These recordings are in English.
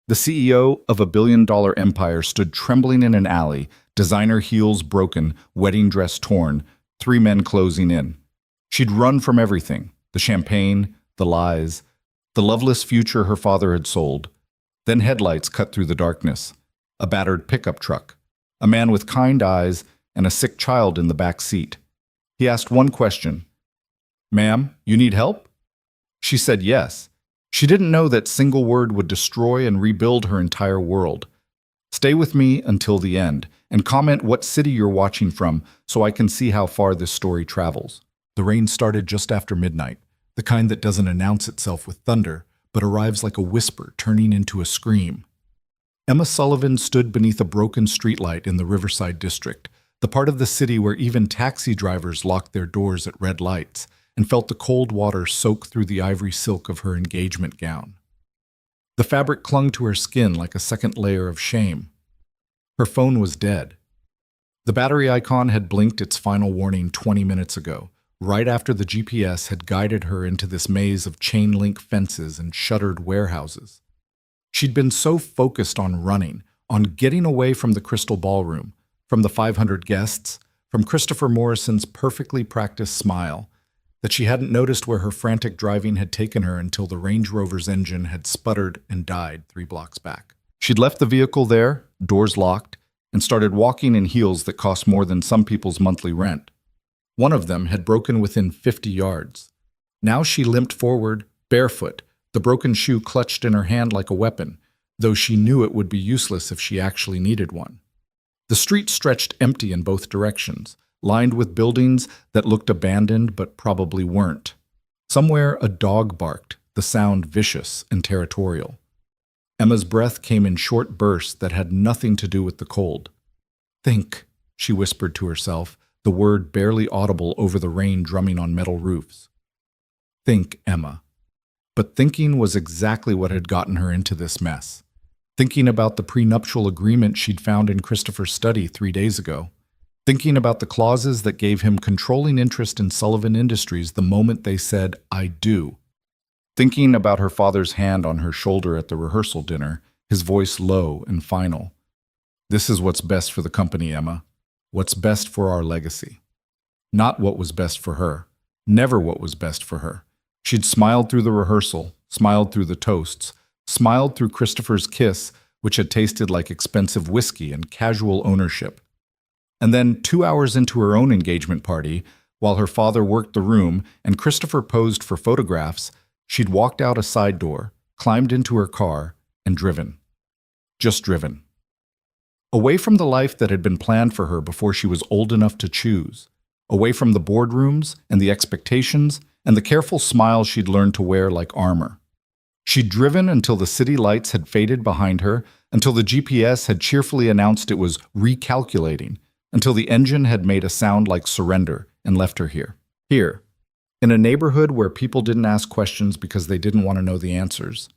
The CEO of a billion-dollar empire stood trembling in an alley, designer heels broken, wedding dress torn, three men closing in. She'd run from everything, the champagne, the lies, the loveless future her father had sold. Then headlights cut through the darkness. A battered pickup truck. A man with kind eyes and a sick child in the back seat. He asked one question. "Ma'am, you need help?" She said yes. She didn't know that single word would destroy and rebuild her entire world. Stay with me until the end, and comment what city you're watching from so I can see how far this story travels. The rain started just after midnight, the kind that doesn't announce itself with thunder, but arrives like a whisper turning into a scream. Emma Sullivan stood beneath a broken streetlight in the Riverside district, the part of the city where even taxi drivers locked their doors at red lights, and felt the cold water soak through the ivory silk of her engagement gown. The fabric clung to her skin like a second layer of shame. Her phone was dead. The battery icon had blinked its final warning 20 minutes ago, right after the GPS had guided her into this maze of chain-link fences and shuttered warehouses. She'd been so focused on running, on getting away from the Crystal Ballroom, from the 500 guests, from Christopher Morrison's perfectly practiced smile, that she hadn't noticed where her frantic driving had taken her until the Range Rover's engine had sputtered and died 3 blocks back. She'd left the vehicle there, doors locked, and started walking in heels that cost more than some people's monthly rent. One of them had broken within 50 yards. Now she limped forward, barefoot, the broken shoe clutched in her hand like a weapon, though she knew it would be useless if she actually needed one. The street stretched empty in both directions, lined with buildings that looked abandoned but probably weren't. Somewhere a dog barked, the sound vicious and territorial. Emma's breath came in short bursts that had nothing to do with the cold. "Think," she whispered to herself, the word barely audible over the rain drumming on metal roofs. "Think, Emma." But thinking was exactly what had gotten her into this mess. Thinking about the prenuptial agreement she'd found in Christopher's study 3 days ago. Thinking about the clauses that gave him controlling interest in Sullivan Industries the moment they said, "I do." Thinking about her father's hand on her shoulder at the rehearsal dinner, his voice low and final. "This is what's best for the company, Emma. What's best for our legacy." Not what was best for her. Never what was best for her. She'd smiled through the rehearsal, smiled through the toasts, smiled through Christopher's kiss, which had tasted like expensive whiskey and casual ownership. And then 2 hours into her own engagement party, while her father worked the room and Christopher posed for photographs, she'd walked out a side door, climbed into her car, and driven. Just driven. Away from the life that had been planned for her before she was old enough to choose. Away from the boardrooms and the expectations and the careful smile she'd learned to wear like armor. She'd driven until the city lights had faded behind her, until the GPS had cheerfully announced it was recalculating, until the engine had made a sound like surrender and left her here. Here, in a neighborhood where people didn't ask questions because they didn't want to know the answers.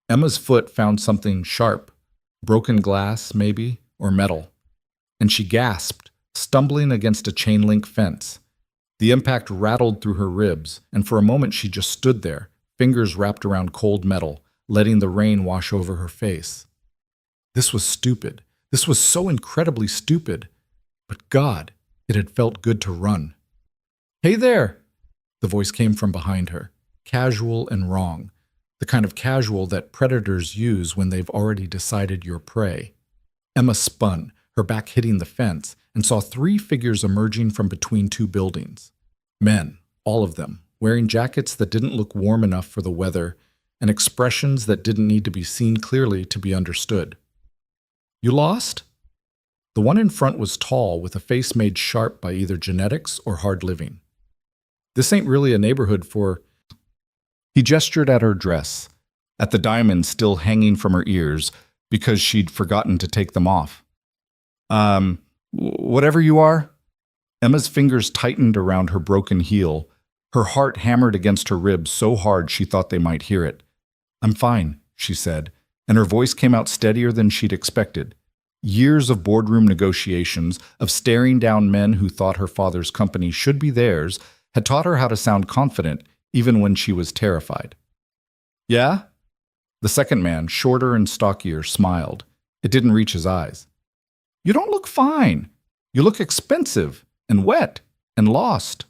Emma's foot found something sharp, broken glass, maybe, or metal, and she gasped, stumbling against a chain-link fence. The impact rattled through her ribs, and for a moment she just stood there, fingers wrapped around cold metal, letting the rain wash over her face. This was stupid. This was so incredibly stupid. But God, it had felt good to run. "Hey there!" The voice came from behind her, casual and wrong, the kind of casual that predators use when they've already decided you're prey. Emma spun, her back hitting the fence, and saw 3 figures emerging from between 2 buildings. Men, all of them, wearing jackets that didn't look warm enough for the weather, and expressions that didn't need to be seen clearly to be understood. "You lost?" The one in front was tall, with a face made sharp by either genetics or hard living. "This ain't really a neighborhood for—" He gestured at her dress, at the diamonds still hanging from her ears, because she'd forgotten to take them off. Whatever you are?" Emma's fingers tightened around her broken heel. Her heart hammered against her ribs so hard she thought they might hear it. "I'm fine," she said, and her voice came out steadier than she'd expected. Years of boardroom negotiations, of staring down men who thought her father's company should be theirs, had taught her how to sound confident, even when she was terrified. "Yeah?" The second man, shorter and stockier, smiled. It didn't reach his eyes. You don't look fine. You look expensive and wet and lost.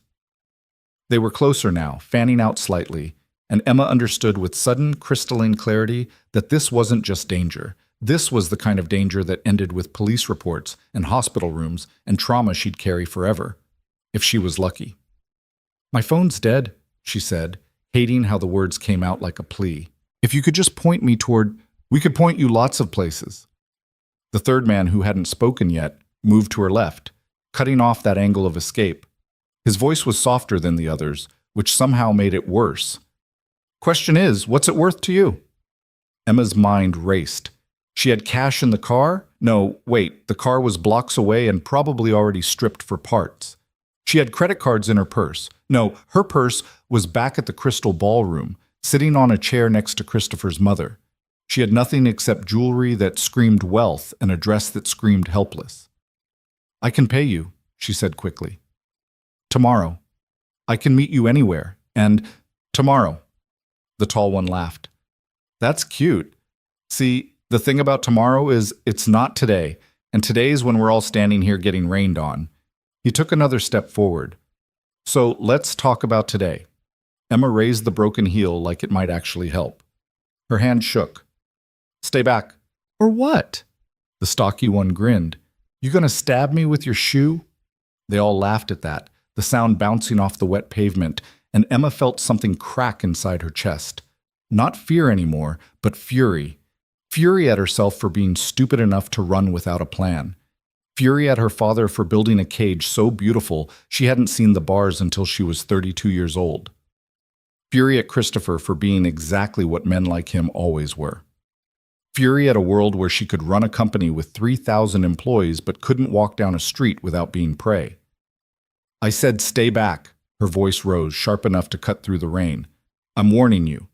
They were closer now, fanning out slightly, and Emma understood with sudden, crystalline clarity that this wasn't just danger. This was the kind of danger that ended with police reports and hospital rooms and trauma she'd carry forever, if she was lucky. My phone's dead, she said, hating how the words came out like a plea. If you could just point me toward, we could point you lots of places. The third man, who hadn't spoken yet, moved to her left, cutting off that angle of escape. His voice was softer than the others, which somehow made it worse. Question is, what's it worth to you? Emma's mind raced. She had cash in the car? No, wait, the car was blocks away and probably already stripped for parts. She had credit cards in her purse. No, her purse was back at the Crystal Ballroom, sitting on a chair next to Christopher's mother. She had nothing except jewelry that screamed wealth and a dress that screamed helpless. I can pay you, she said quickly. Tomorrow. I can meet you anywhere. And tomorrow. The tall one laughed. That's cute. See, the thing about tomorrow is it's not today, and today's when we're all standing here getting rained on. He took another step forward. So let's talk about today. Emma raised the broken heel like it might actually help. Her hand shook. Stay back. Or what? The stocky one grinned. You gonna stab me with your shoe? They all laughed at that, the sound bouncing off the wet pavement, and Emma felt something crack inside her chest. Not fear anymore, but fury. Fury at herself for being stupid enough to run without a plan. Fury at her father for building a cage so beautiful she hadn't seen the bars until she was 32 years old. Fury at Christopher for being exactly what men like him always were. Fury at a world where she could run a company with 3,000 employees but couldn't walk down a street without being prey. I said stay back. Her voice rose, sharp enough to cut through the rain. I'm warning you.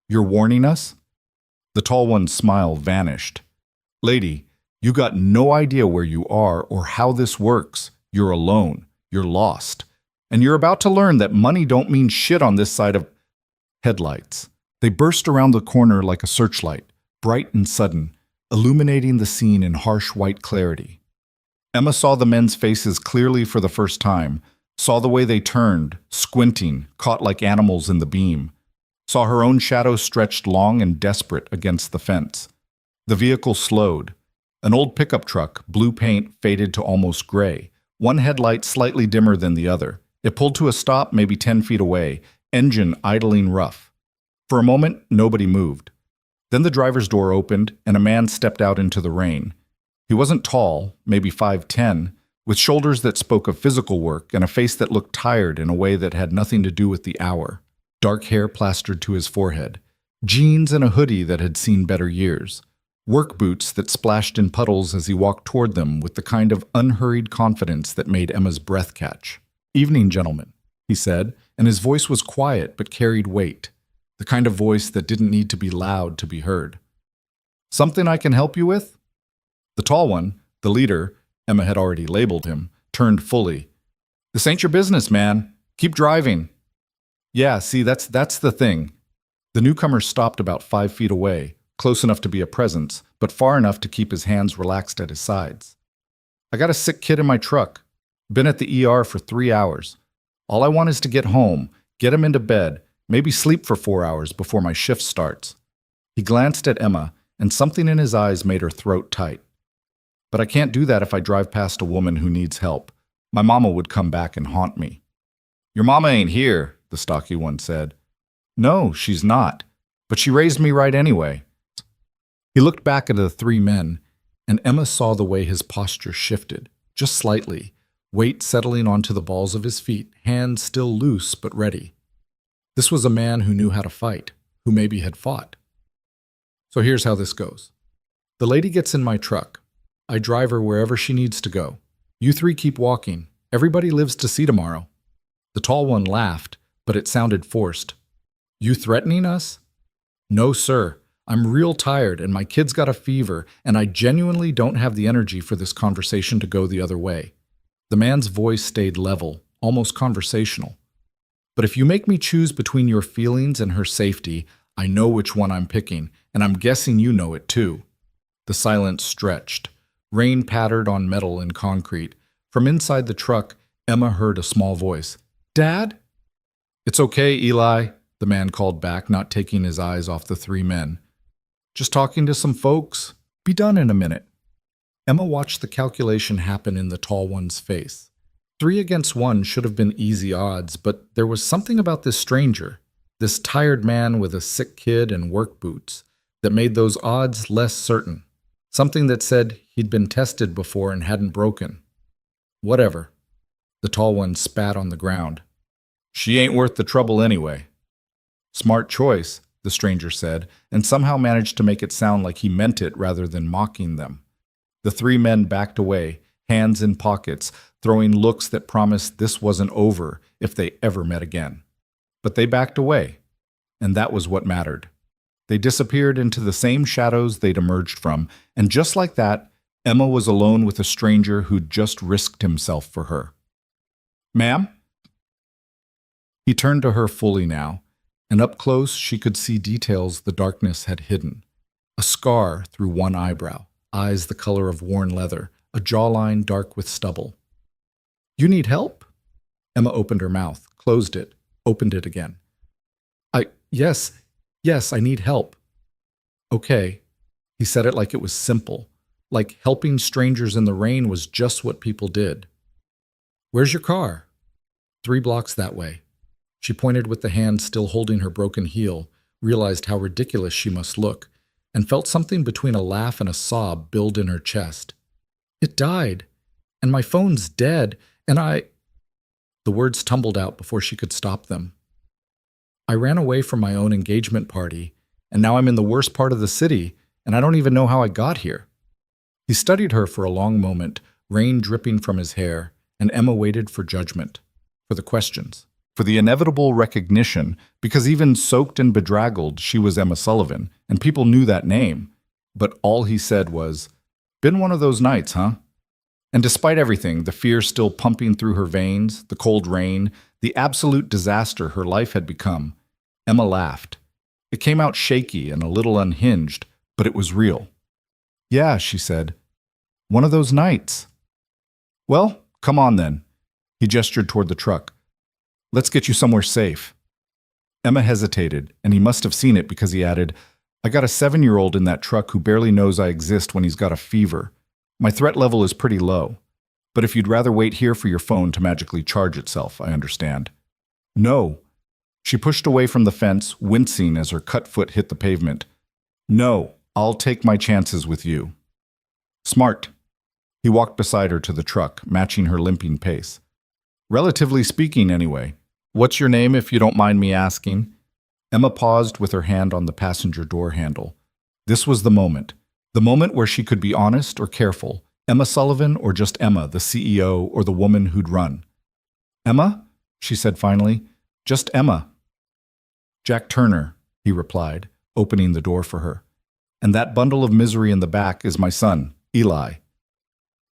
You're warning us? The tall one's smile vanished. Lady, you got no idea where you are or how this works. You're alone. You're lost. And you're about to learn that money don't mean shit on this side of headlights. They burst around the corner like a searchlight, bright and sudden, illuminating the scene in harsh white clarity. Emma saw the men's faces clearly for the first time, saw the way they turned, squinting, caught like animals in the beam, saw her own shadow stretched long and desperate against the fence. The vehicle slowed. An old pickup truck, blue paint faded to almost gray, one headlight slightly dimmer than the other. It pulled to a stop maybe 10 feet away, engine idling rough. For a moment, nobody moved. Then the driver's door opened and a man stepped out into the rain. He wasn't tall, maybe 5'10", with shoulders that spoke of physical work and a face that looked tired in a way that had nothing to do with the hour. Dark hair plastered to his forehead, jeans and a hoodie that had seen better years, work boots that splashed in puddles as he walked toward them with the kind of unhurried confidence that made Emma's breath catch. Evening, gentlemen, he said, and his voice was quiet but carried weight, the kind of voice that didn't need to be loud to be heard. Something I can help you with? The tall one, the leader, Emma had already labeled him, turned fully. This ain't your business, man. Keep driving. Yeah, see, that's the thing. The newcomer stopped about 5 feet away, close enough to be a presence, but far enough to keep his hands relaxed at his sides. I got a sick kid in my truck. Been at the ER for 3 hours. All I want is to get home, get him into bed, maybe sleep for 4 hours before my shift starts. He glanced at Emma, and something in his eyes made her throat tight. But I can't do that if I drive past a woman who needs help. My mama would come back and haunt me. Your mama ain't here, the stocky one said. No, she's not. But she raised me right anyway. He looked back at the three men, and Emma saw the way his posture shifted, just slightly, weight settling onto the balls of his feet, hands still loose but ready. This was a man who knew how to fight, who maybe had fought. So here's how this goes. The lady gets in my truck. I drive her wherever she needs to go. You three keep walking. Everybody lives to see tomorrow. The tall one laughed, but it sounded forced. You threatening us? No, sir. I'm real tired and my kid's got a fever and I genuinely don't have the energy for this conversation to go the other way. The man's voice stayed level, almost conversational. But if you make me choose between your feelings and her safety, I know which one I'm picking, and I'm guessing you know it too." The silence stretched. Rain pattered on metal and concrete. From inside the truck, Emma heard a small voice. "Dad?" "It's okay, Eli," the man called back, not taking his eyes off the three men. "Just talking to some folks. Be done in a minute." Emma watched the calculation happen in the tall one's face. 3 against 1 should have been easy odds, but there was something about this stranger, this tired man with a sick kid and work boots, that made those odds less certain. Something that said he'd been tested before and hadn't broken. Whatever. The tall one spat on the ground. "She ain't worth the trouble anyway." "Smart choice," the stranger said, and somehow managed to make it sound like he meant it rather than mocking them. The 3 men backed away, hands in pockets, throwing looks that promised this wasn't over if they ever met again. But they backed away, and that was what mattered. They disappeared into the same shadows they'd emerged from, and just like that, Emma was alone with a stranger who'd just risked himself for her. "Ma'am?" He turned to her fully now, and up close she could see details the darkness had hidden. A scar through one eyebrow, eyes the color of worn leather, a jawline dark with stubble. "You need help?" Emma opened her mouth, closed it, opened it again. Yes, I need help." "Okay." He said it like it was simple, like helping strangers in the rain was just what people did. "Where's your car?" 3 blocks that way." She pointed with the hand still holding her broken heel, realized how ridiculous she must look, and felt something between a laugh and a sob build in her chest. "It died, and my phone's dead, and I—" The words tumbled out before she could stop them. "I ran away from my own engagement party, and now I'm in the worst part of the city, and I don't even know how I got here." He studied her for a long moment, rain dripping from his hair, and Emma waited for judgment, for the questions, for the inevitable recognition, because even soaked and bedraggled, she was Emma Sullivan, and people knew that name. But all he said was, "Been one of those nights, huh?" And despite everything, the fear still pumping through her veins, the cold rain, the absolute disaster her life had become, Emma laughed. It came out shaky and a little unhinged, but it was real. "Yeah," she said. "One of those nights." "Well, come on then." He gestured toward the truck. "Let's get you somewhere safe." Emma hesitated, and he must have seen it because he added, "I got a 7-year-old in that truck who barely knows I exist when he's got a fever. My threat level is pretty low. But if you'd rather wait here for your phone to magically charge itself, I understand." "No." She pushed away from the fence, wincing as her cut foot hit the pavement. "No, I'll take my chances with you." "Smart." He walked beside her to the truck, matching her limping pace. "Relatively speaking, anyway. What's your name, if you don't mind me asking?" Emma paused with her hand on the passenger door handle. This was the moment where she could be honest or careful, Emma Sullivan or just Emma, the CEO or the woman who'd run. "Emma?" she said finally. "Just Emma." "Jack Turner," he replied, opening the door for her. "And that bundle of misery in the back is my son, Eli."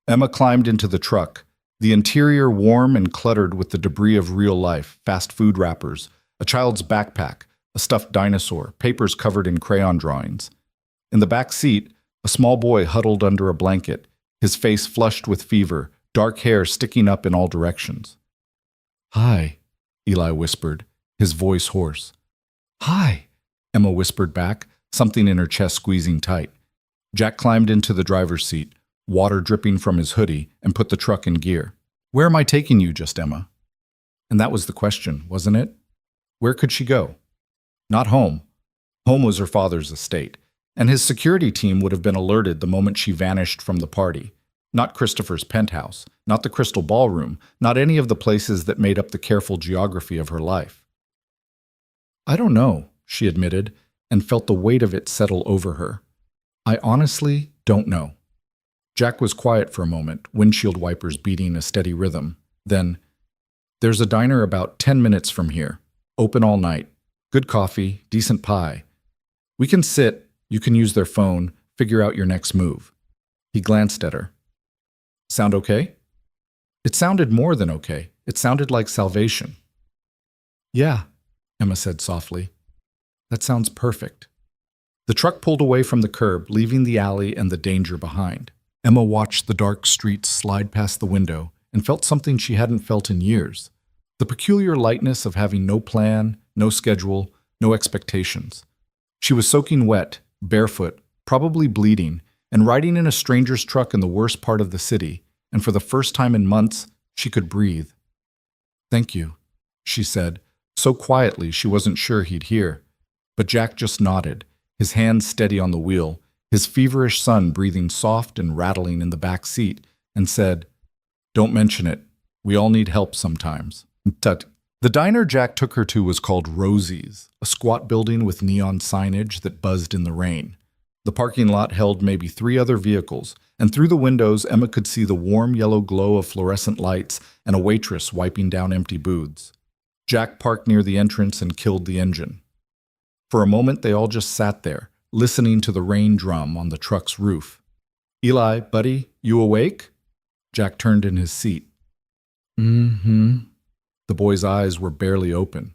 Emma climbed into the truck, the interior warm and cluttered with the debris of real life, fast food wrappers, a child's backpack, a stuffed dinosaur, papers covered in crayon drawings. In the back seat, a small boy huddled under a blanket, his face flushed with fever, dark hair sticking up in all directions. "Hi," Eli whispered, his voice hoarse. "Hi," Emma whispered back, something in her chest squeezing tight. Jack climbed into the driver's seat, water dripping from his hoodie, and put the truck in gear. "Where am I taking you, just Emma?" And that was the question, wasn't it? Where could she go? Not home. Home was her father's estate, and his security team would have been alerted the moment she vanished from the party. Not Christopher's penthouse, not the Crystal Ballroom, not any of the places that made up the careful geography of her life. "I don't know," she admitted, and felt the weight of it settle over her. "I honestly don't know." Jack was quiet for a moment, windshield wipers beating a steady rhythm. Then, "There's a diner about 10 minutes from here. Open all night. Good coffee, decent pie. We can sit, you can use their phone, figure out your next move." He glanced at her. "Sound okay?" It sounded more than okay. It sounded like salvation. "Yeah," Emma said softly. "That sounds perfect." The truck pulled away from the curb, leaving the alley and the danger behind. Emma watched the dark streets slide past the window and felt something she hadn't felt in years. The peculiar lightness of having no plan, no schedule, no expectations. She was soaking wet, barefoot, probably bleeding, and riding in a stranger's truck in the worst part of the city, and for the first time in months, she could breathe. "Thank you," she said, so quietly she wasn't sure he'd hear. But Jack just nodded, his hands steady on the wheel, his feverish son breathing soft and rattling in the back seat, and said, "Don't mention it. We all need help sometimes." Tut. The diner Jack took her to was called Rosie's, a squat building with neon signage that buzzed in the rain. The parking lot held maybe 3 other vehicles, and through the windows Emma could see the warm yellow glow of fluorescent lights and a waitress wiping down empty booths. Jack parked near the entrance and killed the engine. For a moment they all just sat there, listening to the rain drum on the truck's roof. "Eli, buddy, you awake?" Jack turned in his seat. "Mm-hmm." The boy's eyes were barely open.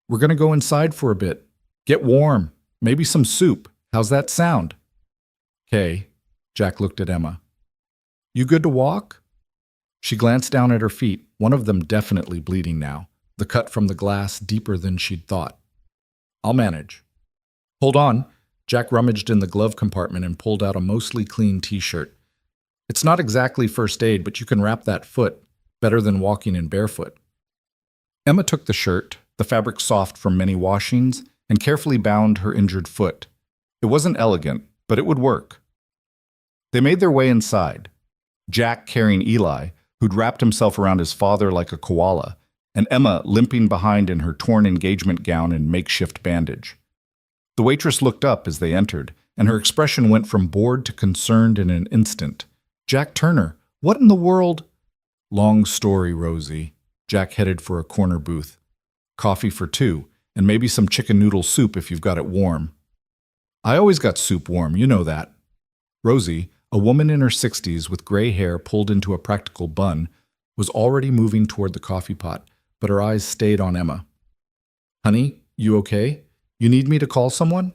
"We're going to go inside for a bit. Get warm. Maybe some soup. How's that sound?" "'Kay." Jack looked at Emma. "You good to walk?" She glanced down at her feet, one of them definitely bleeding now, the cut from the glass deeper than she'd thought. "I'll manage." "Hold on." Jack rummaged in the glove compartment and pulled out a mostly clean t-shirt. "It's not exactly first aid, but you can wrap that foot. Better than walking in barefoot." Emma took the shirt, the fabric soft from many washings, and carefully bound her injured foot. It wasn't elegant, but it would work. They made their way inside, Jack carrying Eli, who'd wrapped himself around his father like a koala, and Emma limping behind in her torn engagement gown and makeshift bandage. The waitress looked up as they entered, and her expression went from bored to concerned in an instant. "Jack Turner, what in the world?" "Long story, Rosie." Jack headed for a corner booth. "Coffee for 2, and maybe some chicken noodle soup if you've got it warm." "I always got soup warm, you know that." Rosie, a woman in her 60s with gray hair pulled into a practical bun, was already moving toward the coffee pot, but her eyes stayed on Emma. "Honey, you okay? You need me to call someone?"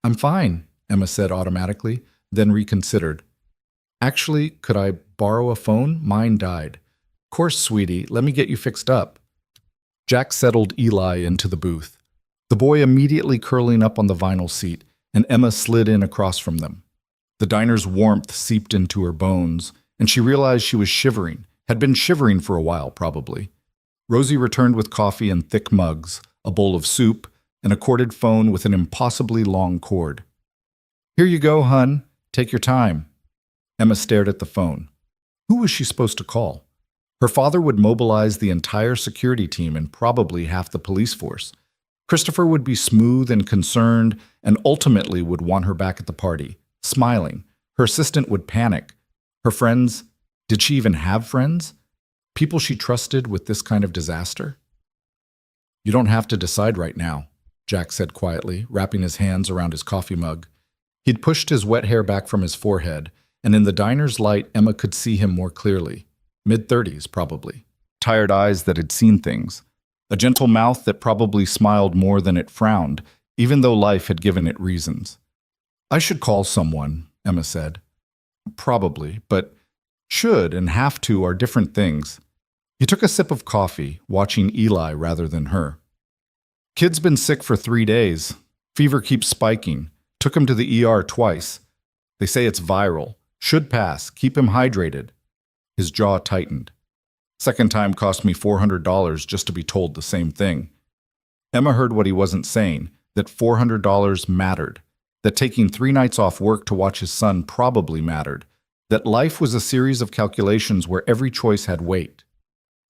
"I'm fine," Emma said automatically, then reconsidered. "Actually, could I borrow a phone? Mine died." "Course, sweetie, let me get you fixed up." Jack settled Eli into the booth, the boy immediately curling up on the vinyl seat, and Emma slid in across from them. The diner's warmth seeped into her bones, and she realized she was shivering, had been shivering for a while probably. Rosie returned with coffee in thick mugs, a bowl of soup, and a corded phone with an impossibly long cord. "Here you go, hun. Take your time." Emma stared at the phone. Who was she supposed to call? Her father would mobilize the entire security team and probably half the police force. Christopher would be smooth and concerned and ultimately would want her back at the party, smiling. Her assistant would panic. Her friends, did she even have friends? People she trusted with this kind of disaster? "You don't have to decide right now," Jack said quietly, wrapping his hands around his coffee mug. He'd pushed his wet hair back from his forehead, and in the diner's light Emma could see him more clearly. Mid-30s, probably. Tired eyes that had seen things. A gentle mouth that probably smiled more than it frowned, even though life had given it reasons. "I should call someone," Emma said. "Probably, but should and have to are different things." He took a sip of coffee, watching Eli rather than her. "Kid's been sick for 3 days. Fever keeps spiking. Took him to the ER twice. They say it's viral. Should pass. Keep him hydrated." His jaw tightened. "Second time cost me $400 just to be told the same thing." Emma heard what he wasn't saying, that $400 mattered, that taking 3 nights off work to watch his son probably mattered, that life was a series of calculations where every choice had weight.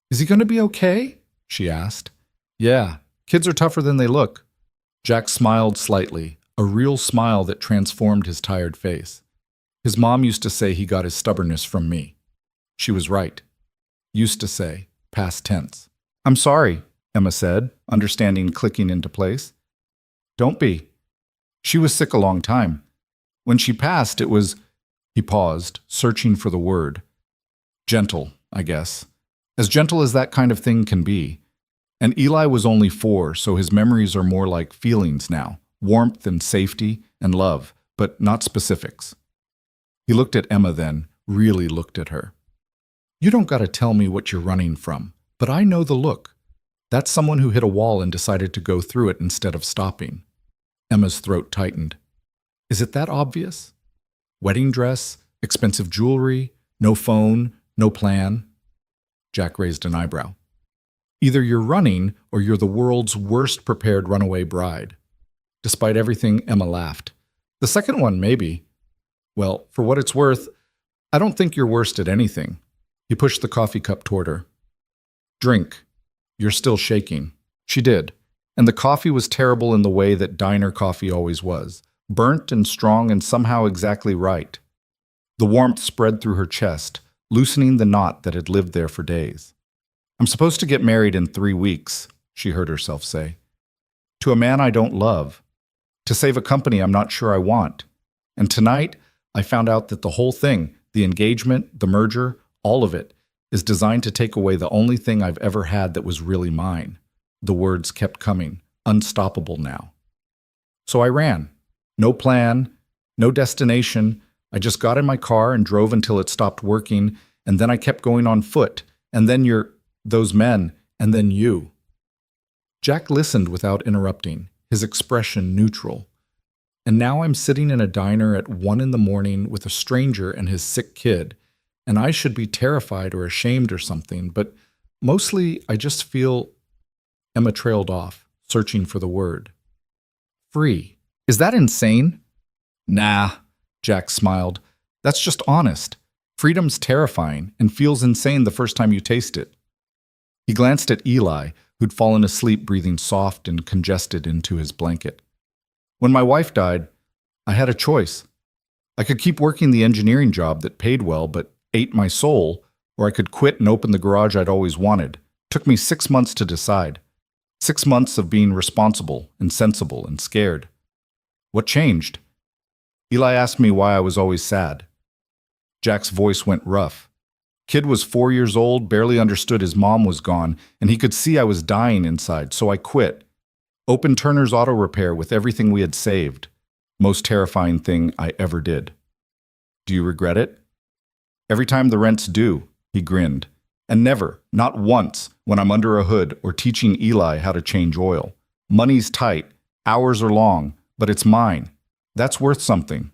"Is he going to be okay?" she asked. "Yeah, kids are tougher than they look." Jack smiled slightly, a real smile that transformed his tired face. "His mom used to say he got his stubbornness from me." She was right. Used to say, past tense. "I'm sorry," Emma said, understanding clicking into place. "Don't be. She was sick a long time. When she passed, it was—" He paused, searching for the word. "Gentle, I guess. As gentle as that kind of thing can be. And Eli was only 4, so his memories are more like feelings now, warmth and safety and love, but not specifics. He looked at Emma then, really looked at her. You don't gotta tell me what you're running from, but I know the look. That's someone who hit a wall and decided to go through it instead of stopping. Emma's throat tightened. Is it that obvious? Wedding dress, expensive jewelry, no phone, no plan? Jack raised an eyebrow. Either you're running or you're the world's worst prepared runaway bride. Despite everything, Emma laughed. The second one, maybe. Well, for what it's worth, I don't think you're worst at anything. He pushed the coffee cup toward her. Drink. You're still shaking. She did, and the coffee was terrible in the way that diner coffee always was, burnt and strong and somehow exactly right. The warmth spread through her chest, loosening the knot that had lived there for days. I'm supposed to get married in 3 weeks, she heard herself say. To a man I don't love. To save a company I'm not sure I want. And tonight, I found out that the whole thing, the engagement, the merger, all of it, is designed to take away the only thing I've ever had that was really mine. The words kept coming, unstoppable now. So I ran. No plan, no destination. I just got in my car and drove until it stopped working, and then I kept going on foot, and then those men, and then you. Jack listened without interrupting, his expression neutral. And now I'm sitting in a diner at 1 a.m. with a stranger and his sick kid, and I should be terrified or ashamed or something, but mostly I just feel... Emma trailed off, searching for the word. Free. Is that insane? Nah, Jack smiled. That's just honest. Freedom's terrifying and feels insane the first time you taste it. He glanced at Eli, who'd fallen asleep breathing soft and congested into his blanket. When my wife died, I had a choice. I could keep working the engineering job that paid well but ate my soul, or I could quit and open the garage I'd always wanted. Took me 6 months to decide. 6 months of being responsible and sensible and scared. What changed? Eli asked me why I was always sad. Jack's voice went rough. Kid was 4 years old, barely understood his mom was gone, and he could see I was dying inside, so I quit. Opened Turner's Auto Repair with everything we had saved. Most terrifying thing I ever did. Do you regret it? Every time the rent's due, he grinned. And never, not once, when I'm under a hood or teaching Eli how to change oil. Money's tight, hours are long, but it's mine. That's worth something.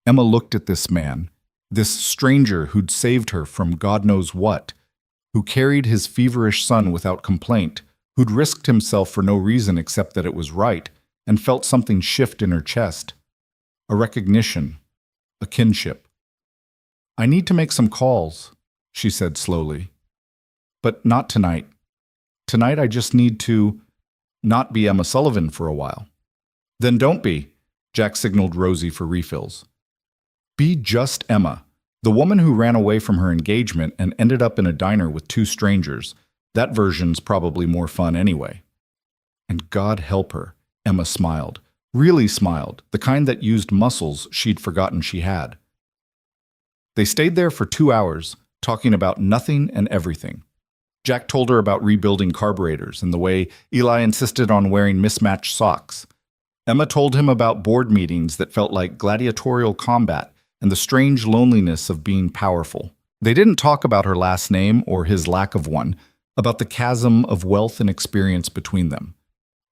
Emma looked at this man, this stranger who'd saved her from God knows what, who carried his feverish son without complaint, who'd risked himself for no reason except that it was right, and felt something shift in her chest. A recognition, a kinship. I need to make some calls, she said slowly. But not tonight. Tonight I just need to not be Emma Sullivan for a while. Then don't be, Jack signaled Rosie for refills. Be just Emma, the woman who ran away from her engagement and ended up in a diner with 2 strangers. That version's probably more fun anyway. And God help her, Emma smiled. Really smiled, the kind that used muscles she'd forgotten she had. They stayed there for 2 hours, talking about nothing and everything. Jack told her about rebuilding carburetors and the way Eli insisted on wearing mismatched socks. Emma told him about board meetings that felt like gladiatorial combat and the strange loneliness of being powerful. They didn't talk about her last name or his lack of one, about the chasm of wealth and experience between them.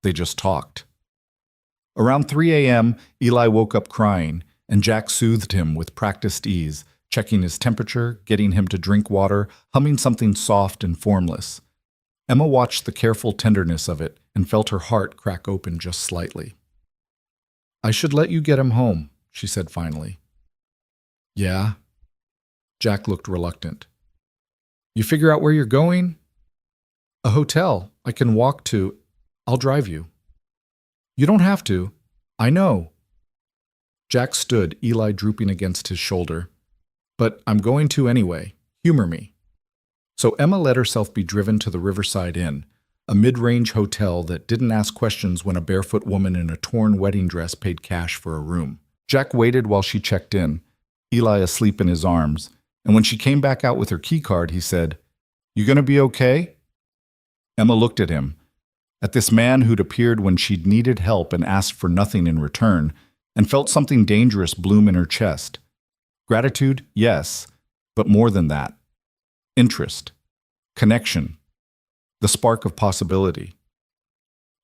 They just talked. Around 3 a.m., Eli woke up crying, and Jack soothed him with practiced ease, checking his temperature, getting him to drink water, humming something soft and formless. Emma watched the careful tenderness of it and felt her heart crack open just slightly. I should let you get him home, she said finally. Yeah? Jack looked reluctant. You figure out where you're going? A hotel. I can walk to. I'll drive you. You don't have to. I know. Jack stood, Eli drooping against his shoulder. But I'm going to anyway. Humor me. So Emma let herself be driven to the Riverside Inn, a mid-range hotel that didn't ask questions when a barefoot woman in a torn wedding dress paid cash for a room. Jack waited while she checked in, Eli asleep in his arms, and when she came back out with her keycard, he said, You gonna be okay? Emma looked at him. at this man who'd appeared when she'd needed help and asked for nothing in return, and felt something dangerous bloom in her chest. Gratitude, yes, but more than that. Interest. Connection. The spark of possibility.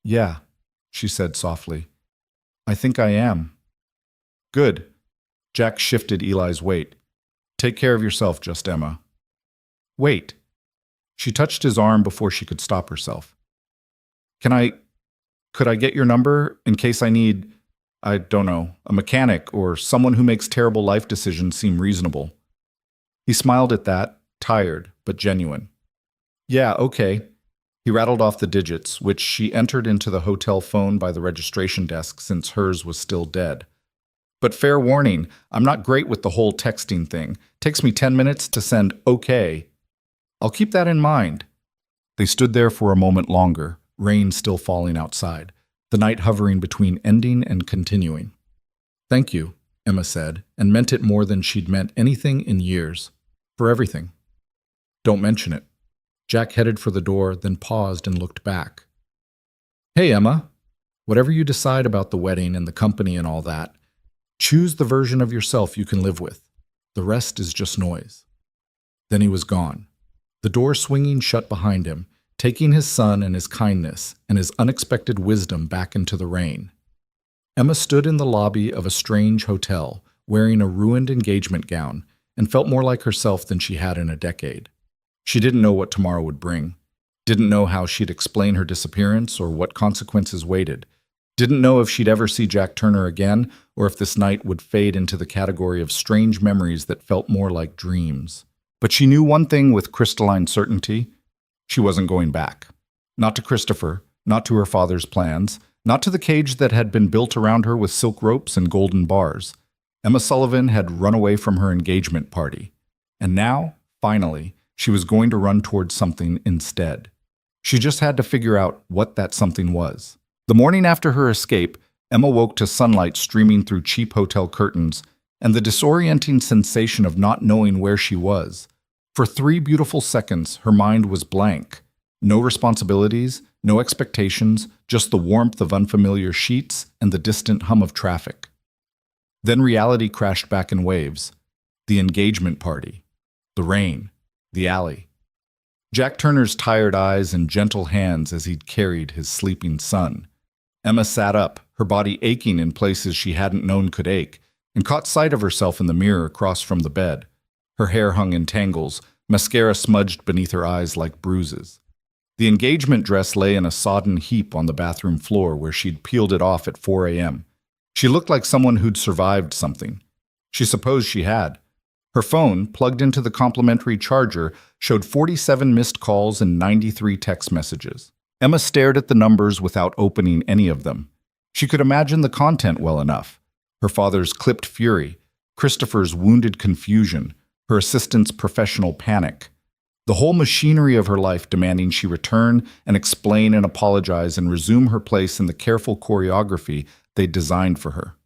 "Yeah," she said softly. "I think I am." "Good." Jack shifted Eli's weight. "Take care of yourself, just Emma." "Wait." She touched his arm before she could stop herself. Could I get your number in case I need, I don't know, a mechanic or someone who makes terrible life decisions seem reasonable?" He smiled at that, tired but genuine. "Yeah, okay." He rattled off the digits, which she entered into the hotel phone by the registration desk since hers was still dead. "But fair warning, I'm not great with the whole texting thing. Takes me 10 minutes to send okay. I'll keep that in mind." They stood there for a moment longer, rain still falling outside, the night hovering between ending and continuing. "Thank you," Emma said, and meant it more than she'd meant anything in years. "For everything." "Don't mention it." Jack headed for the door, then paused and looked back. "Hey, Emma. Whatever you decide about the wedding and the company and all that, choose the version of yourself you can live with. The rest is just noise." Then he was gone, the door swinging shut behind him, taking his son and his kindness and his unexpected wisdom back into the rain. Emma stood in the lobby of a strange hotel, wearing a ruined engagement gown, and felt more like herself than she had in a decade. She didn't know what tomorrow would bring, didn't know how she'd explain her disappearance or what consequences waited, didn't know if she'd ever see Jack Turner again or if this night would fade into the category of strange memories that felt more like dreams. But she knew one thing with crystalline certainty: she wasn't going back. Not to Christopher, not to her father's plans, not to the cage that had been built around her with silk ropes and golden bars. Emma Sullivan had run away from her engagement party. And now, finally, she was going to run towards something instead. She just had to figure out what that something was. The morning after her escape, Emma woke to sunlight streaming through cheap hotel curtains and the disorienting sensation of not knowing where she was. For 3 beautiful seconds, her mind was blank. No responsibilities, no expectations, just the warmth of unfamiliar sheets and the distant hum of traffic. Then reality crashed back in waves. The engagement party. The rain. The alley. Jack Turner's tired eyes and gentle hands as he'd carried his sleeping son. Emma sat up, her body aching in places she hadn't known could ache, and caught sight of herself in the mirror across from the bed. Her hair hung in tangles, mascara smudged beneath her eyes like bruises. The engagement dress lay in a sodden heap on the bathroom floor where she'd peeled it off at 4 a.m. She looked like someone who'd survived something. She supposed she had. Her phone, plugged into the complimentary charger, showed 47 missed calls and 93 text messages. Emma stared at the numbers without opening any of them. She could imagine the content well enough. Her father's clipped fury, Christopher's wounded confusion, her assistant's professional panic. The whole machinery of her life demanding she return and explain and apologize and resume her place in the careful choreography they'd designed for her.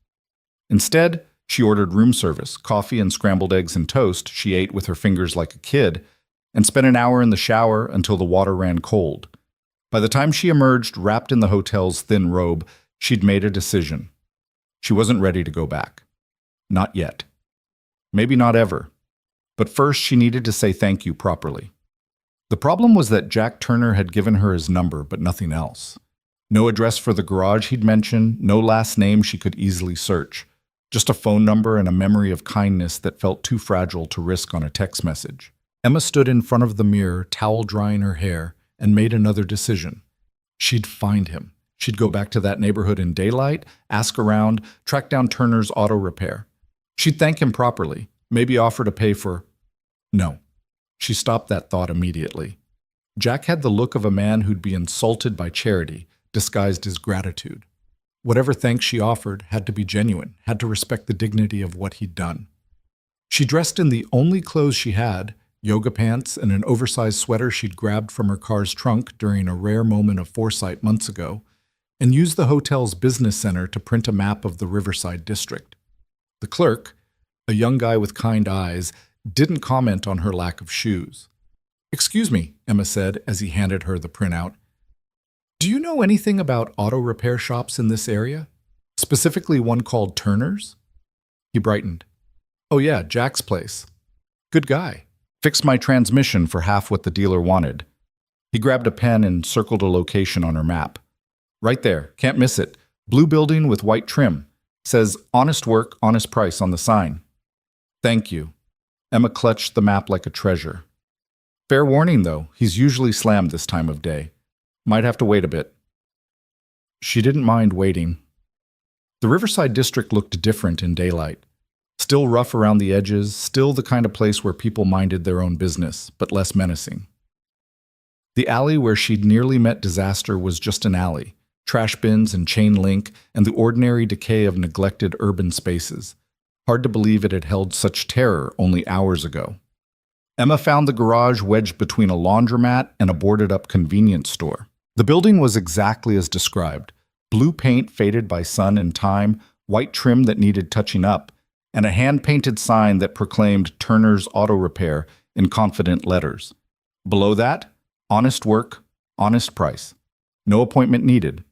Instead, she ordered room service, coffee and scrambled eggs and toast she ate with her fingers like a kid, and spent an hour in the shower until the water ran cold. By the time she emerged wrapped in the hotel's thin robe, she'd made a decision. She wasn't ready to go back. Not yet. Maybe not ever. But first she needed to say thank you properly. The problem was that Jack Turner had given her his number, but nothing else. No address for the garage he'd mentioned, no last name she could easily search. Just a phone number and a memory of kindness that felt too fragile to risk on a text message. Emma stood in front of the mirror, towel drying her hair, and made another decision. She'd find him. She'd go back to that neighborhood in daylight, ask around, track down Turner's auto repair. She'd thank him properly, maybe offer to pay for... No. She stopped that thought immediately. Jack had the look of a man who'd be insulted by charity, disguised as gratitude. Whatever thanks she offered had to be genuine, had to respect the dignity of what he'd done. She dressed in the only clothes she had, yoga pants and an oversized sweater she'd grabbed from her car's trunk during a rare moment of foresight months ago, and used the hotel's business center to print a map of the Riverside district. The clerk, a young guy with kind eyes, didn't comment on her lack of shoes. "Excuse me," Emma said as he handed her the printout. Do you know anything about auto repair shops in this area? Specifically one called Turner's? He brightened. Oh yeah, Jack's place. Good guy. Fixed my transmission for half what the dealer wanted. He grabbed a pen and circled a location on her map. Right there, can't miss it. Blue building with white trim. Says honest work, honest price on the sign. Thank you. Emma clutched the map like a treasure. Fair warning though, he's usually slammed this time of day. Might have to wait a bit. She didn't mind waiting. The Riverside district looked different in daylight. Still rough around the edges, still the kind of place where people minded their own business, but less menacing. The alley where she'd nearly met disaster was just an alley. Trash bins and chain link and the ordinary decay of neglected urban spaces. Hard to believe it had held such terror only hours ago. Emma found the garage wedged between a laundromat and a boarded-up convenience store. The building was exactly as described. Blue paint faded by sun and time, white trim that needed touching up, and a hand-painted sign that proclaimed Turner's Auto Repair in confident letters. Below that, honest work, honest price. No appointment needed.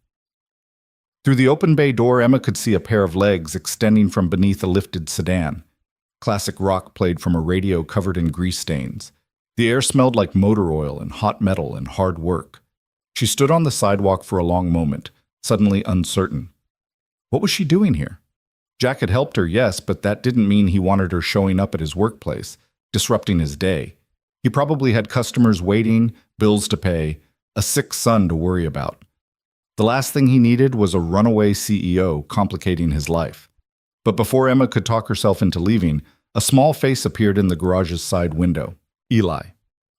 Through the open bay door, Emma could see a pair of legs extending from beneath a lifted sedan. Classic rock played from a radio covered in grease stains. The air smelled like motor oil and hot metal and hard work. She stood on the sidewalk for a long moment, suddenly uncertain. What was she doing here? Jack had helped her, yes, but that didn't mean he wanted her showing up at his workplace, disrupting his day. He probably had customers waiting, bills to pay, a sick son to worry about. The last thing he needed was a runaway CEO complicating his life. But before Emma could talk herself into leaving, a small face appeared in the garage's side window. Eli.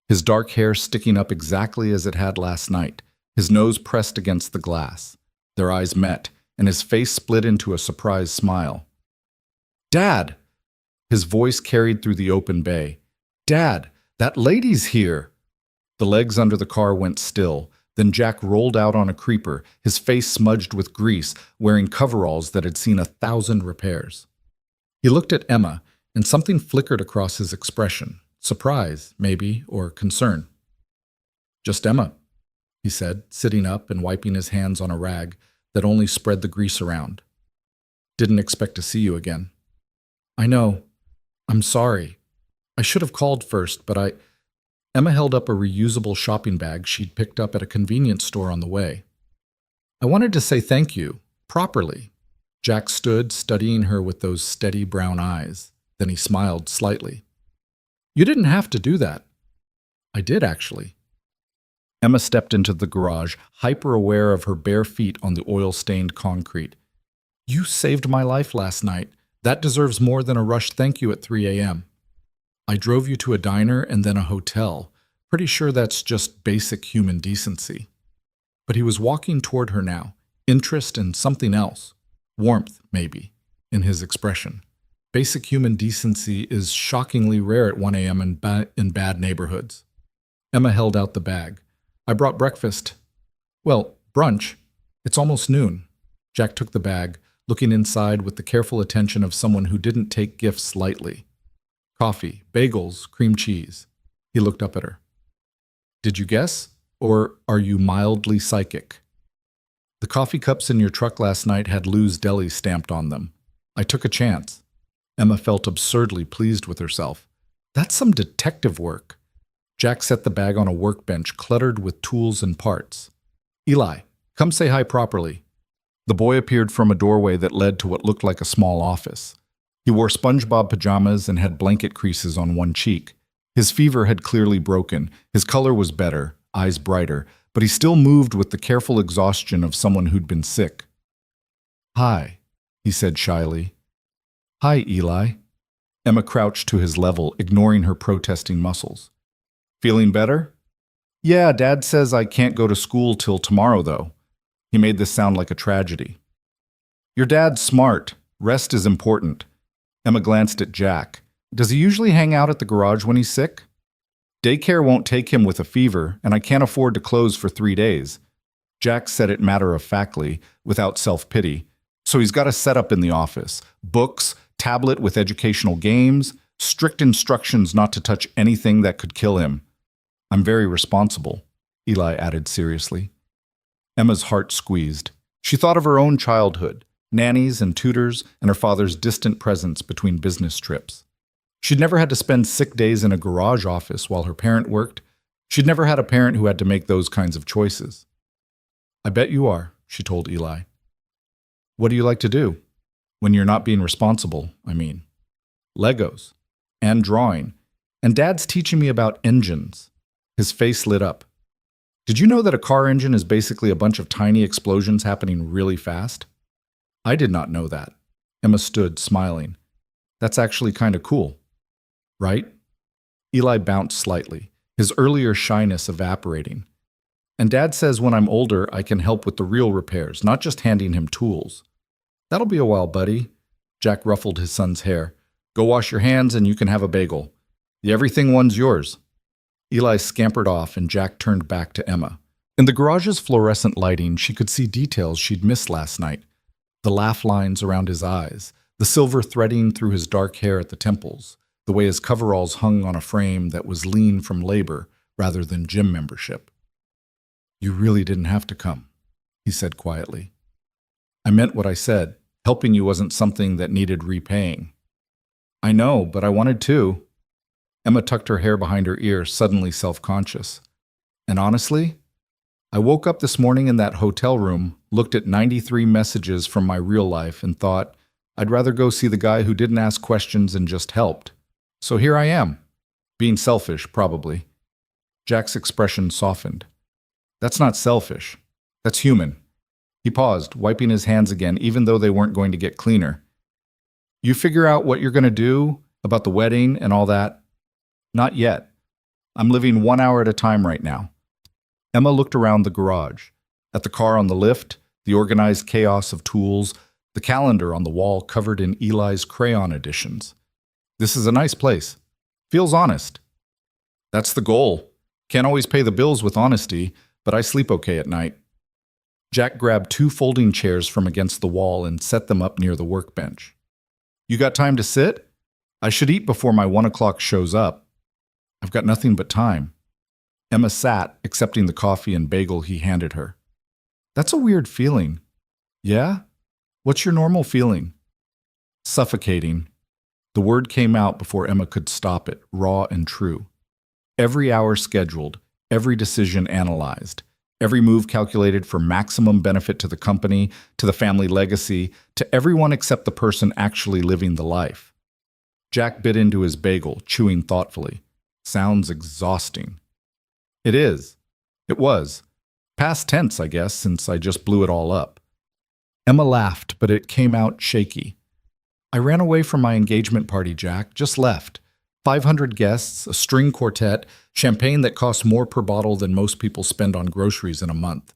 His dark hair sticking up exactly as it had last night, his nose pressed against the glass. Their eyes met, and his face split into a surprised smile. Dad! His voice carried through the open bay. Dad, that lady's here! The legs under the car went still. Then Jack rolled out on a creeper, his face smudged with grease, wearing coveralls that had seen 1,000 repairs. He looked at Emma, and something flickered across his expression. Surprise, maybe, or concern. Just Emma, he said, sitting up and wiping his hands on a rag that only spread the grease around. Didn't expect to see you again. I know. I'm sorry. I should have called first, but Emma held up a reusable shopping bag she'd picked up at a convenience store on the way. I wanted to say thank you, properly. Jack stood, studying her with those steady brown eyes. Then he smiled slightly. You didn't have to do that. I did, actually. Emma stepped into the garage, hyper-aware of her bare feet on the oil-stained concrete. You saved my life last night. That deserves more than a rushed thank you at 3 a.m. I drove you to a diner and then a hotel. Pretty sure that's just basic human decency. But he was walking toward her now, interest in something else. Warmth, maybe, in his expression. Basic human decency is shockingly rare at 1 a.m. in bad neighborhoods. Emma held out the bag. I brought breakfast. Well, brunch. It's almost noon. Jack took the bag, looking inside with the careful attention of someone who didn't take gifts lightly. Coffee, bagels, cream cheese. He looked up at her. Did you guess? Or are you mildly psychic? The coffee cups in your truck last night had Lou's Deli stamped on them. I took a chance. Emma felt absurdly pleased with herself. That's some detective work. Jack set the bag on a workbench cluttered with tools and parts. Eli, come say hi properly. The boy appeared from a doorway that led to what looked like a small office. He wore SpongeBob pajamas and had blanket creases on one cheek. His fever had clearly broken. His color was better, eyes brighter, but he still moved with the careful exhaustion of someone who'd been sick. Hi, he said shyly. Hi, Eli. Emma crouched to his level, ignoring her protesting muscles. Feeling better? Yeah, Dad says I can't go to school till tomorrow, though. He made this sound like a tragedy. Your dad's smart. Rest is important. Emma glanced at Jack. Does he usually hang out at the garage when he's sick? Daycare won't take him with a fever, and I can't afford to close for 3 days. Jack said it matter-of-factly, without self-pity. So he's got a setup in the office. Books, tablet with educational games, strict instructions not to touch anything that could kill him. I'm very responsible, Eli added seriously. Emma's heart squeezed. She thought of her own childhood, nannies and tutors, and her father's distant presence between business trips. She'd never had to spend sick days in a garage office while her parent worked. She'd never had a parent who had to make those kinds of choices. "I bet you are," she told Eli. "What do you like to do? When you're not being responsible, I mean." "Legos. And drawing. And Dad's teaching me about engines." His face lit up. "Did you know that a car engine is basically a bunch of tiny explosions happening really fast?" "I did not know that." Emma stood, smiling. "That's actually kind of cool." "Right?" Eli bounced slightly, his earlier shyness evaporating. "And Dad says when I'm older, I can help with the real repairs, not just handing him tools." "That'll be a while, buddy." Jack ruffled his son's hair. "Go wash your hands and you can have a bagel. The everything one's yours." Eli scampered off and Jack turned back to Emma. In the garage's fluorescent lighting, she could see details she'd missed last night. The laugh lines around his eyes, the silver threading through his dark hair at the temples, the way his coveralls hung on a frame that was lean from labor rather than gym membership. "You really didn't have to come," he said quietly. "I meant what I said. Helping you wasn't something that needed repaying." "I know, but I wanted to." Emma tucked her hair behind her ear, suddenly self-conscious. "And honestly, I woke up this morning in that hotel room, looked at 93 messages from my real life, and thought, I'd rather go see the guy who didn't ask questions and just helped. So here I am. Being selfish, probably." Jack's expression softened. "That's not selfish. That's human." He paused, wiping his hands again, even though they weren't going to get cleaner. "You figure out what you're going to do about the wedding and all that?" "Not yet. I'm living 1 hour at a time right now." Emma looked around the garage, at the car on the lift, the organized chaos of tools, the calendar on the wall covered in Eli's crayon editions. "This is a nice place. Feels honest." "That's the goal. Can't always pay the bills with honesty, but I sleep okay at night." Jack grabbed 2 folding chairs from against the wall and set them up near the workbench. "You got time to sit? I should eat before my 1 o'clock shows up." "I've got nothing but time." Emma sat, accepting the coffee and bagel he handed her. "That's a weird feeling." "Yeah? What's your normal feeling?" "Suffocating." The word came out before Emma could stop it, raw and true. Every hour scheduled, every decision analyzed, every move calculated for maximum benefit to the company, to the family legacy, to everyone except the person actually living the life. Jack bit into his bagel, chewing thoughtfully. "Sounds exhausting." "It is. It was. Past tense, I guess, since I just blew it all up." Emma laughed, but it came out shaky. "I ran away from my engagement party, Jack. Just left. 500 guests, a string quartet, champagne that costs more per bottle than most people spend on groceries in a month.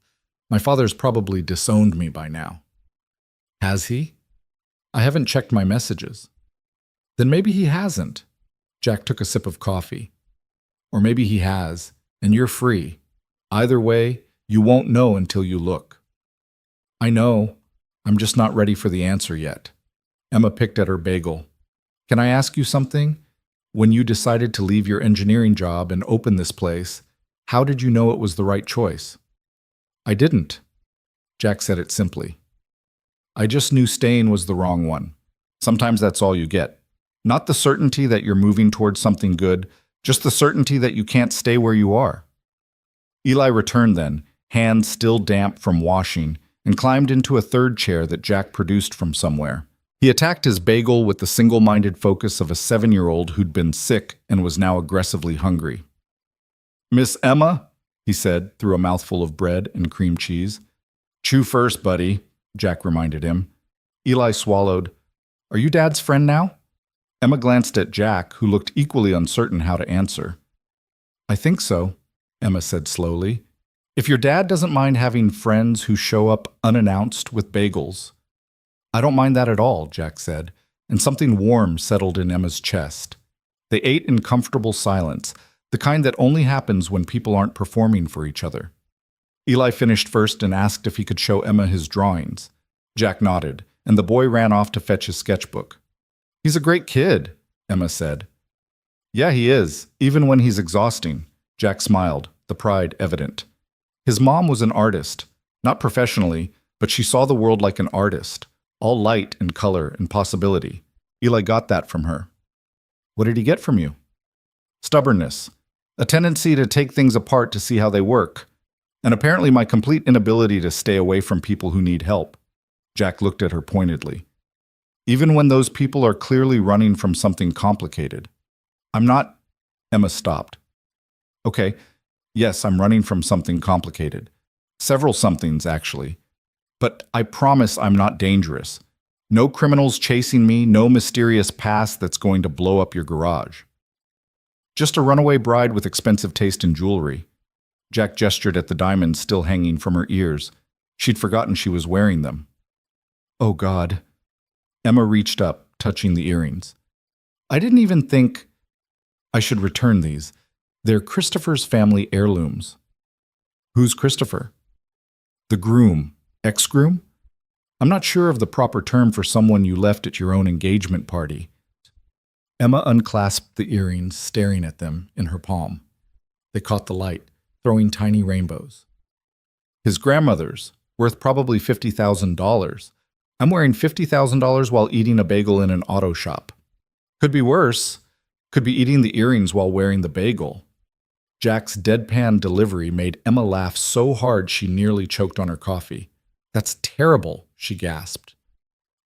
My father's probably disowned me by now." "Has he?" "I haven't checked my messages." "Then maybe he hasn't." Jack took a sip of coffee. "Or maybe he has, and you're free. Either way, you won't know until you look." "I know. I'm just not ready for the answer yet." Emma picked at her bagel. "Can I ask you something? When you decided to leave your engineering job and open this place, how did you know it was the right choice?" "I didn't." Jack said it simply. "I just knew staying was the wrong one. Sometimes that's all you get. Not the certainty that you're moving towards something good, just the certainty that you can't stay where you are." Eli returned then, hands still damp from washing, and climbed into a third chair that Jack produced from somewhere. He attacked his bagel with the single-minded focus of a 7-year-old who'd been sick and was now aggressively hungry. "Miss Emma," he said through a mouthful of bread and cream cheese. "Chew first, buddy," Jack reminded him. Eli swallowed. "Are you Dad's friend now?" Emma glanced at Jack, who looked equally uncertain how to answer. "I think so," Emma said slowly. "If your dad doesn't mind having friends who show up unannounced with bagels." "I don't mind that at all," Jack said, and something warm settled in Emma's chest. They ate in comfortable silence, the kind that only happens when people aren't performing for each other. Eli finished first and asked if he could show Emma his drawings. Jack nodded, and the boy ran off to fetch his sketchbook. "He's a great kid," Emma said. "Yeah, he is, even when he's exhausting." Jack smiled, the pride evident. "His mom was an artist. Not professionally, but she saw the world like an artist, all light and color and possibility. Eli got that from her. What did he get from you? Stubbornness, a tendency to take things apart to see how they work, and apparently my complete inability to stay away from people who need help. Jack looked at her pointedly. Even when those people are clearly running from something complicated. I'm not... Emma stopped. Okay, yes, I'm running from something complicated. Several somethings, actually. But I promise I'm not dangerous. No criminals chasing me, no mysterious past that's going to blow up your garage. Just a runaway bride with expensive taste in jewelry. Jack gestured at the diamonds still hanging from her ears. She'd forgotten she was wearing them. Oh, God. Emma reached up, touching the earrings. I didn't even think I should return these. They're Christopher's family heirlooms. Who's Christopher? The groom. Ex-groom? I'm not sure of the proper term for someone you left at your own engagement party. Emma unclasped the earrings, staring at them in her palm. They caught the light, throwing tiny rainbows. His grandmother's, worth probably $50,000. I'm wearing $50,000 while eating a bagel in an auto shop. Could be worse. Could be eating the earrings while wearing the bagel. Jack's deadpan delivery made Emma laugh so hard she nearly choked on her coffee. That's terrible, she gasped.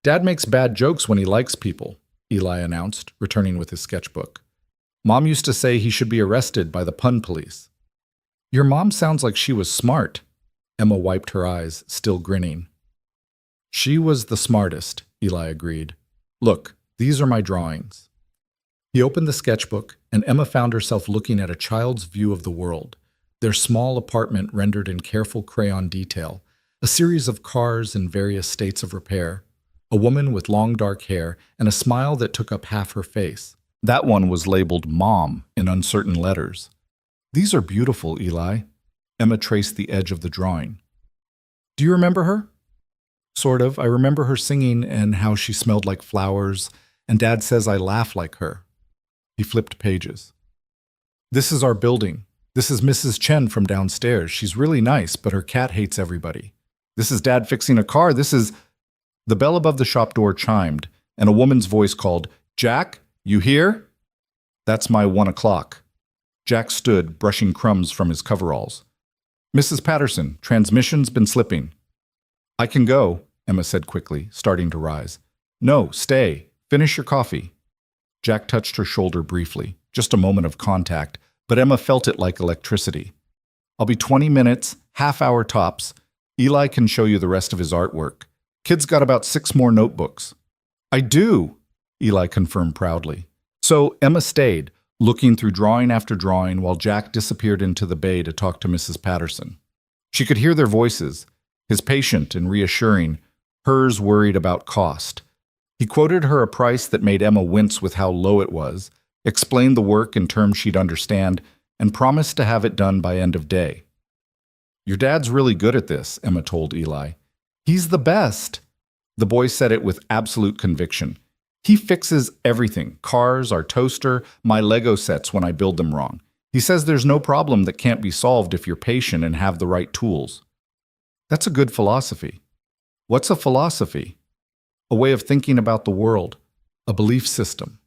Dad makes bad jokes when he likes people, Eli announced, returning with his sketchbook. Mom used to say he should be arrested by the pun police. Your mom sounds like she was smart. Emma wiped her eyes, still grinning. She was the smartest, Eli agreed. Look, these are my drawings. He opened the sketchbook, and Emma found herself looking at a child's view of the world, their small apartment rendered in careful crayon detail, a series of cars in various states of repair, a woman with long dark hair and a smile that took up half her face. That one was labeled Mom in uncertain letters. These are beautiful, Eli. Emma traced the edge of the drawing. Do you remember her? Sort of. I remember her singing and how she smelled like flowers, and Dad says I laugh like her. He flipped pages. This is our building. This is Mrs. Chen from downstairs. She's really nice, but her cat hates everybody. This is Dad fixing a car. This is... The bell above the shop door chimed, and a woman's voice called, Jack, you here? That's my 1 o'clock. Jack stood, brushing crumbs from his coveralls. Mrs. Patterson, transmission's been slipping. I can go, Emma said quickly, starting to rise. No, stay. Finish your coffee. Jack touched her shoulder briefly, just a moment of contact, but Emma felt it like electricity. I'll be 20 minutes, half-hour tops. Eli can show you the rest of his artwork. Kid's got about 6 more notebooks. I do, Eli confirmed proudly. So Emma stayed, looking through drawing after drawing while Jack disappeared into the bay to talk to Mrs. Patterson. She could hear their voices, his patient and reassuring, hers worried about cost. He quoted her a price that made Emma wince with how low it was, explained the work in terms she'd understand, and promised to have it done by end of day. Your dad's really good at this, Emma told Eli. He's the best. The boy said it with absolute conviction. He fixes everything, cars, our toaster, my Lego sets when I build them wrong. He says there's no problem that can't be solved if you're patient and have the right tools. That's a good philosophy. What's a philosophy? A way of thinking about the world, a belief system.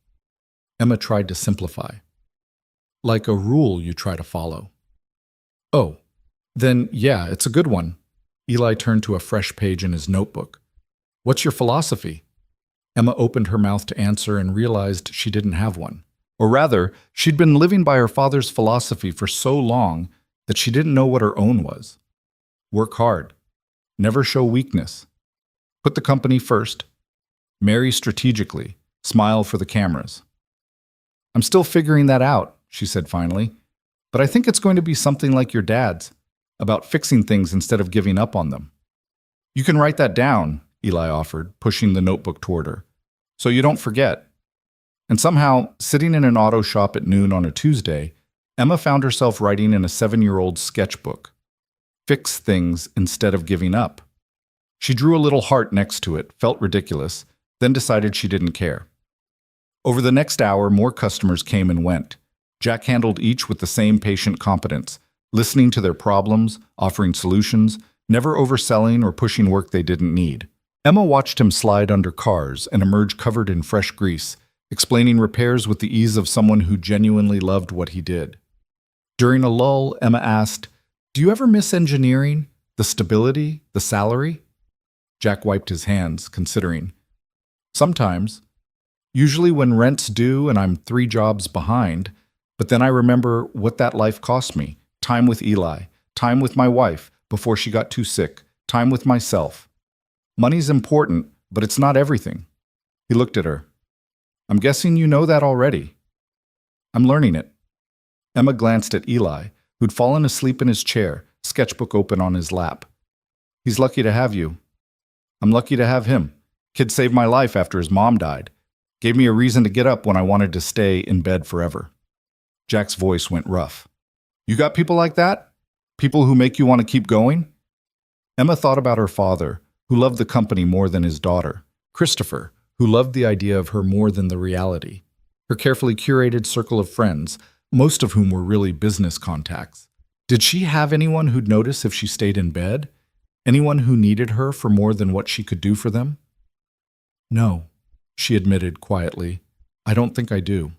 Emma tried to simplify. Like a rule you try to follow. Oh, then yeah, it's a good one. Eli turned to a fresh page in his notebook. What's your philosophy? Emma opened her mouth to answer and realized she didn't have one. Or rather, she'd been living by her father's philosophy for so long that she didn't know what her own was. Work hard. Never show weakness. Put the company first. Marry strategically. Smile for the cameras. I'm still figuring that out, she said finally. But I think it's going to be something like your dad's, about fixing things instead of giving up on them. You can write that down, Eli offered, pushing the notebook toward her, so you don't forget. And somehow, sitting in an auto shop at noon on a Tuesday, Emma found herself writing in a 7-year-old's sketchbook. Fix things instead of giving up. She drew a little heart next to it, felt ridiculous, then decided she didn't care. Over the next hour, more customers came and went. Jack handled each with the same patient competence, listening to their problems, offering solutions, never overselling or pushing work they didn't need. Emma watched him slide under cars and emerge covered in fresh grease, explaining repairs with the ease of someone who genuinely loved what he did. During a lull, Emma asked, "Do you ever miss engineering? The stability? The salary?" Jack wiped his hands, considering. "Sometimes. Usually when rent's due and I'm 3 jobs behind, but then I remember what that life cost me. Time with Eli, time with my wife before she got too sick, time with myself. Money's important, but it's not everything." He looked at her. "I'm guessing you know that already." "I'm learning it." Emma glanced at Eli, who'd fallen asleep in his chair, sketchbook open on his lap. "He's lucky to have you." "I'm lucky to have him. Kid saved my life after his mom died. Gave me a reason to get up when I wanted to stay in bed forever." Jack's voice went rough. "You got people like that? People who make you want to keep going?" Emma thought about her father, who loved the company more than his daughter. Christopher, who loved the idea of her more than the reality. Her carefully curated circle of friends, most of whom were really business contacts. Did she have anyone who'd notice if she stayed in bed? Anyone who needed her for more than what she could do for them? "No," she admitted quietly. "I don't think I do."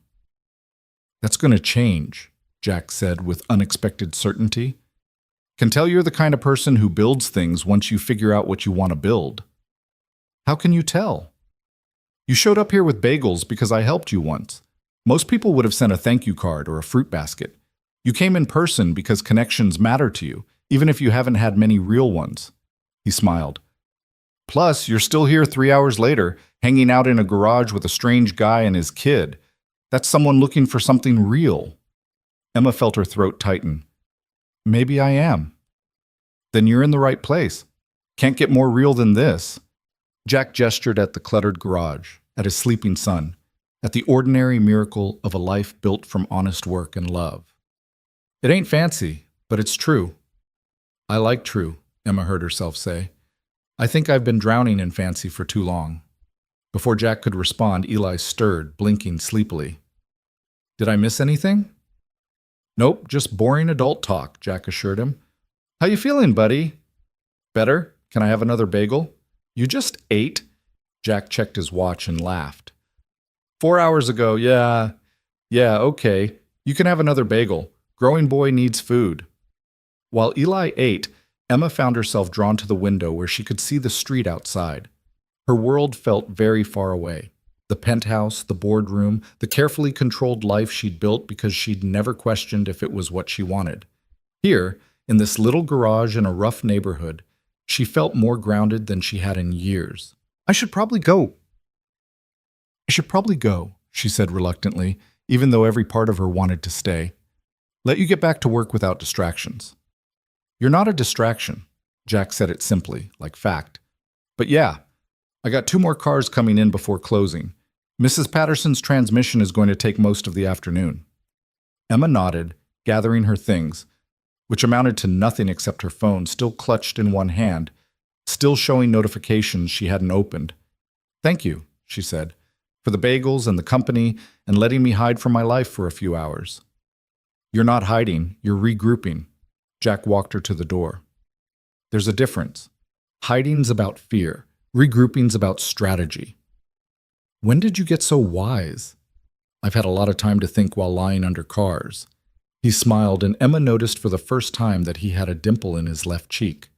"That's going to change," Jack said with unexpected certainty. "Can tell you're the kind of person who builds things once you figure out what you want to build." "How can you tell?" "You showed up here with bagels because I helped you once. Most people would have sent a thank you card or a fruit basket. You came in person because connections matter to you, even if you haven't had many real ones." He smiled. "Plus, you're still here 3 hours later, hanging out in a garage with a strange guy and his kid. That's someone looking for something real." Emma felt her throat tighten. "Maybe I am." "Then you're in the right place. Can't get more real than this." Jack gestured at the cluttered garage, at his sleeping son, at the ordinary miracle of a life built from honest work and love. "It ain't fancy, but it's true." "I like true," Emma heard herself say. "I think I've been drowning in fancy for too long." Before Jack could respond, Eli stirred, blinking sleepily. "Did I miss anything?" "Nope, just boring adult talk," Jack assured him. "How you feeling, buddy?" "Better. Can I have another bagel?" "You just ate?" Jack checked his watch and laughed. 4 hours ago, yeah, okay. You can have another bagel. Growing boy needs food." While Eli ate, Emma found herself drawn to the window where she could see the street outside. Her world felt very far away. The penthouse, the boardroom, the carefully controlled life she'd built because she'd never questioned if it was what she wanted. Here, in this little garage in a rough neighborhood, she felt more grounded than she had in years. I should probably go," she said reluctantly, even though every part of her wanted to stay. "Let you get back to work without distractions." "You're not a distraction," Jack said it simply, like fact. "But yeah, I got 2 more cars coming in before closing. Mrs. Patterson's transmission is going to take most of the afternoon." Emma nodded, gathering her things, which amounted to nothing except her phone still clutched in one hand, still showing notifications she hadn't opened. "Thank you," she said, "for the bagels and the company and letting me hide from my life for a few hours." "You're not hiding, you're regrouping." Jack walked her to the door. "There's a difference. Hiding's about fear. Regrouping's about strategy." "When did you get so wise?" "I've had a lot of time to think while lying under cars." He smiled, and Emma noticed for the first time that he had a dimple in his left cheek.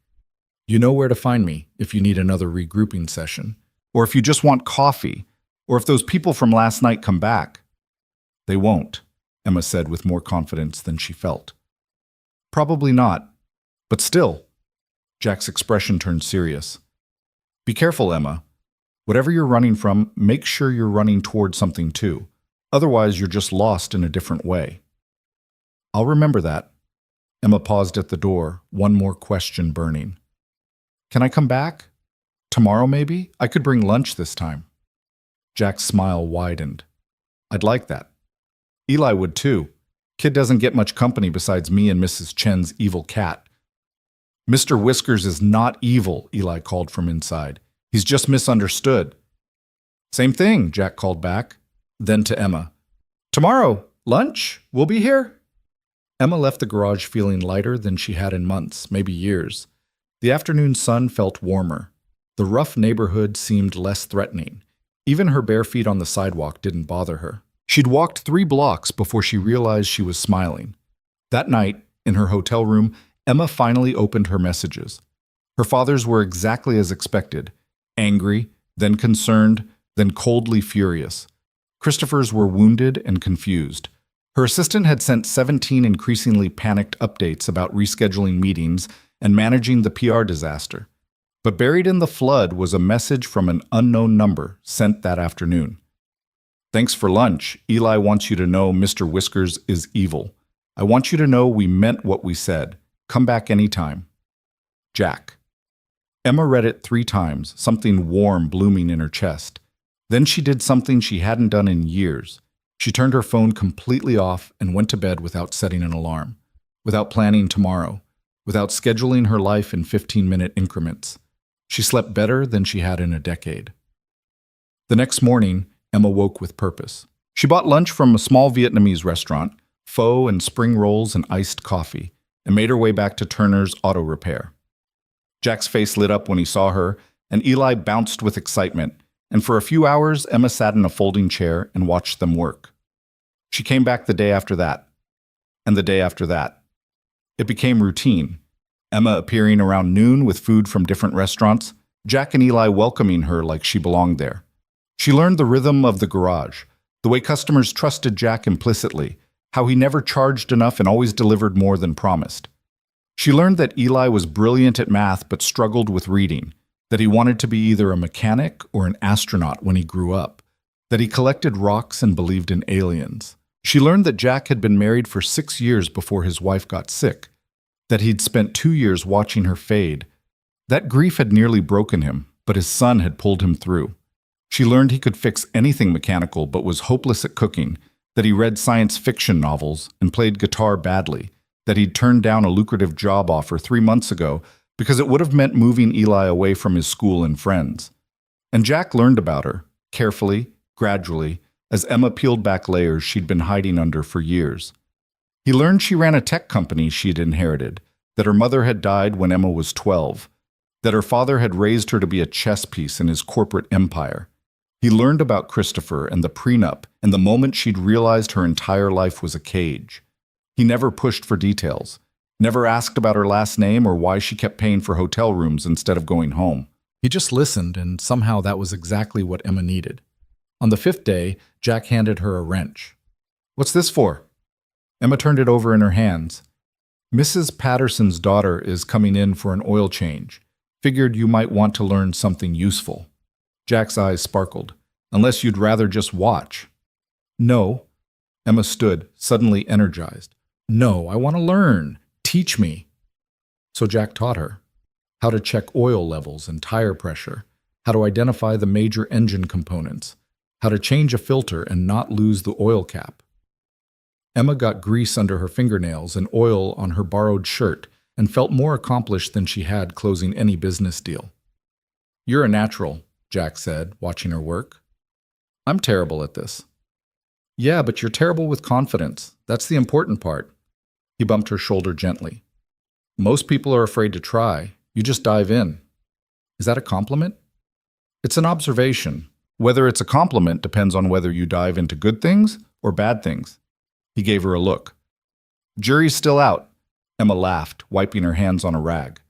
"You know where to find me if you need another regrouping session, or if you just want coffee, or if those people from last night come back." "They won't," Emma said with more confidence than she felt. "Probably not, but still." Jack's expression turned serious. "Be careful, Emma. Whatever you're running from, make sure you're running toward something too. Otherwise, you're just lost in a different way." "I'll remember that." Emma paused at the door, one more question burning. "Can I come back? Tomorrow, maybe? I could bring lunch this time." Jack's smile widened. "I'd like that." "Eli would too. Kid doesn't get much company besides me and Mrs. Chen's evil cat." "Mr. Whiskers is not evil," Eli called from inside. "He's just misunderstood." "Same thing," Jack called back. Then to Emma, "Tomorrow, lunch? We'll be here." Emma left the garage feeling lighter than she had in months, maybe years. The afternoon sun felt warmer. The rough neighborhood seemed less threatening. Even her bare feet on the sidewalk didn't bother her. She'd walked 3 blocks before she realized she was smiling. That night, in her hotel room, Emma finally opened her messages. Her father's were exactly as expected: angry, then concerned, then coldly furious. Christopher's were wounded and confused. Her assistant had sent 17 increasingly panicked updates about rescheduling meetings and managing the PR disaster. But buried in the flood was a message from an unknown number sent that afternoon. "Thanks for lunch. Eli wants you to know Mr. Whiskers is evil. I want you to know we meant what we said. Come back anytime. Jack." Emma read it 3 times, something warm blooming in her chest. Then she did something she hadn't done in years. She turned her phone completely off and went to bed without setting an alarm, without planning tomorrow, without scheduling her life in 15-minute increments. She slept better than she had in a decade. The next morning, Emma woke with purpose. She bought lunch from a small Vietnamese restaurant, pho and spring rolls and iced coffee, and made her way back to Turner's Auto Repair. Jack's face lit up when he saw her, and Eli bounced with excitement, and for a few hours Emma sat in a folding chair and watched them work. She came back the day after that, and the day after that. It became routine. Emma appearing around noon with food from different restaurants, Jack and Eli welcoming her like she belonged there. She learned the rhythm of the garage, the way customers trusted Jack implicitly, how he never charged enough and always delivered more than promised. She learned that Eli was brilliant at math but struggled with reading, that he wanted to be either a mechanic or an astronaut when he grew up, that he collected rocks and believed in aliens. She learned that Jack had been married for 6 years before his wife got sick, that he'd spent 2 years watching her fade. That grief had nearly broken him, but his son had pulled him through. She learned he could fix anything mechanical but was hopeless at cooking, that he read science fiction novels and played guitar badly, that he'd turned down a lucrative job offer 3 months ago because it would have meant moving Eli away from his school and friends. And Jack learned about her, carefully, gradually, as Emma peeled back layers she'd been hiding under for years. He learned she ran a tech company she'd inherited, that her mother had died when Emma was 12, that her father had raised her to be a chess piece in his corporate empire. He learned about Christopher and the prenup and the moment she'd realized her entire life was a cage. He never pushed for details, never asked about her last name or why she kept paying for hotel rooms instead of going home. He just listened, and somehow that was exactly what Emma needed. On the 5th day, Jack handed her a wrench. "What's this for?" Emma turned it over in her hands. "Mrs. Patterson's daughter is coming in for an oil change. Figured you might want to learn something useful." Jack's eyes sparkled. "Unless you'd rather just watch." "No." Emma stood, suddenly energized. "No, I want to learn. Teach me." So Jack taught her how to check oil levels and tire pressure, how to identify the major engine components, how to change a filter and not lose the oil cap. Emma got grease under her fingernails and oil on her borrowed shirt and felt more accomplished than she had closing any business deal. "You're a natural," Jack said, watching her work. "I'm terrible at this." "Yeah, but you're terrible with confidence. That's the important part." He bumped her shoulder gently. "Most people are afraid to try. You just dive in." "Is that a compliment?" "It's an observation. Whether it's a compliment depends on whether you dive into good things or bad things." He gave her a look. "Jury's still out." Emma laughed, wiping her hands on a rag.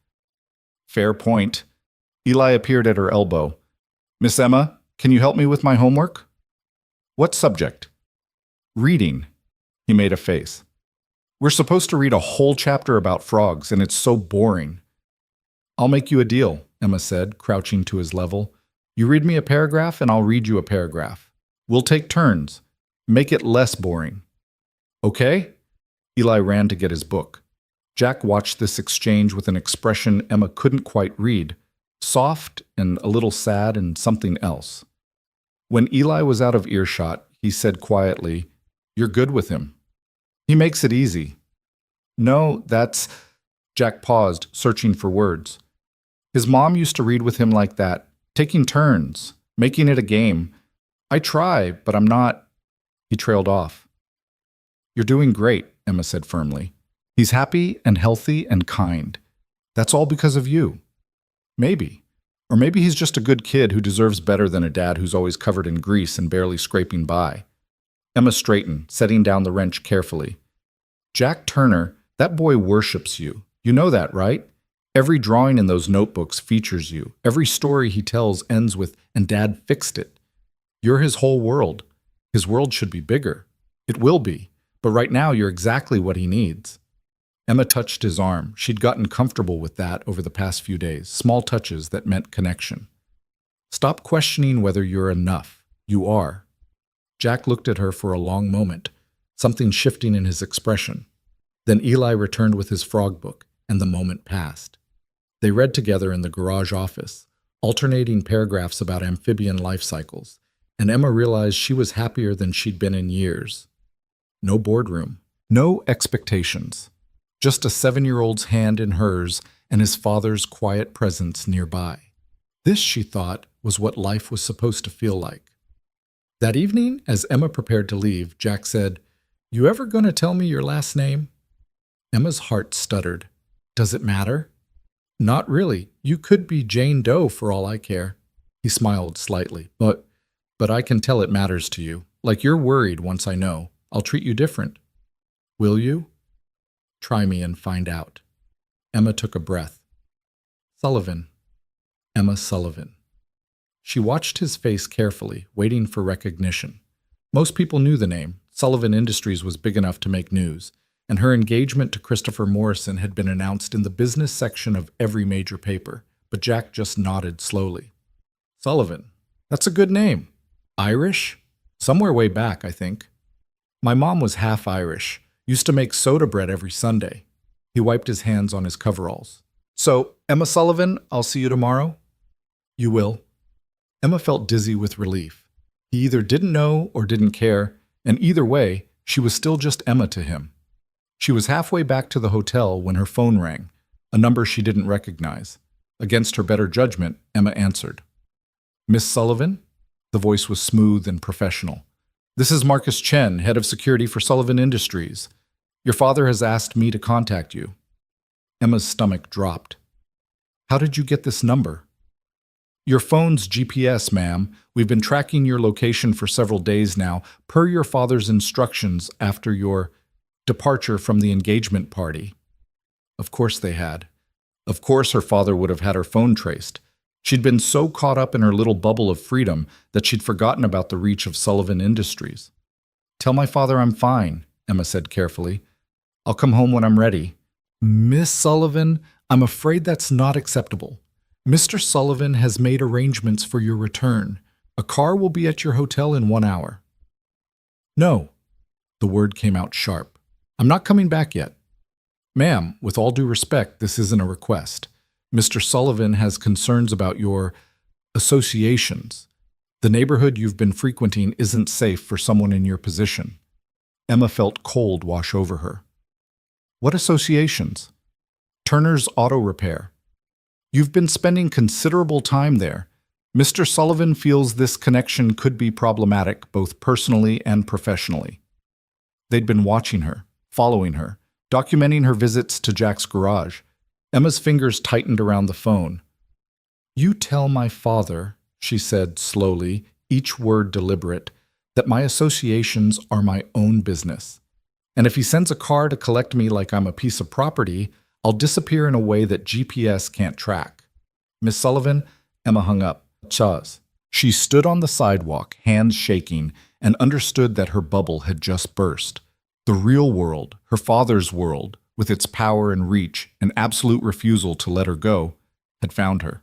"Fair point." Eli appeared at her elbow. "Miss Emma, can you help me with my homework?" "What subject?" "Reading." He made a face. "We're supposed to read a whole chapter about frogs, and it's so boring." "I'll make you a deal," Emma said, crouching to his level. "You read me a paragraph, and I'll read you a paragraph. We'll take turns. Make it less boring." "Okay?" Eli ran to get his book. Jack watched this exchange with an expression Emma couldn't quite read, soft and a little sad and something else. When Eli was out of earshot, he said quietly, "You're good with him. He makes it easy." "No, that's—" Jack paused, searching for words. "His mom used to read with him like that, taking turns, making it a game. I try, but I'm not—" He trailed off. "You're doing great," Emma said firmly. "He's happy and healthy and kind. That's all because of you. Maybe. Or maybe he's just a good kid who deserves better than a dad who's always covered in grease and barely scraping by. Emma straightened, setting down the wrench carefully. Jack Turner, that boy worships you. You know that, right? Every drawing in those notebooks features you. Every story he tells ends with, "And Dad fixed it." You're his whole world. His world should be bigger. It will be. But right now, you're exactly what he needs. Emma touched his arm. She'd gotten comfortable with that over the past few days, small touches that meant connection. Stop questioning whether you're enough. You are. Jack looked at her for a long moment, something shifting in his expression. Then Eli returned with his frog book, and the moment passed. They read together in the garage office, alternating paragraphs about amphibian life cycles, and Emma realized she was happier than she'd been in years. No boardroom, no expectations. Just a 7-year-old's hand in hers and his father's quiet presence nearby. This, she thought, was what life was supposed to feel like. That evening, as Emma prepared to leave, Jack said, "You ever gonna tell me your last name?" Emma's heart stuttered. "Does it matter?" "Not really. You could be Jane Doe for all I care." He smiled slightly. But I can tell it matters to you. Like you're worried once I know. I'll treat you different." "Will you?" "Try me and find out." Emma took a breath. "Sullivan." Emma Sullivan. She watched his face carefully, waiting for recognition. Most people knew the name. Sullivan Industries was big enough to make news, and her engagement to Christopher Morrison had been announced in the business section of every major paper, but Jack just nodded slowly. "Sullivan. That's a good name. Irish? Somewhere way back, I think. My mom was half Irish. Used to make soda bread every Sunday." He wiped his hands on his coveralls. "So, Emma Sullivan, I'll see you tomorrow?" "You will." Emma felt dizzy with relief. He either didn't know or didn't care, and either way, she was still just Emma to him. She was halfway back to the hotel when her phone rang, a number she didn't recognize. Against her better judgment, Emma answered. "Miss Sullivan?" The voice was smooth and professional. "This is Marcus Chen, head of security for Sullivan Industries. Your father has asked me to contact you." Emma's stomach dropped. "How did you get this number?" "Your phone's GPS, ma'am. We've been tracking your location for several days now, per your father's instructions after your departure from the engagement party." Of course they had. Of course her father would have had her phone traced. She'd been so caught up in her little bubble of freedom that she'd forgotten about the reach of Sullivan Industries. "Tell my father I'm fine," Emma said carefully. "I'll come home when I'm ready." "Miss Sullivan, I'm afraid that's not acceptable. Mr. Sullivan has made arrangements for your return. A car will be at your hotel in 1 hour." "No." The word came out sharp. "I'm not coming back yet." "Ma'am, with all due respect, this isn't a request. Mr. Sullivan has concerns about your associations. The neighborhood you've been frequenting isn't safe for someone in your position." Emma felt cold wash over her. "What associations?" "Turner's Auto Repair. You've been spending considerable time there. Mr. Sullivan feels this connection could be problematic both personally and professionally." They'd been watching her, following her, documenting her visits to Jack's garage. Emma's fingers tightened around the phone. "You tell my father," she said slowly, each word deliberate, "that my associations are my own business. And if he sends a car to collect me like I'm a piece of property, I'll disappear in a way that GPS can't track." "Miss Sullivan," Emma hung up. "Chaz." She stood on the sidewalk, hands shaking, and understood that her bubble had just burst. The real world, her father's world, with its power and reach and absolute refusal to let her go, had found her.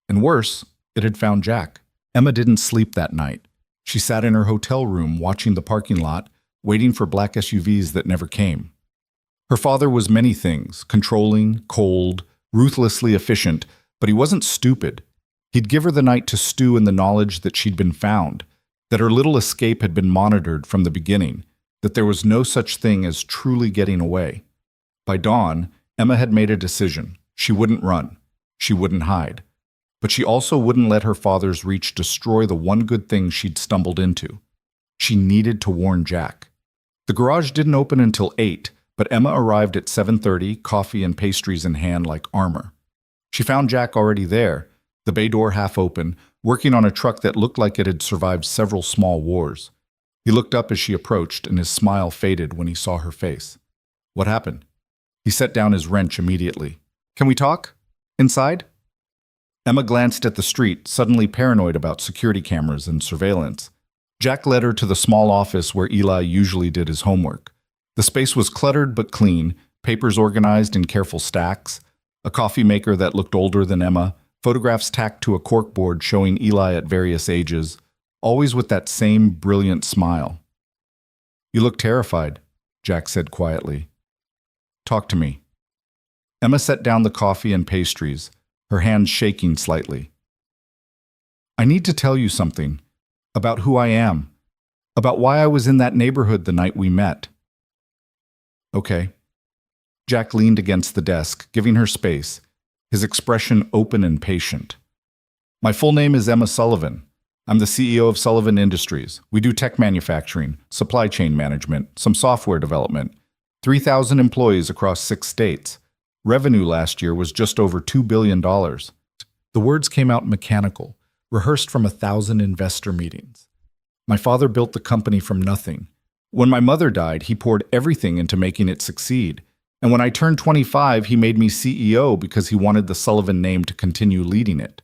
And worse, it had found Jack. Emma didn't sleep that night. She sat in her hotel room watching the parking lot, waiting for black SUVs that never came. Her father was many things, controlling, cold, ruthlessly efficient, but he wasn't stupid. He'd give her the night to stew in the knowledge that she'd been found, that her little escape had been monitored from the beginning, that there was no such thing as truly getting away. By dawn, Emma had made a decision. She wouldn't run. She wouldn't hide. But she also wouldn't let her father's reach destroy the one good thing she'd stumbled into. She needed to warn Jack. The garage didn't open until 8, but Emma arrived at 7:30, coffee and pastries in hand like armor. She found Jack already there, the bay door half open, working on a truck that looked like it had survived several small wars. He looked up as she approached, and his smile faded when he saw her face. What happened? He set down his wrench immediately. Can we talk? Inside? Emma glanced at the street, suddenly paranoid about security cameras and surveillance. Jack led her to the small office where Eli usually did his homework. The space was cluttered but clean, papers organized in careful stacks, a coffee maker that looked older than Emma, photographs tacked to a corkboard showing Eli at various ages, always with that same brilliant smile. You look terrified, Jack said quietly. Talk to me. Emma set down the coffee and pastries, her hands shaking slightly. I need to tell you something, about who I am, about why I was in that neighborhood the night we met. Okay. Jack leaned against the desk, giving her space, his expression open and patient. My full name is Emma Sullivan. I'm the CEO of Sullivan Industries. We do tech manufacturing, supply chain management, some software development. 3,000 employees across 6 states. Revenue last year was just over $2 billion. The words came out mechanical, rehearsed from 1,000 investor meetings. My father built the company from nothing. When my mother died, he poured everything into making it succeed. And when I turned 25, he made me CEO because he wanted the Sullivan name to continue leading it.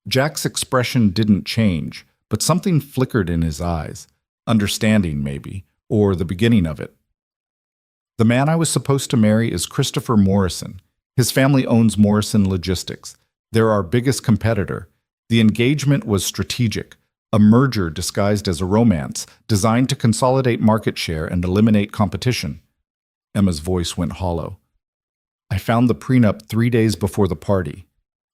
Jack's expression didn't change, but something flickered in his eyes. Understanding, maybe, or the beginning of it. The man I was supposed to marry is Christopher Morrison. His family owns Morrison Logistics. They're our biggest competitor. The engagement was strategic, a merger disguised as a romance, designed to consolidate market share and eliminate competition. Emma's voice went hollow. I found the prenup 3 days before the party.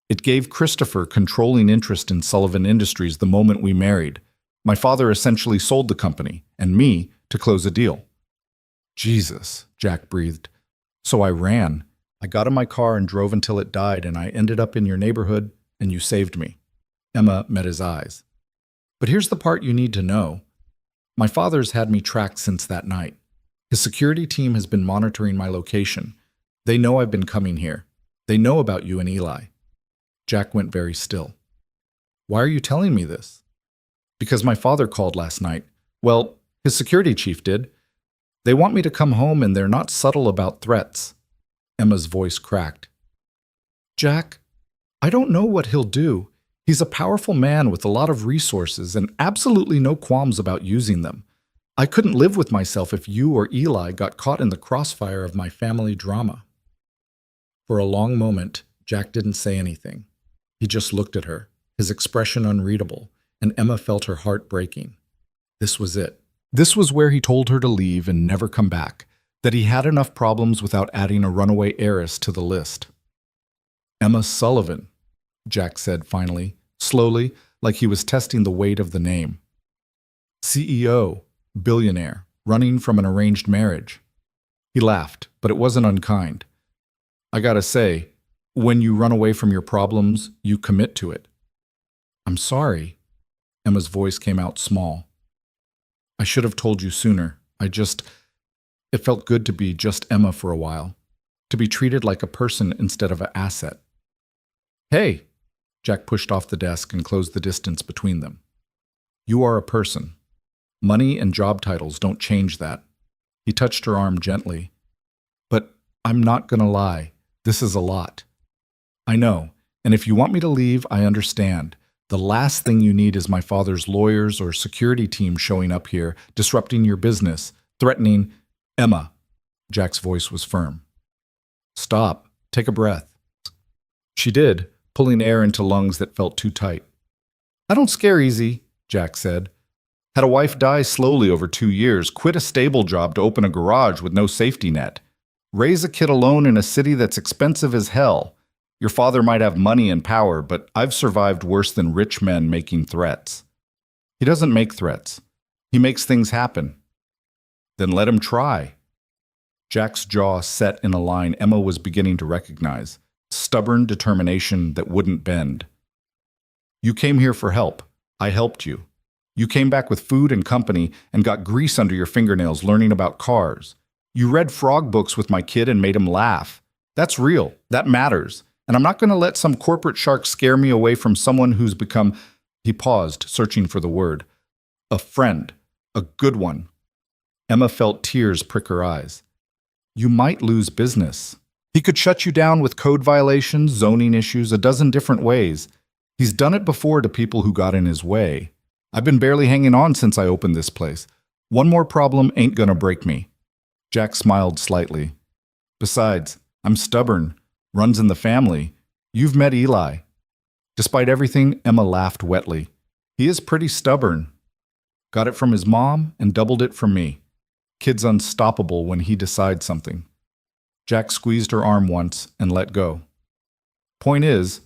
It gave Christopher controlling interest in Sullivan Industries the moment we married. My father essentially sold the company, and me, to close a deal. Jesus, Jack breathed. So I ran. I got in my car and drove until it died, and I ended up in your neighborhood, and you saved me. Emma met his eyes. But here's the part you need to know. My father's had me tracked since that night. His security team has been monitoring my location. They know I've been coming here. They know about you and Eli. Jack went very still. Why are you telling me this? Because my father called last night. Well, his security chief did. They want me to come home and they're not subtle about threats. Emma's voice cracked. Jack, I don't know what he'll do. He's a powerful man with a lot of resources and absolutely no qualms about using them. I couldn't live with myself if you or Eli got caught in the crossfire of my family drama. For a long moment, Jack didn't say anything. He just looked at her, his expression unreadable, and Emma felt her heart breaking. This was it. This was where he told her to leave and never come back, that he had enough problems without adding a runaway heiress to the list. Emma Sullivan, Jack said finally, slowly, like he was testing the weight of the name. CEO, billionaire, running from an arranged marriage. He laughed, but it wasn't unkind. I gotta say, when you run away from your problems, you commit to it. I'm sorry. Emma's voice came out small. I should have told you sooner. It felt good to be just Emma for a while, to be treated like a person instead of an asset. Hey, Jack pushed off the desk and closed the distance between them. You are a person. Money and job titles don't change that. He touched her arm gently. But I'm not gonna lie, this is a lot. I know, and if you want me to leave, I understand. The last thing you need is my father's lawyers or security team showing up here, disrupting your business, threatening. Emma, Jack's voice was firm. Stop. Take a breath. She did, pulling air into lungs that felt too tight. I don't scare easy, Jack said. Had a wife die slowly over 2 years, quit a stable job to open a garage with no safety net. Raise a kid alone in a city that's expensive as hell. Your father might have money and power, but I've survived worse than rich men making threats. He doesn't make threats. He makes things happen. Then let him try. Jack's jaw set in a line Emma was beginning to recognize. Stubborn determination that wouldn't bend. You came here for help. I helped you. You came back with food and company and got grease under your fingernails learning about cars. You read frog books with my kid and made him laugh. That's real. That matters. And I'm not going to let some corporate shark scare me away from someone who's become, he paused, searching for the word, a friend, a good one. Emma felt tears prick her eyes. You might lose business. He could shut you down with code violations, zoning issues, a dozen different ways. He's done it before to people who got in his way. I've been barely hanging on since I opened this place. One more problem ain't gonna break me. Jack smiled slightly. Besides, I'm stubborn. Runs in the family. You've met Eli. Despite everything, Emma laughed wetly. He is pretty stubborn. Got it from his mom and doubled it from me. Kid's unstoppable when he decides something. Jack squeezed her arm once and let go. Point is,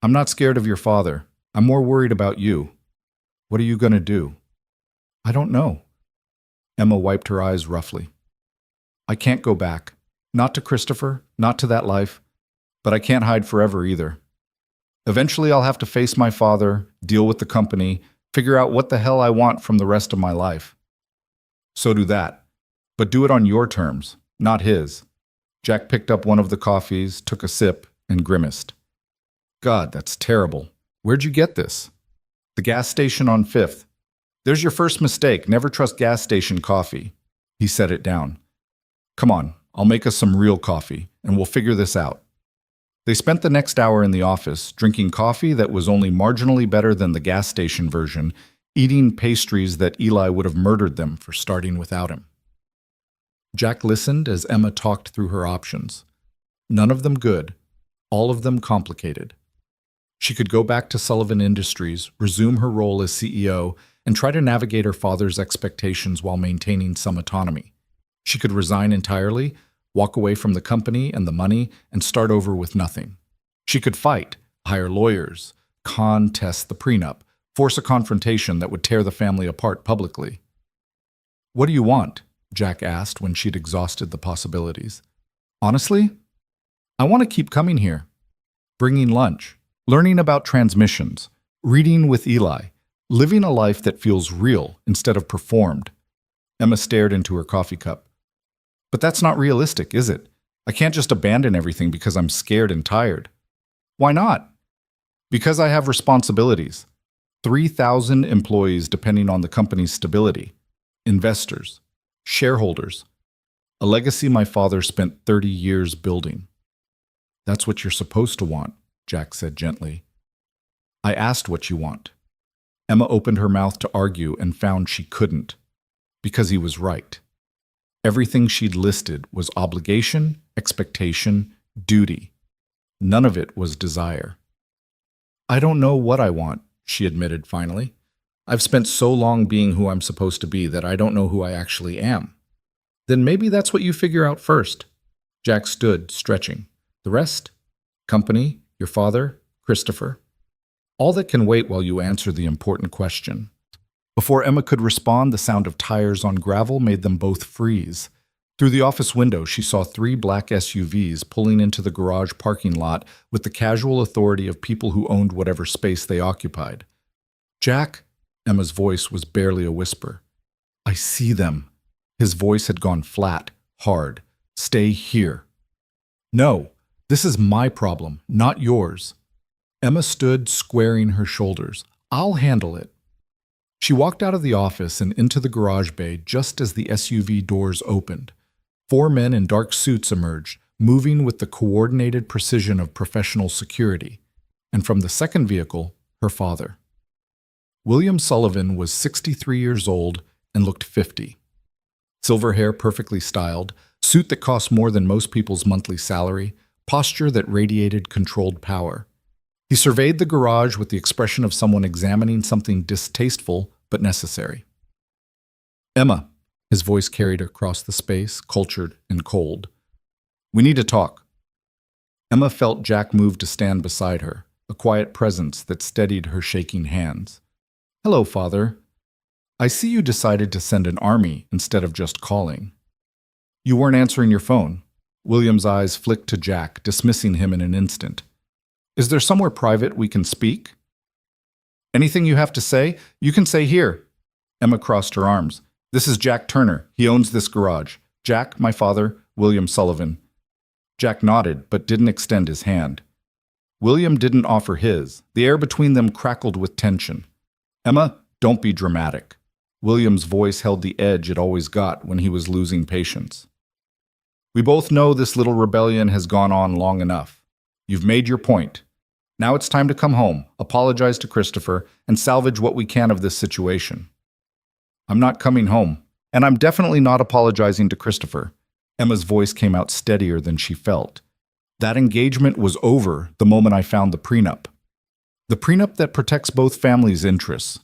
I'm not scared of your father. I'm more worried about you. What are you going to do? I don't know. Emma wiped her eyes roughly. I can't go back. Not to Christopher, not to that life, but I can't hide forever either. Eventually I'll have to face my father, deal with the company, figure out what the hell I want from the rest of my life. So do that. But do it on your terms, not his. Jack picked up one of the coffees, took a sip, and grimaced. God, that's terrible. Where'd you get this? The gas station on 5th. There's your first mistake. Never trust gas station coffee. He set it down. Come on, I'll make us some real coffee, and we'll figure this out. They spent the next hour in the office, drinking coffee that was only marginally better than the gas station version, eating pastries that Eli would have murdered them for starting without him. Jack listened as Emma talked through her options. None of them good, all of them complicated. She could go back to Sullivan Industries, resume her role as CEO, and try to navigate her father's expectations while maintaining some autonomy. She could resign entirely, walk away from the company and the money, and start over with nothing. She could fight, hire lawyers, contest the prenup, force a confrontation that would tear the family apart publicly. What do you want? Jack asked when she'd exhausted the possibilities. Honestly, I want to keep coming here. Bringing lunch, learning about transmissions, reading with Eli, living a life that feels real instead of performed. Emma stared into her coffee cup. But that's not realistic, is it? I can't just abandon everything because I'm scared and tired. Why not? Because I have responsibilities. 3,000 employees depending on the company's stability. Investors. Shareholders. A legacy my father spent 30 years building. That's what you're supposed to want, Jack said gently. I asked what you want. Emma opened her mouth to argue and found she couldn't. Because he was right. Everything she'd listed was obligation, expectation, duty. None of it was desire. I don't know what I want, she admitted finally. I've spent so long being who I'm supposed to be that I don't know who I actually am. Then maybe that's what you figure out first. Jack stood, stretching. The rest? Company, your father, Christopher. All that can wait while you answer the important question. Before Emma could respond, the sound of tires on gravel made them both freeze. Through the office window, she saw 3 black SUVs pulling into the garage parking lot with the casual authority of people who owned whatever space they occupied. Jack? Emma's voice was barely a whisper. I see them. His voice had gone flat, hard. Stay here. No, this is my problem, not yours. Emma stood, squaring her shoulders. I'll handle it. She walked out of the office and into the garage bay just as the SUV doors opened. 4 men in dark suits emerged, moving with the coordinated precision of professional security. And from the second vehicle, her father. William Sullivan was 63 years old and looked 50. Silver hair perfectly styled, suit that cost more than most people's monthly salary, posture that radiated controlled power. He surveyed the garage with the expression of someone examining something distasteful but necessary. Emma, his voice carried across the space, cultured and cold. We need to talk. Emma felt Jack move to stand beside her, a quiet presence that steadied her shaking hands. Hello, Father. I see you decided to send an army instead of just calling. You weren't answering your phone. William's eyes flicked to Jack, dismissing him in an instant. Is there somewhere private we can speak? Anything you have to say, you can say here. Emma crossed her arms. This is Jack Turner. He owns this garage. Jack, my father, William Sullivan. Jack nodded, but didn't extend his hand. William didn't offer his. The air between them crackled with tension. Emma, don't be dramatic. William's voice held the edge it always got when he was losing patience. We both know this little rebellion has gone on long enough. You've made your point. Now it's time to come home, apologize to Christopher, and salvage what we can of this situation. I'm not coming home, and I'm definitely not apologizing to Christopher. Emma's voice came out steadier than she felt. That engagement was over the moment I found the prenup. The prenup that protects both families' interests.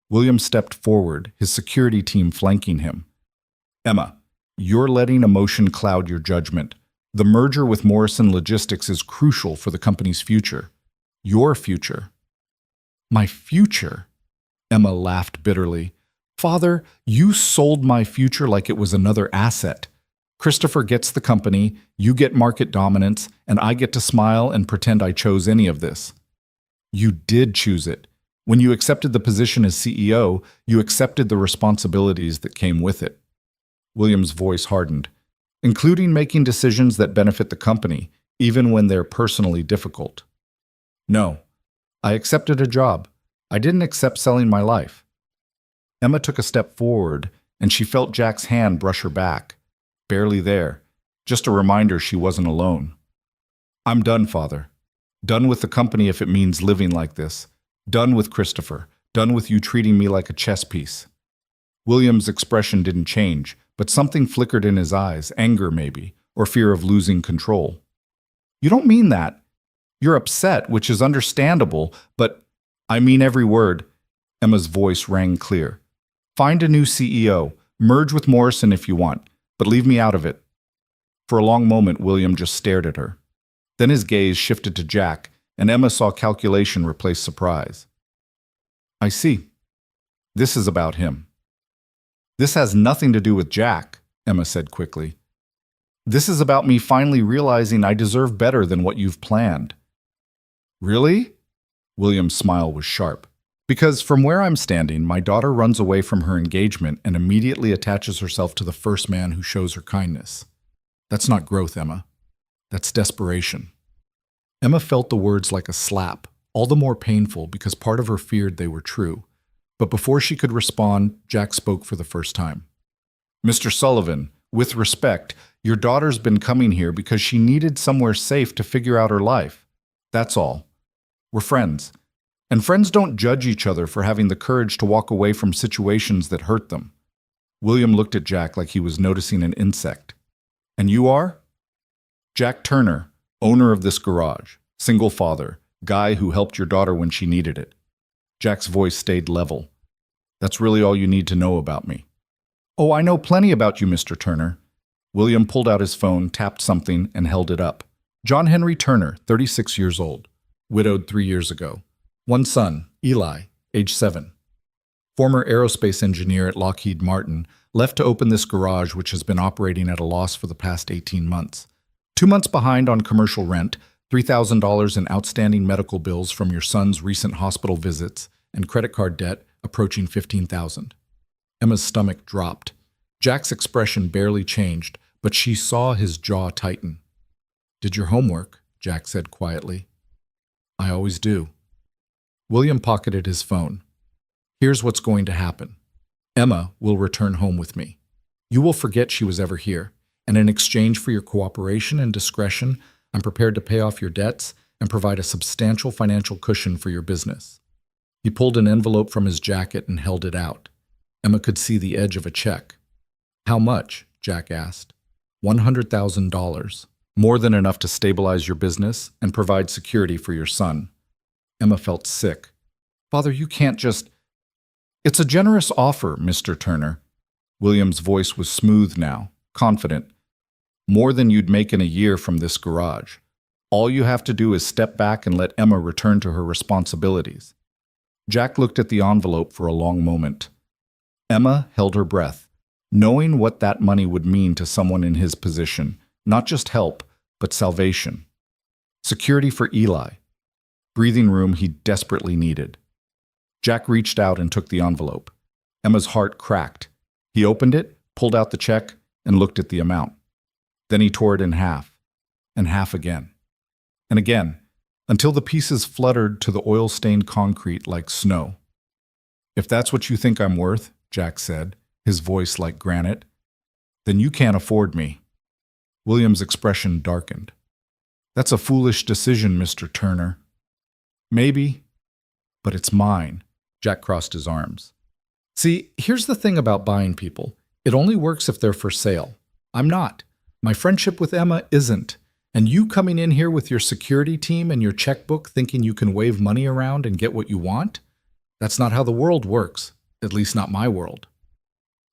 William stepped forward, his security team flanking him. Emma, you're letting emotion cloud your judgment. The merger with Morrison Logistics is crucial for the company's future. Your future. My future? Emma laughed bitterly. Father, you sold my future like it was another asset. Christopher gets the company, you get market dominance, and I get to smile and pretend I chose any of this. You did choose it. When you accepted the position as CEO, you accepted the responsibilities that came with it. William's voice hardened, including making decisions that benefit the company, even when they're personally difficult. No, I accepted a job. I didn't accept selling my life. Emma took a step forward, and she felt Jack's hand brush her back. Barely there, just a reminder she wasn't alone. I'm done, Father. Done with the company if it means living like this. Done with Christopher. Done with you treating me like a chess piece. William's expression didn't change, but something flickered in his eyes, anger maybe, or fear of losing control. You don't mean that. You're upset, which is understandable, but I mean every word. Emma's voice rang clear. Find a new CEO. Merge with Morrison if you want, but leave me out of it. For a long moment, William just stared at her. Then his gaze shifted to Jack, and Emma saw calculation replace surprise. I see. This is about him. This has nothing to do with Jack, Emma said quickly. This is about me finally realizing I deserve better than what you've planned. Really? William's smile was sharp. Because from where I'm standing, my daughter runs away from her engagement and immediately attaches herself to the first man who shows her kindness. That's not growth, Emma. That's desperation. Emma felt the words like a slap, all the more painful because part of her feared they were true. But before she could respond, Jack spoke for the first time. Mr. Sullivan, with respect, your daughter's been coming here because she needed somewhere safe to figure out her life. That's all. We're friends. And friends don't judge each other for having the courage to walk away from situations that hurt them. William looked at Jack like he was noticing an insect. And you are? Jack Turner, owner of this garage, single father, guy who helped your daughter when she needed it. Jack's voice stayed level. That's really all you need to know about me. Oh, I know plenty about you, Mr. Turner. William pulled out his phone, tapped something, and held it up. John Henry Turner, 36 years old. Widowed 3 years ago. One son, Eli, age 7. Former aerospace engineer at Lockheed Martin, left to open this garage which has been operating at a loss for the past 18 months. 2 months behind on commercial rent, $3,000 in outstanding medical bills from your son's recent hospital visits, and credit card debt approaching $15,000. Emma's stomach dropped. Jack's expression barely changed, but she saw his jaw tighten. Did your homework, Jack said quietly. I always do. William pocketed his phone. Here's what's going to happen. Emma will return home with me. You will forget she was ever here, and in exchange for your cooperation and discretion, I'm prepared to pay off your debts and provide a substantial financial cushion for your business. He pulled an envelope from his jacket and held it out. Emma could see the edge of a check. How much? Jack asked. $100,000. More than enough to stabilize your business and provide security for your son. Emma felt sick. Father, you can't just... It's a generous offer, Mr. Turner. William's voice was smooth now, confident. More than you'd make in a year from this garage. All you have to do is step back and let Emma return to her responsibilities. Jack looked at the envelope for a long moment. Emma held her breath, knowing what that money would mean to someone in his position. Not just help, but salvation. Security for Eli. Breathing room he desperately needed. Jack reached out and took the envelope. Emma's heart cracked. He opened it, pulled out the check, and looked at the amount. Then he tore it in half, and half again. And again, until the pieces fluttered to the oil-stained concrete like snow. "If that's what you think I'm worth," Jack said, his voice like granite, "then you can't afford me." William's expression darkened. "That's a foolish decision, Mr. Turner." "Maybe, but it's mine." Jack crossed his arms. "See, here's the thing about buying people. It only works if they're for sale. I'm not. My friendship with Emma isn't. And you coming in here with your security team and your checkbook thinking you can wave money around and get what you want? That's not how the world works, at least not my world."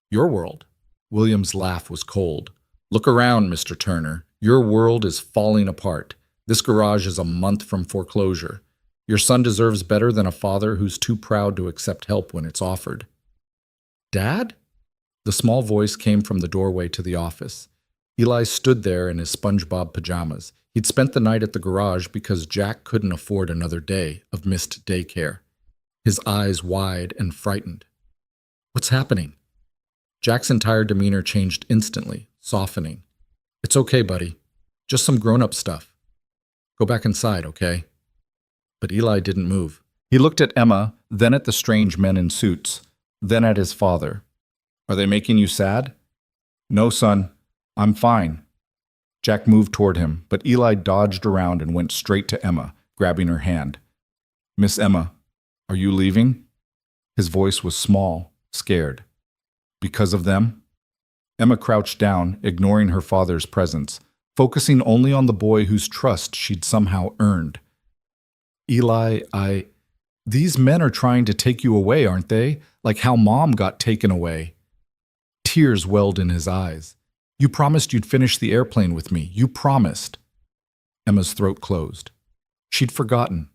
"Your world?" William's laugh was cold. "Look around, Mr. Turner. Your world is falling apart. This garage is a month from foreclosure. Your son deserves better than a father who's too proud to accept help when it's offered." "Dad?" The small voice came from the doorway to the office. Eli stood there in his SpongeBob pajamas. He'd spent the night at the garage because Jack couldn't afford another day of missed daycare. His eyes wide and frightened. "What's happening?" Jack's entire demeanor changed instantly, softening. "It's okay, buddy. Just some grown-up stuff. Go back inside, okay?" But Eli didn't move. He looked at Emma, then at the strange men in suits, then at his father. "Are they making you sad?" "No, son. I'm fine." Jack moved toward him, but Eli dodged around and went straight to Emma, grabbing her hand. "Miss Emma, are you leaving?" His voice was small, scared. "Because of them?" Emma crouched down, ignoring her father's presence, focusing only on the boy whose trust she'd somehow earned. "Eli, These men are trying to take you away, aren't they? Like how Mom got taken away." Tears welled in his eyes. "You promised you'd finish the airplane with me. You promised." Emma's throat closed. She'd forgotten.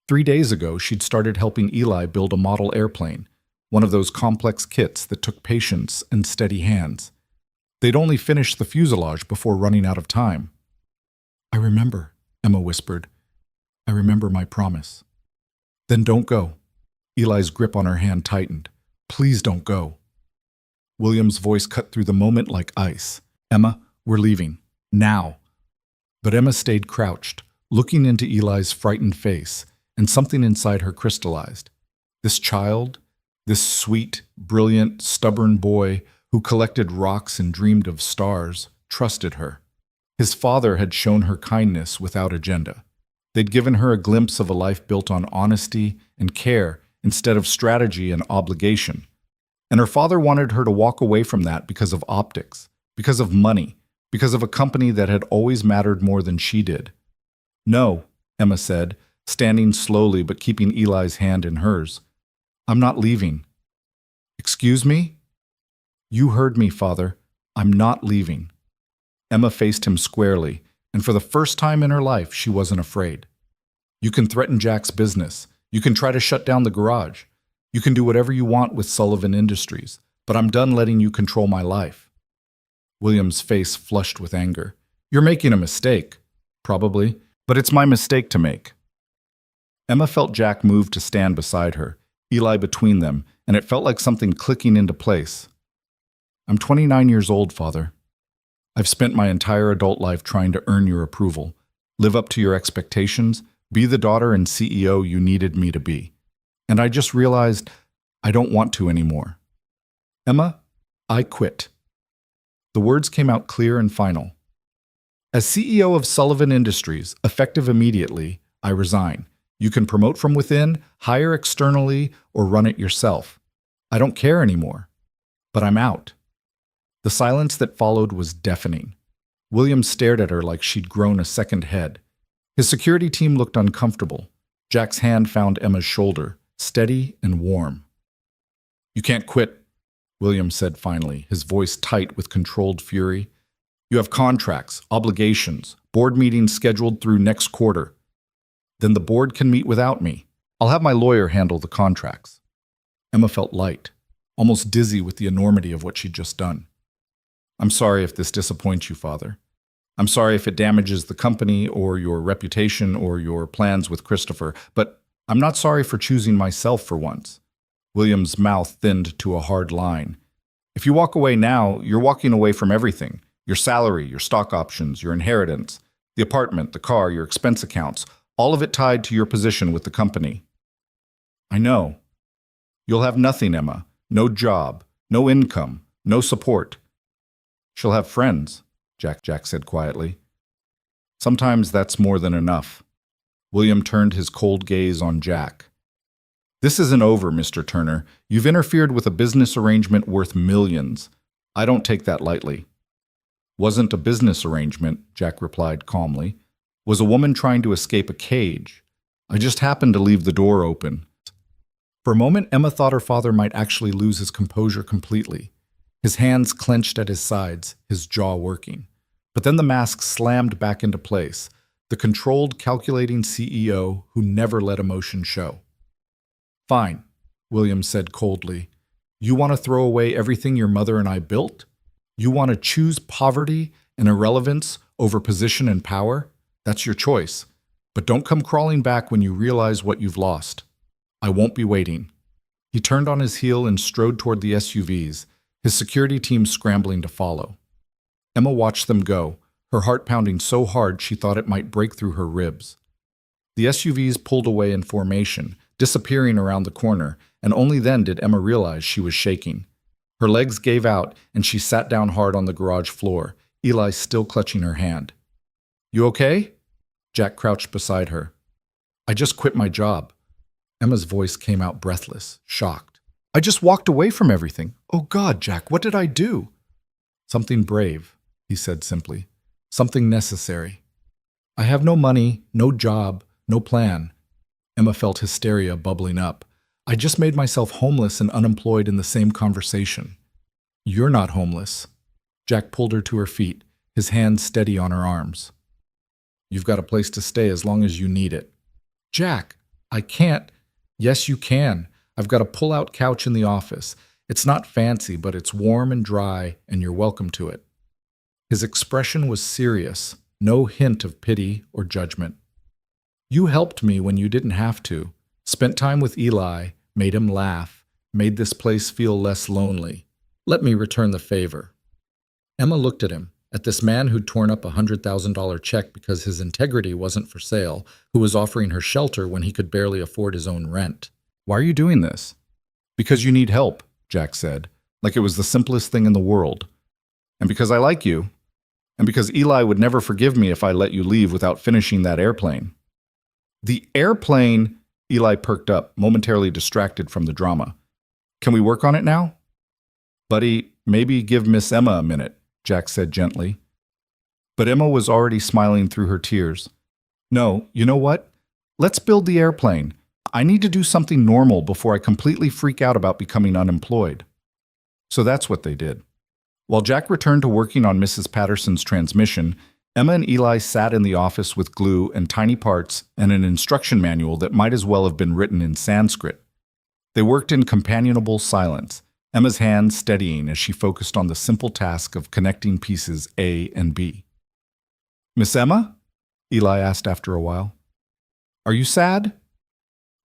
3 days ago, she'd started helping Eli build a model airplane, one of those complex kits that took patience and steady hands. They'd only finished the fuselage before running out of time. "I remember," Emma whispered. "I remember my promise." "Then don't go." Eli's grip on her hand tightened. "Please don't go." William's voice cut through the moment like ice. "Emma, we're leaving. Now." But Emma stayed crouched, looking into Eli's frightened face, and something inside her crystallized. This child, this sweet, brilliant, stubborn boy who collected rocks and dreamed of stars, trusted her. His father had shown her kindness without agenda. They'd given her a glimpse of a life built on honesty and care instead of strategy and obligation. And her father wanted her to walk away from that because of optics, because of money, because of a company that had always mattered more than she did. "No," Emma said, standing slowly but keeping Eli's hand in hers. "I'm not leaving." "Excuse me?" "You heard me, Father. I'm not leaving." Emma faced him squarely, and for the first time in her life, she wasn't afraid. "You can threaten Jack's business. You can try to shut down the garage. You can do whatever you want with Sullivan Industries, but I'm done letting you control my life." William's face flushed with anger. "You're making a mistake." "Probably, but it's my mistake to make." Emma felt Jack move to stand beside her, Eli between them, and it felt like something clicking into place. "I'm 29 years old, Father. I've spent my entire adult life trying to earn your approval, live up to your expectations, be the daughter and CEO you needed me to be. And I just realized I don't want to anymore. Emma, I quit." The words came out clear and final. "As CEO of Sullivan Industries, effective immediately, I resign. You can promote from within, hire externally, or run it yourself. I don't care anymore. But I'm out." The silence that followed was deafening. William stared at her like she'd grown a second head. His security team looked uncomfortable. Jack's hand found Emma's shoulder, steady and warm. "You can't quit," William said finally, his voice tight with controlled fury. "You have contracts, obligations, board meetings scheduled through next quarter. Then the board can meet without me. I'll have my lawyer handle the contracts." Emma felt light, almost dizzy with the enormity of what she'd just done. "I'm sorry if this disappoints you, Father. I'm sorry if it damages the company or your reputation or your plans with Christopher, but I'm not sorry for choosing myself for once." William's mouth thinned to a hard line. "If you walk away now, you're walking away from everything. Your salary, your stock options, your inheritance, the apartment, the car, your expense accounts, all of it tied to your position with the company. I know. You'll have nothing, Emma. No job, no income, no support. She'll have friends, Jack said quietly. Sometimes that's more than enough. William turned his cold gaze on Jack. This isn't over, Mr. Turner. You've interfered with a business arrangement worth millions. I don't take that lightly. Wasn't a business arrangement, Jack replied calmly. Was a woman trying to escape a cage. I just happened to leave the door open. For a moment, Emma thought her father might actually lose his composure completely. His hands clenched at his sides, his jaw working. But then the mask slammed back into place, the controlled, calculating CEO who never let emotion show. Fine, William said coldly. You want to throw away everything your mother and I built? You want to choose poverty and irrelevance over position and power? That's your choice. But don't come crawling back when you realize what you've lost. I won't be waiting. He turned on his heel and strode toward the SUVs, his security team scrambling to follow. Emma watched them go, her heart pounding so hard she thought it might break through her ribs. The SUVs pulled away in formation, disappearing around the corner, and only then did Emma realize she was shaking. Her legs gave out, and she sat down hard on the garage floor, Eli still clutching her hand. You okay? Jack crouched beside her. I just quit my job. Emma's voice came out breathless, shocked. I just walked away from everything. Oh God, Jack, what did I do? Something brave, he said simply. Something necessary. I have no money, no job, no plan. Emma felt hysteria bubbling up. I just made myself homeless and unemployed in the same conversation. You're not homeless. Jack pulled her to her feet, his hands steady on her arms. You've got a place to stay as long as you need it. Jack, I can't. Yes, you can. I've got a pull-out couch in the office. It's not fancy, but it's warm and dry, and you're welcome to it. His expression was serious, no hint of pity or judgment. You helped me when you didn't have to, spent time with Eli, made him laugh, made this place feel less lonely. Let me return the favor. Emma looked at him, at this man who'd torn up a $100,000 check because his integrity wasn't for sale, who was offering her shelter when he could barely afford his own rent. Why are you doing this? Because you need help, Jack said, like it was the simplest thing in the world. And because I like you. And because Eli would never forgive me if I let you leave without finishing that airplane. The airplane, Eli perked up, momentarily distracted from the drama. Can we work on it now? Buddy, maybe give Miss Emma a minute, Jack said gently. But Emma was already smiling through her tears. No, you know what? Let's build the airplane. I need to do something normal before I completely freak out about becoming unemployed. So that's what they did. While Jack returned to working on Mrs. Patterson's transmission, Emma and Eli sat in the office with glue and tiny parts and an instruction manual that might as well have been written in Sanskrit. They worked in companionable silence, Emma's hand steadying as she focused on the simple task of connecting pieces A and B. Miss Emma? Eli asked after a while. Are you sad?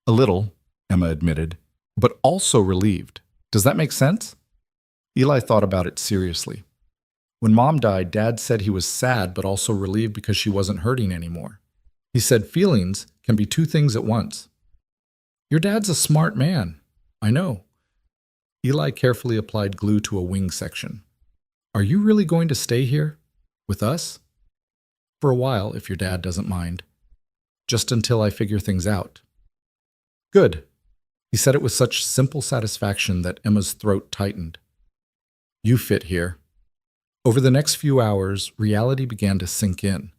A little, Emma admitted, but also relieved. Does that make sense? Eli thought about it seriously. When Mom died, Dad said he was sad but also relieved because she wasn't hurting anymore. He said feelings can be two things at once. Your dad's a smart man. I know. Eli carefully applied glue to a wing section. Are you really going to stay here? With us? For a while, if your dad doesn't mind. Just until I figure things out. Good. He said it with such simple satisfaction that Emma's throat tightened. You fit here. Over the next few hours, reality began to sink in.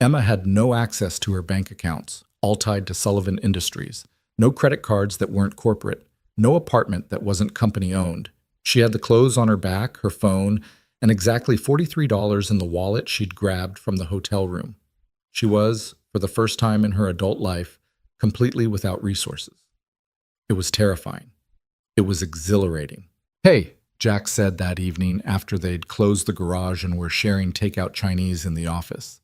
Emma had no access to her bank accounts, all tied to Sullivan Industries, no credit cards that weren't corporate, no apartment that wasn't company-owned. She had the clothes on her back, her phone, and exactly $43 in the wallet she'd grabbed from the hotel room. She was, for the first time in her adult life, completely without resources. It was terrifying. It was exhilarating. Hey, Jack said that evening after they'd closed the garage and were sharing takeout Chinese in the office.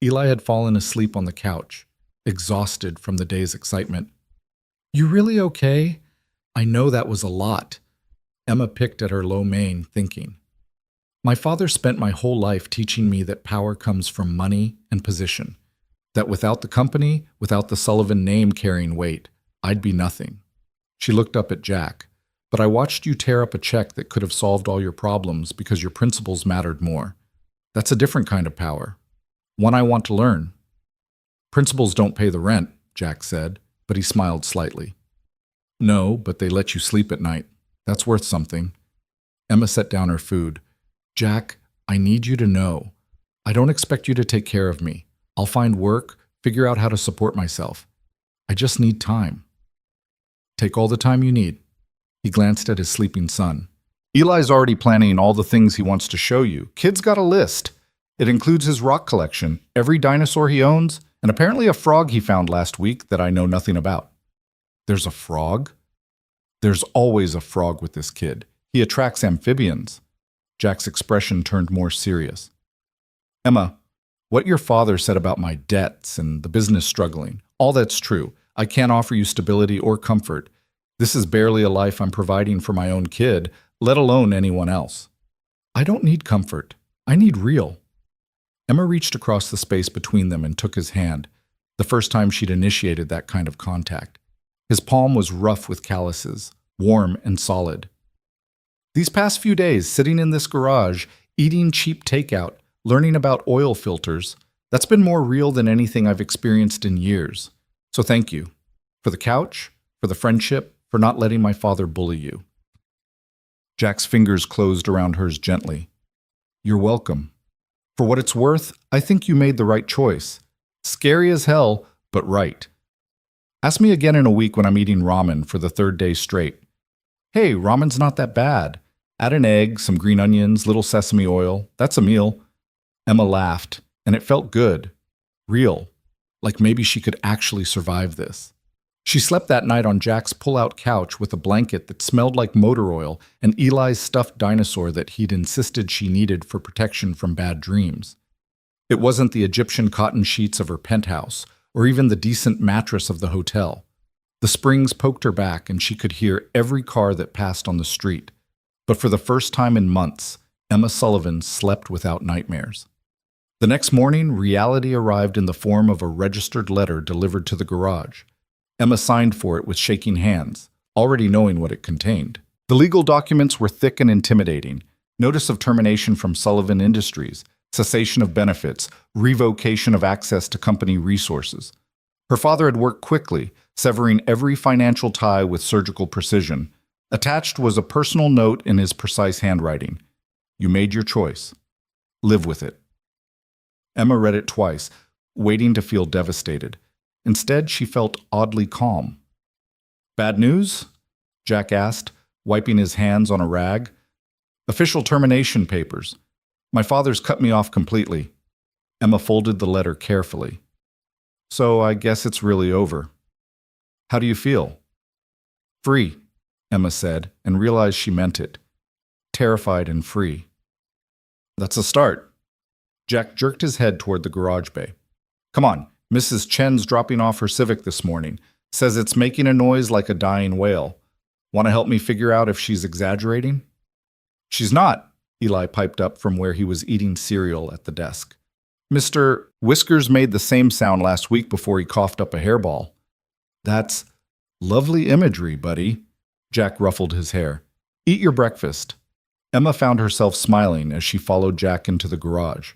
Eli had fallen asleep on the couch, exhausted from the day's excitement. You really okay? I know that was a lot. Emma picked at her low mane, thinking. My father spent my whole life teaching me that power comes from money and position. That without the company, without the Sullivan name carrying weight, I'd be nothing. She looked up at Jack. But I watched you tear up a check that could have solved all your problems because your principles mattered more. That's a different kind of power. One I want to learn. Principles don't pay the rent, Jack said, but he smiled slightly. No, but they let you sleep at night. That's worth something. Emma set down her food. Jack, I need you to know. I don't expect you to take care of me. I'll find work, figure out how to support myself. I just need time. Take all the time you need. He glanced at his sleeping son. Eli's already planning all the things he wants to show you. Kid's got a list. It includes his rock collection, every dinosaur he owns, and apparently a frog he found last week that I know nothing about. There's a frog? There's always a frog with this kid. He attracts amphibians. Jack's expression turned more serious. Emma, what your father said about my debts and the business struggling, all that's true. I can't offer you stability or comfort. This is barely a life I'm providing for my own kid, let alone anyone else. I don't need comfort. I need real. Emma reached across the space between them and took his hand, the first time she'd initiated that kind of contact. His palm was rough with calluses, warm and solid. These past few days, sitting in this garage, eating cheap takeout, learning about oil filters, that's been more real than anything I've experienced in years. So thank you. For the couch, for the friendship, for not letting my father bully you. Jack's fingers closed around hers gently. You're welcome. For what it's worth, I think you made the right choice. Scary as hell, but right. Ask me again in a week when I'm eating ramen for the third day straight. Hey, ramen's not that bad. Add an egg, some green onions, little sesame oil. That's a meal. Emma laughed, and it felt good. Real. Like maybe she could actually survive this. She slept that night on Jack's pull-out couch with a blanket that smelled like motor oil and Eli's stuffed dinosaur that he'd insisted she needed for protection from bad dreams. It wasn't the Egyptian cotton sheets of her penthouse, or even the decent mattress of the hotel. The springs poked her back and she could hear every car that passed on the street. But for the first time in months, Emma Sullivan slept without nightmares. The next morning, reality arrived in the form of a registered letter delivered to the garage. Emma signed for it with shaking hands, already knowing what it contained. The legal documents were thick and intimidating. Notice of termination from Sullivan Industries, cessation of benefits, revocation of access to company resources. Her father had worked quickly, severing every financial tie with surgical precision. Attached was a personal note in his precise handwriting. You made your choice. Live with it. Emma read it twice, waiting to feel devastated. Instead, she felt oddly calm. Bad news? Jack asked, wiping his hands on a rag. Official termination papers. My father's cut me off completely. Emma folded the letter carefully. So I guess it's really over. How do you feel? Free, Emma said, and realized she meant it. Terrified and free. That's a start. Jack jerked his head toward the garage bay. Come on, Mrs. Chen's dropping off her Civic this morning. Says it's making a noise like a dying whale. Want to help me figure out if she's exaggerating? She's not, Eli piped up from where he was eating cereal at the desk. Mr. Whiskers made the same sound last week before he coughed up a hairball. That's lovely imagery, buddy. Jack ruffled his hair. Eat your breakfast. Emma found herself smiling as she followed Jack into the garage.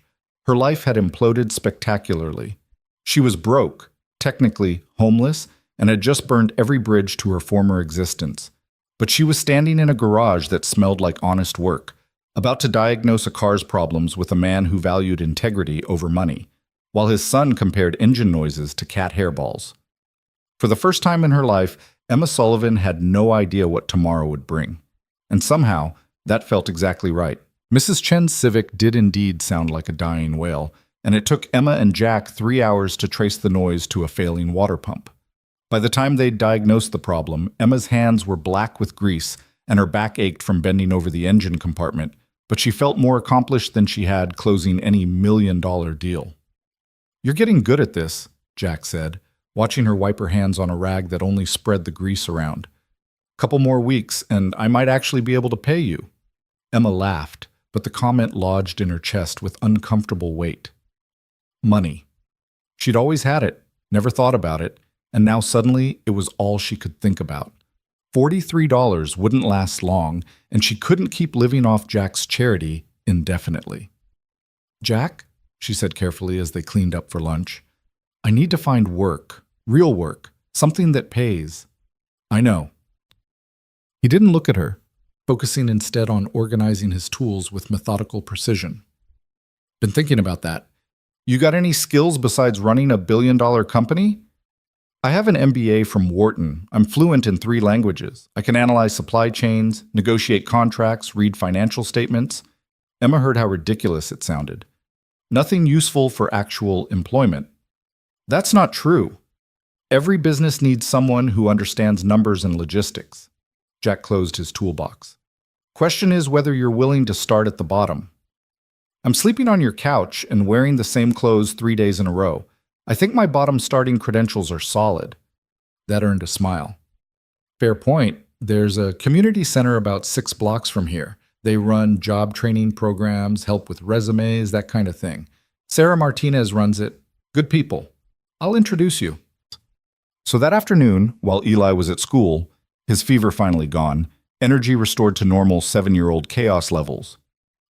Her life had imploded spectacularly. She was broke, technically homeless, and had just burned every bridge to her former existence. But she was standing in a garage that smelled like honest work, about to diagnose a car's problems with a man who valued integrity over money, while his son compared engine noises to cat hairballs. For the first time in her life, Emma Sullivan had no idea what tomorrow would bring. And somehow, that felt exactly right. Mrs. Chen's Civic did indeed sound like a dying whale, and it took Emma and Jack 3 hours to trace the noise to a failing water pump. By the time they'd diagnosed the problem, Emma's hands were black with grease, and her back ached from bending over the engine compartment, but she felt more accomplished than she had closing any million-dollar deal. You're getting good at this, Jack said, watching her wipe her hands on a rag that only spread the grease around. Couple more weeks, and I might actually be able to pay you. Emma laughed, but the comment lodged in her chest with uncomfortable weight. Money. She'd always had it, never thought about it, and now suddenly it was all she could think about. $43 wouldn't last long, and she couldn't keep living off Jack's charity indefinitely. "Jack," she said carefully as they cleaned up for lunch, "I need to find work, real work, something that pays." "I know." He didn't look at her, focusing instead on organizing his tools with methodical precision. "Been thinking about that. You got any skills besides running a billion-dollar company?" "I have an MBA from Wharton. I'm fluent in 3 languages. I can analyze supply chains, negotiate contracts, read financial statements." Emma heard how ridiculous it sounded. "Nothing useful for actual employment." "That's not true. Every business needs someone who understands numbers and logistics." Jack closed his toolbox. "Question is whether you're willing to start at the bottom." "I'm sleeping on your couch and wearing the same clothes 3 days in a row. I think my bottom starting credentials are solid." That earned a smile. "Fair point. There's a community center about 6 blocks from here. They run job training programs, help with resumes, that kind of thing. Sarah Martinez runs it. Good people. I'll introduce you." So that afternoon, while Eli was at school, his fever finally gone, energy restored to normal 7-year-old chaos levels,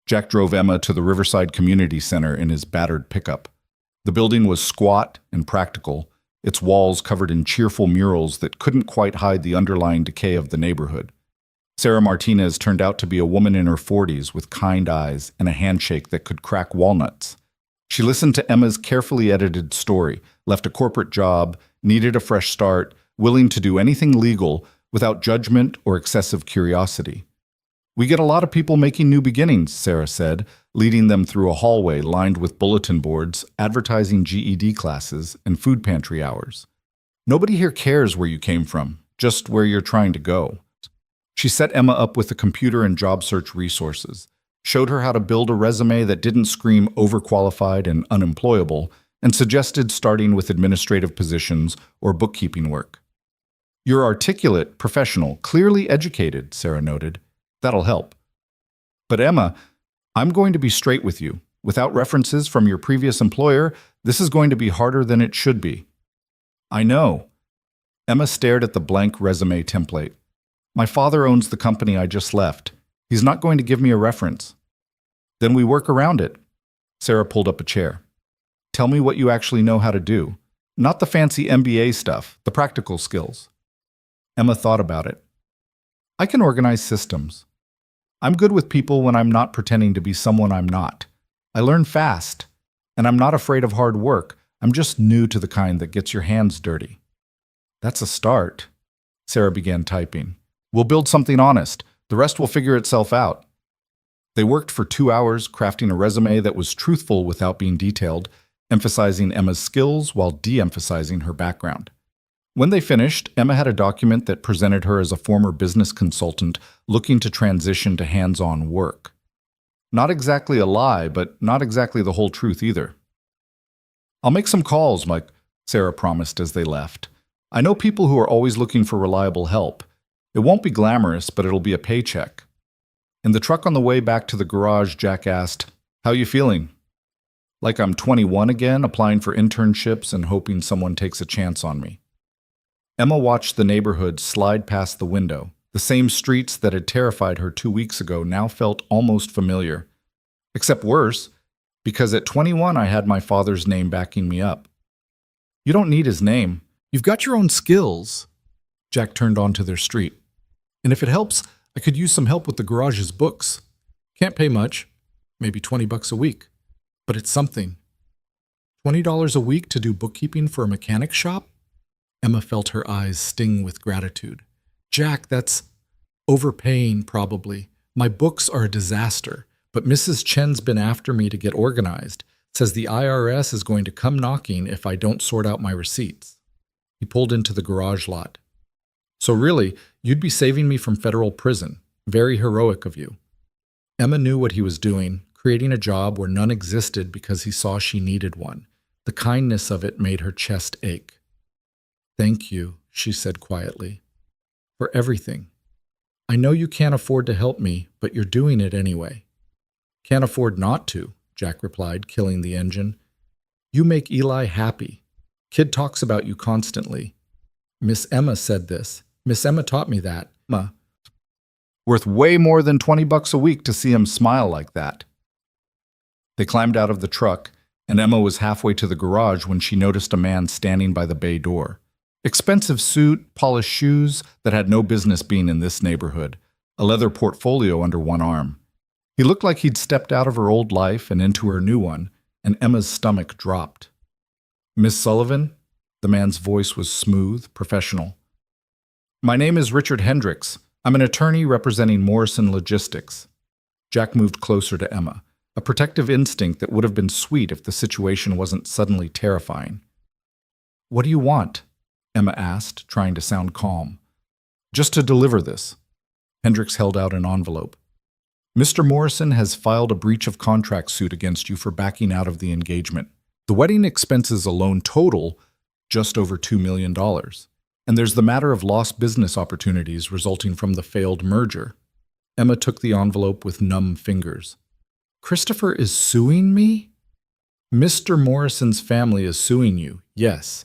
Jack drove Emma to the Riverside Community Center in his battered pickup. The building was squat and practical, its walls covered in cheerful murals that couldn't quite hide the underlying decay of the neighborhood. Sarah Martinez turned out to be a woman in her 40s with kind eyes and a handshake that could crack walnuts. She listened to Emma's carefully edited story, left a corporate job, needed a fresh start, willing to do anything legal without judgment or excessive curiosity. "We get a lot of people making new beginnings," Sarah said, leading them through a hallway lined with bulletin boards, advertising GED classes, and food pantry hours. "Nobody here cares where you came from, just where you're trying to go." She set Emma up with a computer and job search resources, showed her how to build a resume that didn't scream overqualified and unemployable, and suggested starting with administrative positions or bookkeeping work. "You're articulate, professional, clearly educated," Sarah noted. "That'll help." "But Emma, I'm going to be straight with you. Without references from your previous employer, this is going to be harder than it should be." "I know." Emma stared at the blank resume template. "My father owns the company I just left. He's not going to give me a reference." "Then we work around it." Sarah pulled up a chair. "Tell me what you actually know how to do. Not the fancy MBA stuff, the practical skills." Emma thought about it. "I can organize systems. I'm good with people when I'm not pretending to be someone I'm not. I learn fast, and I'm not afraid of hard work. I'm just new to the kind that gets your hands dirty." "That's a start." Sarah began typing. "We'll build something honest. The rest will figure itself out." They worked for 2 hours, crafting a resume that was truthful without being detailed, emphasizing Emma's skills while de-emphasizing her background. When they finished, Emma had a document that presented her as a former business consultant looking to transition to hands-on work. Not exactly a lie, but not exactly the whole truth either. "I'll make some calls, Mike," Sarah promised as they left. "I know people who are always looking for reliable help. It won't be glamorous, but it'll be a paycheck." In the truck on the way back to the garage, Jack asked, "How you feeling?" "Like I'm 21 again, applying for internships and hoping someone takes a chance on me." Emma watched the neighborhood slide past the window. The same streets that had terrified her 2 weeks ago now felt almost familiar. Except worse, because at 21 I had my father's name backing me up. "You don't need his name. You've got your own skills." Jack turned onto their street. "And if it helps, I could use some help with the garage's books. Can't pay much, maybe $20 a week. But it's something." $20 a week to do bookkeeping for a mechanic shop? Emma felt her eyes sting with gratitude. "Jack, that's overpaying, probably. My books are a disaster, but Mrs. Chen's been after me to get organized. Says the IRS is going to come knocking if I don't sort out my receipts." He pulled into the garage lot. "So really, you'd be saving me from federal prison. Very heroic of you." Emma knew what he was doing, creating a job where none existed because he saw she needed one. The kindness of it made her chest ache. "Thank you," she said quietly, "for everything. I know you can't afford to help me, but you're doing it anyway." "Can't afford not to," Jack replied, killing the engine. You make Eli happy. Kid talks about you constantly. Miss Emma said this. Miss Emma taught me that. Ma. Worth way more than $20 a week to see him smile like that. They climbed out of the truck, and Emma was halfway to the garage when she noticed a man standing by the bay door. Expensive suit, polished shoes that had no business being in this neighborhood, a leather portfolio under one arm. He looked like he'd stepped out of her old life and into her new one, and Emma's stomach dropped. Miss Sullivan? The man's voice was smooth, professional. My name is Richard Hendricks. I'm an attorney representing Morrison Logistics. Jack moved closer to Emma, a protective instinct that would have been sweet if the situation wasn't suddenly terrifying. What do you want? Emma asked, trying to sound calm. Just to deliver this. Hendricks held out an envelope. Mr. Morrison has filed a breach of contract suit against you for backing out of the engagement. The wedding expenses alone total just over $2 million. And there's the matter of lost business opportunities resulting from the failed merger. Emma took the envelope with numb fingers. Christopher is suing me? Mr. Morrison's family is suing you, yes.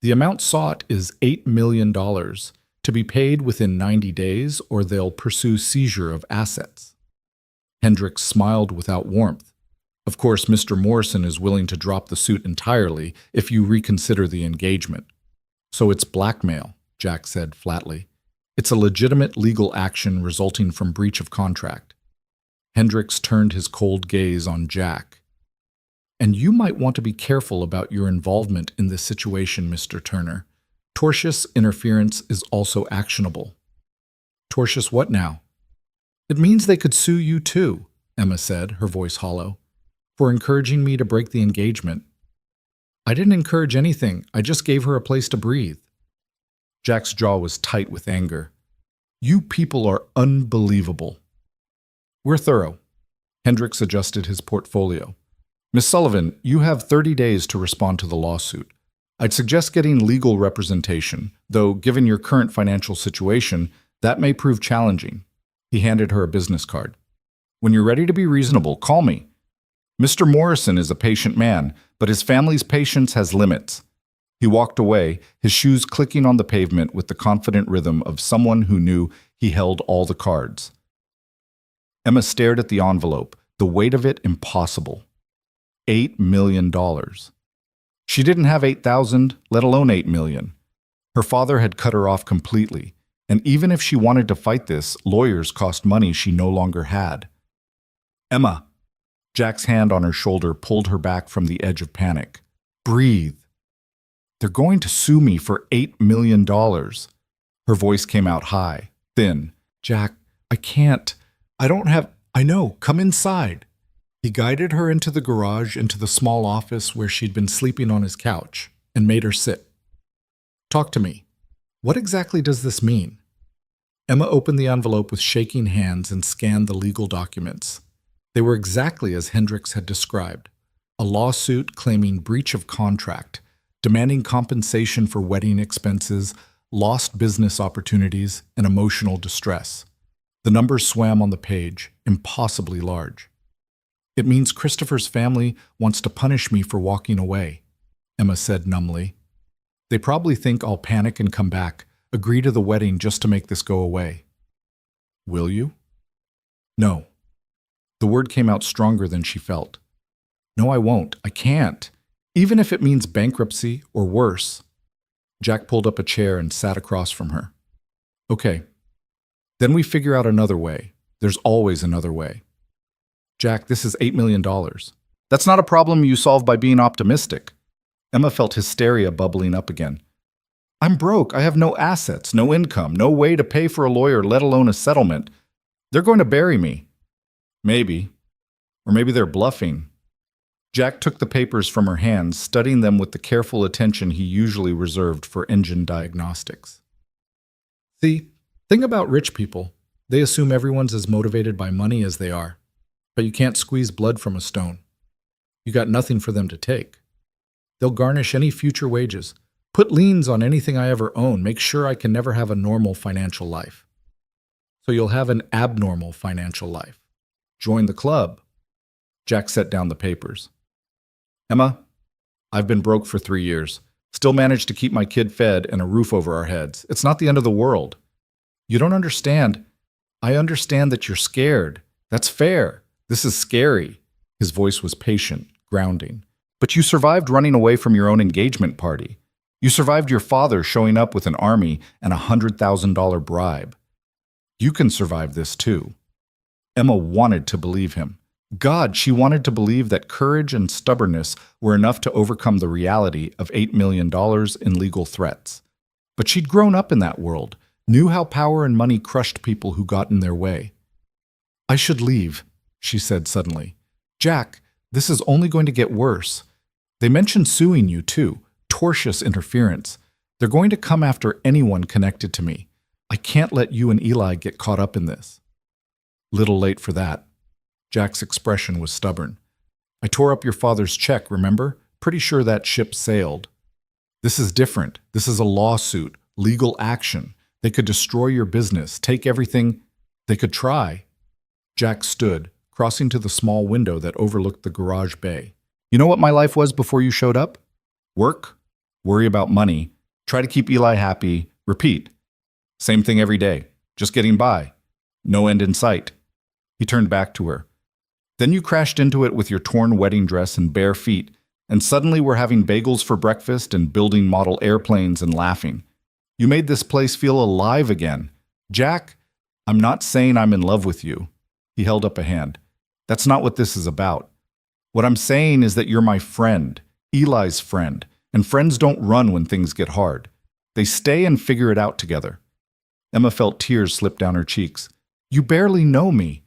The amount sought is $8 million, to be paid within 90 days or they'll pursue seizure of assets. Hendricks smiled without warmth. Of course, Mr. Morrison is willing to drop the suit entirely if you reconsider the engagement. So it's blackmail, Jack said flatly. It's a legitimate legal action resulting from breach of contract. Hendricks turned his cold gaze on Jack. And you might want to be careful about your involvement in this situation, Mr. Turner. Tortious interference is also actionable. Tortious what now? It means they could sue you too, Emma said, her voice hollow, for encouraging me to break the engagement. I didn't encourage anything. I just gave her a place to breathe. Jack's jaw was tight with anger. You people are unbelievable. We're thorough. Hendricks adjusted his portfolio. Miss Sullivan, you have 30 days to respond to the lawsuit. I'd suggest getting legal representation, though given your current financial situation, that may prove challenging. He handed her a business card. When you're ready to be reasonable, call me. Mr. Morrison is a patient man, but his family's patience has limits. He walked away, his shoes clicking on the pavement with the confident rhythm of someone who knew he held all the cards. Emma stared at the envelope, the weight of it impossible. $8 million. She didn't have 8,000, let alone 8 million. Her father had cut her off completely, and even if she wanted to fight this, lawyers cost money she no longer had. Emma. Jack's hand on her shoulder pulled her back from the edge of panic. Breathe. They're going to sue me for $8 million. Her voice came out high, thin. Jack, I can't. I know, come inside. He guided her into the garage, into the small office where she'd been sleeping on his couch, and made her sit. Talk to me. What exactly does this mean? Emma opened the envelope with shaking hands and scanned the legal documents. They were exactly as Hendricks had described. A lawsuit claiming breach of contract, demanding compensation for wedding expenses, lost business opportunities, and emotional distress. The numbers swam on the page, impossibly large. It means Christopher's family wants to punish me for walking away, Emma said numbly. They probably think I'll panic and come back, agree to the wedding just to make this go away. Will you? No. The word came out stronger than she felt. No, I won't. I can't. Even if it means bankruptcy or worse. Jack pulled up a chair and sat across from her. Okay. Then we figure out another way. There's always another way. Jack, this is $8 million. That's not a problem you solve by being optimistic. Emma felt hysteria bubbling up again. I'm broke. I have no assets, no income, no way to pay for a lawyer, let alone a settlement. They're going to bury me. Maybe. Or maybe they're bluffing. Jack took the papers from her hands, studying them with the careful attention he usually reserved for engine diagnostics. See, thing about rich people, they assume everyone's as motivated by money as they are. But you can't squeeze blood from a stone. You got nothing for them to take. They'll garnish any future wages, put liens on anything I ever own, make sure I can never have a normal financial life. So you'll have an abnormal financial life. Join the club. Jack set down the papers. Emma, I've been broke for 3 years. Still managed to keep my kid fed and a roof over our heads. It's not the end of the world. You don't understand. I understand that you're scared. That's fair. This is scary. His voice was patient, grounding. But you survived running away from your own engagement party. You survived your father showing up with an army and $100,000 bribe. You can survive this too. Emma wanted to believe him. God, she wanted to believe that courage and stubbornness were enough to overcome the reality of $8 million in legal threats. But she'd grown up in that world, knew how power and money crushed people who got in their way. I should leave, she said suddenly. Jack, this is only going to get worse. They mentioned suing you too, tortious interference. They're going to come after anyone connected to me. I can't let you and Eli get caught up in this. Little late for that. Jack's expression was stubborn. I tore up your father's check, remember? Pretty sure that ship sailed. This is different. This is a lawsuit, legal action. They could destroy your business, take everything. They could try. Jack stood, crossing to the small window that overlooked the garage bay. You know what my life was before you showed up? Work, worry about money, try to keep Eli happy, repeat. Same thing every day, just getting by. No end in sight. He turned back to her. Then you crashed into it with your torn wedding dress and bare feet, and suddenly we're having bagels for breakfast and building model airplanes and laughing. You made this place feel alive again. Jack, I'm not saying I'm in love with you. He held up a hand. That's not what this is about. What I'm saying is that you're my friend, Eli's friend, and friends don't run when things get hard. They stay and figure it out together. Emma felt tears slip down her cheeks. You barely know me.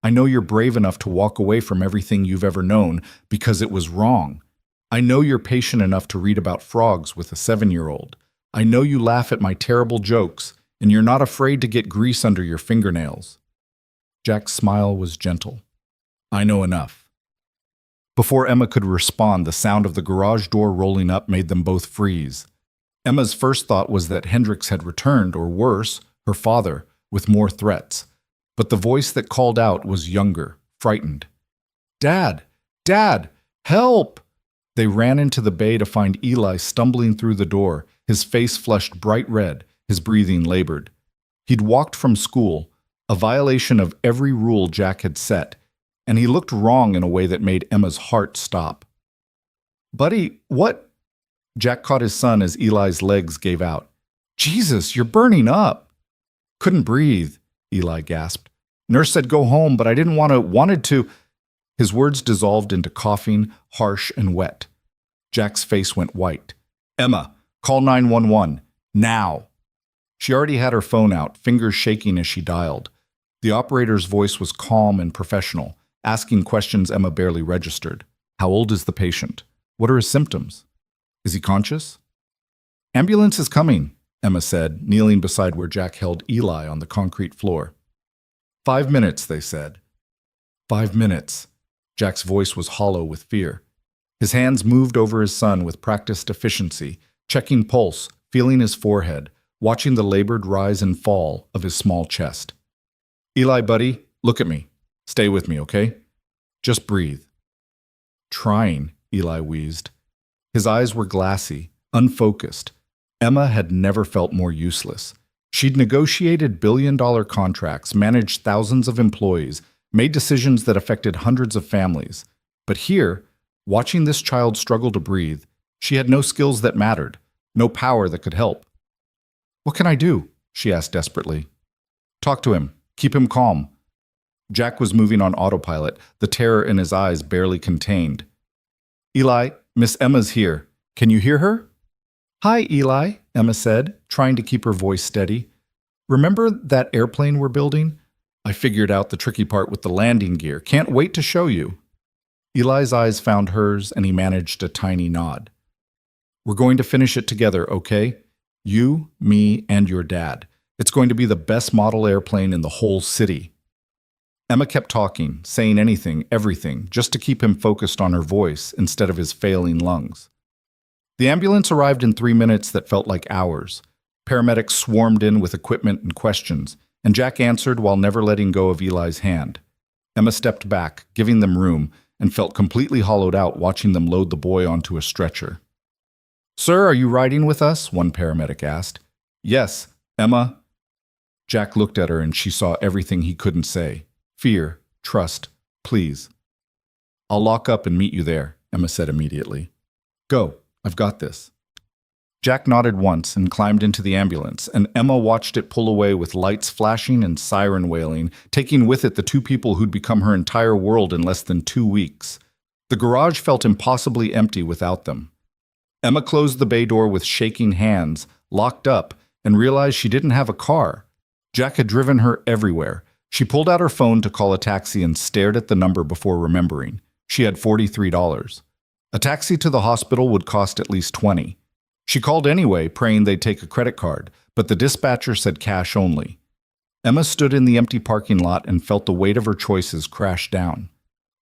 I know you're brave enough to walk away from everything you've ever known because it was wrong. I know you're patient enough to read about frogs with a 7-year-old. I know you laugh at my terrible jokes, and you're not afraid to get grease under your fingernails. Jack's smile was gentle. I know enough. Before Emma could respond, the sound of the garage door rolling up made them both freeze. Emma's first thought was that Hendricks had returned, or worse, her father, with more threats. But the voice that called out was younger, frightened. Dad! Dad! Help! They ran into the bay to find Eli stumbling through the door, his face flushed bright red, his breathing labored. He'd walked from school, a violation of every rule Jack had set, and he looked wrong in a way that made Emma's heart stop. Buddy, what? Jack caught his son as Eli's legs gave out. Jesus, you're burning up! Couldn't breathe, Eli gasped. Nurse said go home, but I didn't wanted to. His words dissolved into coughing, harsh and wet. Jack's face went white. Emma, call 911, now. She already had her phone out, fingers shaking as she dialed. The operator's voice was calm and professional, asking questions Emma barely registered. How old is the patient? What are his symptoms? Is he conscious? Ambulance is coming, Emma said, kneeling beside where Jack held Eli on the concrete floor. 5 minutes, they said. 5 minutes. Jack's voice was hollow with fear. His hands moved over his son with practiced efficiency, checking pulse, feeling his forehead, watching the labored rise and fall of his small chest. Eli, buddy, look at me. Stay with me, okay? Just breathe. Trying, Eli wheezed. His eyes were glassy, unfocused. Emma had never felt more useless. She'd negotiated billion-dollar contracts, managed thousands of employees, made decisions that affected hundreds of families. But here, watching this child struggle to breathe, she had no skills that mattered, no power that could help. What can I do? She asked desperately. Talk to him. Keep him calm. Jack was moving on autopilot, the terror in his eyes barely contained. Eli, Miss Emma's here. Can you hear her? Hi, Eli, Emma said, trying to keep her voice steady. Remember that airplane we're building? I figured out the tricky part with the landing gear. Can't wait to show you. Eli's eyes found hers, and he managed a tiny nod. We're going to finish it together, okay? You, me, and your dad. It's going to be the best model airplane in the whole city. Emma kept talking, saying anything, everything, just to keep him focused on her voice instead of his failing lungs. The ambulance arrived in 3 minutes that felt like hours. Paramedics swarmed in with equipment and questions, and Jack answered while never letting go of Eli's hand. Emma stepped back, giving them room, and felt completely hollowed out watching them load the boy onto a stretcher. "Sir, are you riding with us?" one paramedic asked. "Yes, Emma." Jack looked at her and she saw everything he couldn't say. Fear, trust, please. "I'll lock up and meet you there," Emma said immediately. "Go, I've got this." Jack nodded once and climbed into the ambulance, and Emma watched it pull away with lights flashing and siren wailing, taking with it the two people who'd become her entire world in less than 2 weeks. The garage felt impossibly empty without them. Emma closed the bay door with shaking hands, locked up, and realized she didn't have a car. Jack had driven her everywhere. She pulled out her phone to call a taxi and stared at the number before remembering. She had $43. A taxi to the hospital would cost at least $20. She called anyway, praying they'd take a credit card, but the dispatcher said cash only. Emma stood in the empty parking lot and felt the weight of her choices crash down.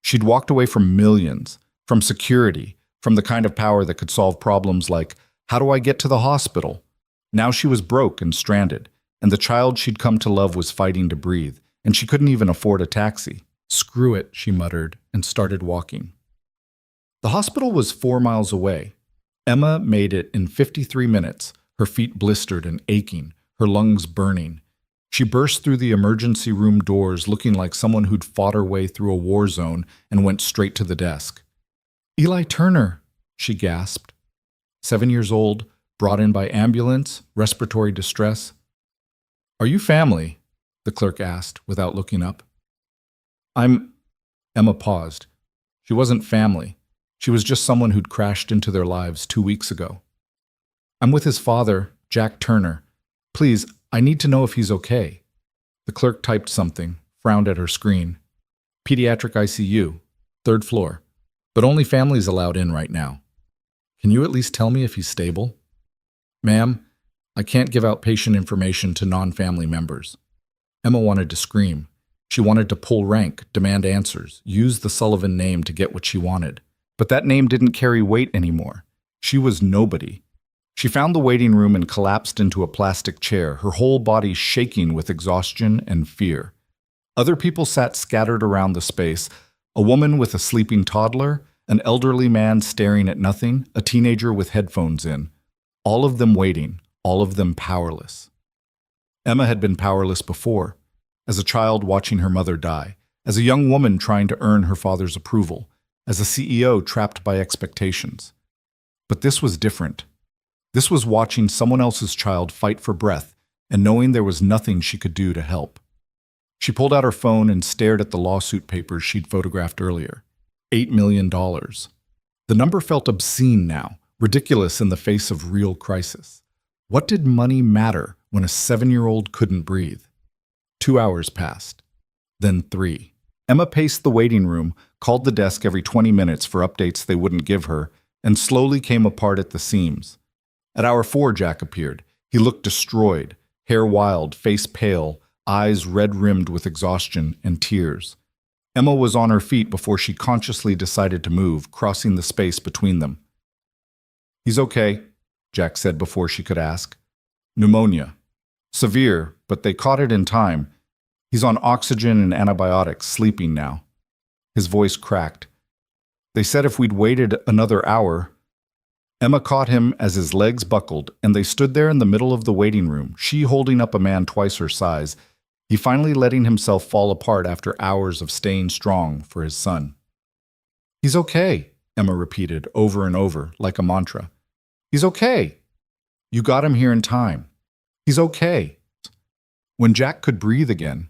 She'd walked away from millions, from security, from the kind of power that could solve problems like, how do I get to the hospital? Now she was broke and stranded, and the child she'd come to love was fighting to breathe, and she couldn't even afford a taxi. "Screw it," she muttered, and started walking. The hospital was 4 miles away. Emma made it in 53 minutes, her feet blistered and aching, her lungs burning. She burst through the emergency room doors looking like someone who'd fought her way through a war zone and went straight to the desk. "Eli Turner," she gasped. 7 years old, brought in by ambulance, respiratory distress. "Are you family?" the clerk asked without looking up. Emma paused. She wasn't family. She was just someone who'd crashed into their lives 2 weeks ago. "I'm with his father, Jack Turner. Please, I need to know if he's okay." The clerk typed something, frowned at her screen. "Pediatric ICU, 3rd floor, but only families allowed in right now. Can you at least tell me if he's stable?" "Ma'am, I can't give out patient information to non-family members." Emma wanted to scream. She wanted to pull rank, demand answers, use the Sullivan name to get what she wanted. But that name didn't carry weight anymore. She was nobody. She found the waiting room and collapsed into a plastic chair, her whole body shaking with exhaustion and fear. Other people sat scattered around the space, a woman with a sleeping toddler, an elderly man staring at nothing, a teenager with headphones in. All of them waiting, all of them powerless. Emma had been powerless before, as a child watching her mother die, as a young woman trying to earn her father's approval, as a CEO trapped by expectations. But this was different. This was watching someone else's child fight for breath and knowing there was nothing she could do to help. She pulled out her phone and stared at the lawsuit papers she'd photographed earlier. $8 million. The number felt obscene now, ridiculous in the face of real crisis. What did money matter when a 7-year-old couldn't breathe? 2 hours passed. Then 3. Emma paced the waiting room, called the desk every 20 minutes for updates they wouldn't give her, and slowly came apart at the seams. At hour 4, Jack appeared. He looked destroyed, hair wild, face pale, eyes red-rimmed with exhaustion and tears. Emma was on her feet before she consciously decided to move, crossing the space between them. "He's okay," Jack said before she could ask. "Pneumonia. Severe, but they caught it in time. He's on oxygen and antibiotics, sleeping now." His voice cracked. "They said if we'd waited another hour." Emma caught him as his legs buckled, and they stood there in the middle of the waiting room, she holding up a man twice her size, he finally letting himself fall apart after hours of staying strong for his son. "He's okay," Emma repeated over and over, like a mantra. "He's okay. You got him here in time. He's okay." When Jack could breathe again,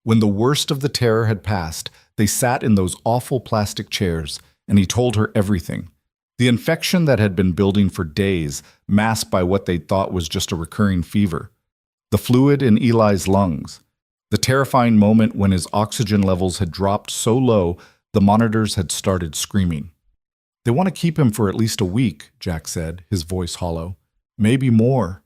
when the worst of the terror had passed, they sat in those awful plastic chairs, and he told her everything. The infection that had been building for days, masked by what they'd thought was just a recurring fever. The fluid in Eli's lungs. The terrifying moment when his oxygen levels had dropped so low the monitors had started screaming. "They want to keep him for at least a week," Jack said, his voice hollow. "Maybe more.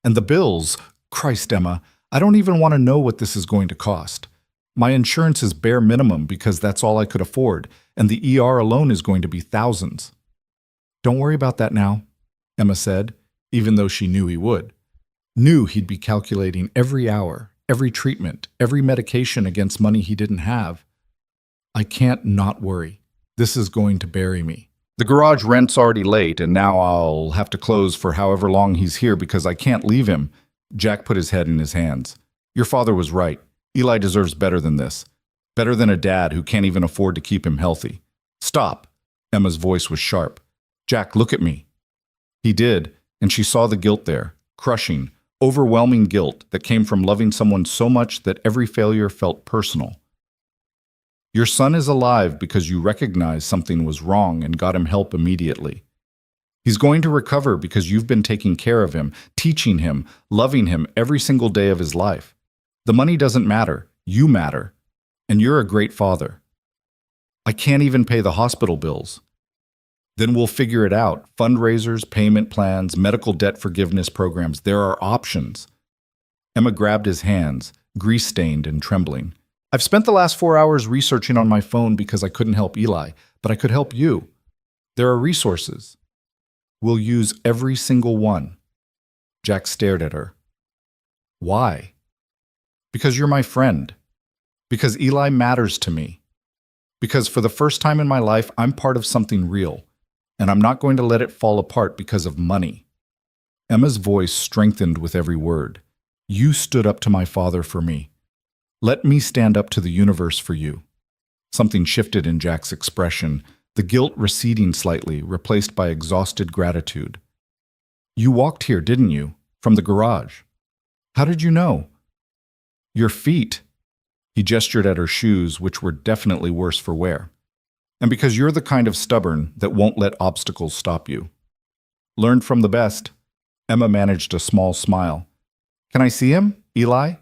And the bills, Christ, Emma, I don't even want to know what this is going to cost. My insurance is bare minimum because that's all I could afford, and the ER alone is going to be thousands." "Don't worry about that now," Emma said, even though she knew he would. Knew he'd be calculating every hour, every treatment, every medication against money he didn't have. "I can't not worry. This is going to bury me. The garage rent's already late, and now I'll have to close for however long he's here because I can't leave him. Jack put his head in his hands. Your father was right. Eli deserves better than this. Better than a dad who can't even afford to keep him healthy. Stop. Emma's voice was sharp. Jack, look at me. He did, and she saw the guilt there. Crushing, overwhelming guilt that came from loving someone so much that every failure felt personal. Your son is alive because you recognized something was wrong and got him help immediately. He's going to recover because you've been taking care of him, teaching him, loving him every single day of his life. The money doesn't matter. You matter. And you're a great father. I can't even pay the hospital bills. Then we'll figure it out. Fundraisers, payment plans, medical debt forgiveness programs. There are options. Emma grabbed his hands, grease-stained and trembling. I've spent the last 4 hours researching on my phone because I couldn't help Eli, but I could help you. There are resources. We'll use every single one. Jack stared at her. Why? Because you're my friend. Because Eli matters to me. Because for the first time in my life, I'm part of something real, and I'm not going to let it fall apart because of money. Emma's voice strengthened with every word. You stood up to my father for me. Let me stand up to the universe for you. Something shifted in Jack's expression, the guilt receding slightly, replaced by exhausted gratitude. You walked here, didn't you? From the garage. How did you know? Your feet. He gestured at her shoes, which were definitely worse for wear. And because you're the kind of stubborn that won't let obstacles stop you. Learned from the best. Emma managed a small smile. Can I see him, Eli?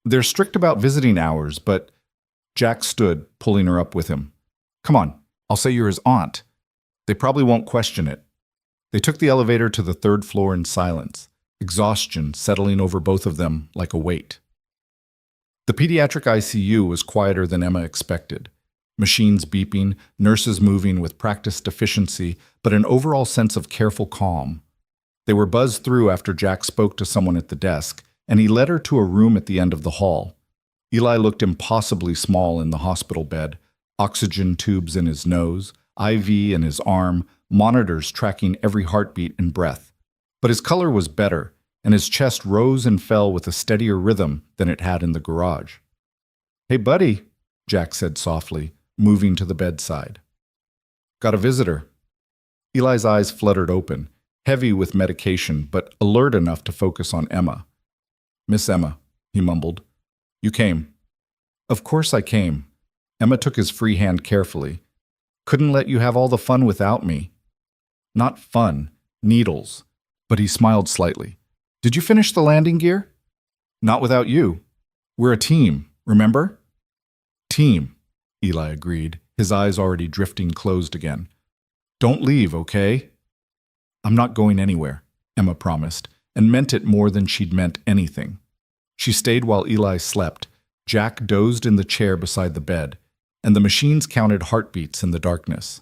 They're strict about visiting hours, but Jack stood, pulling her up with him. Come on, I'll say you're his aunt. They probably won't question it. They took the elevator to the 3rd floor in silence, exhaustion settling over both of them like a weight. The pediatric ICU was quieter than Emma expected. Machines beeping, nurses moving with practiced efficiency, but an overall sense of careful calm. They were buzzed through after Jack spoke to someone at the desk, and he led her to a room at the end of the hall. Eli looked impossibly small in the hospital bed, oxygen tubes in his nose, IV in his arm, monitors tracking every heartbeat and breath. But his color was better, and his chest rose and fell with a steadier rhythm than it had in the garage. Hey, buddy, Jack said softly, moving to the bedside. Got a visitor. Eli's eyes fluttered open, heavy with medication, but alert enough to focus on Emma. Miss Emma, he mumbled. You came. Of course I came. Emma took his free hand carefully. Couldn't let you have all the fun without me. Not fun, needles. But he smiled slightly. Did you finish the landing gear? Not without you. We're a team, remember? Team, Eli agreed, his eyes already drifting closed again. Don't leave, okay? I'm not going anywhere, Emma promised, and meant it more than she'd meant anything. She stayed while Eli slept. Jack dozed in the chair beside the bed, and the machines counted heartbeats in the darkness.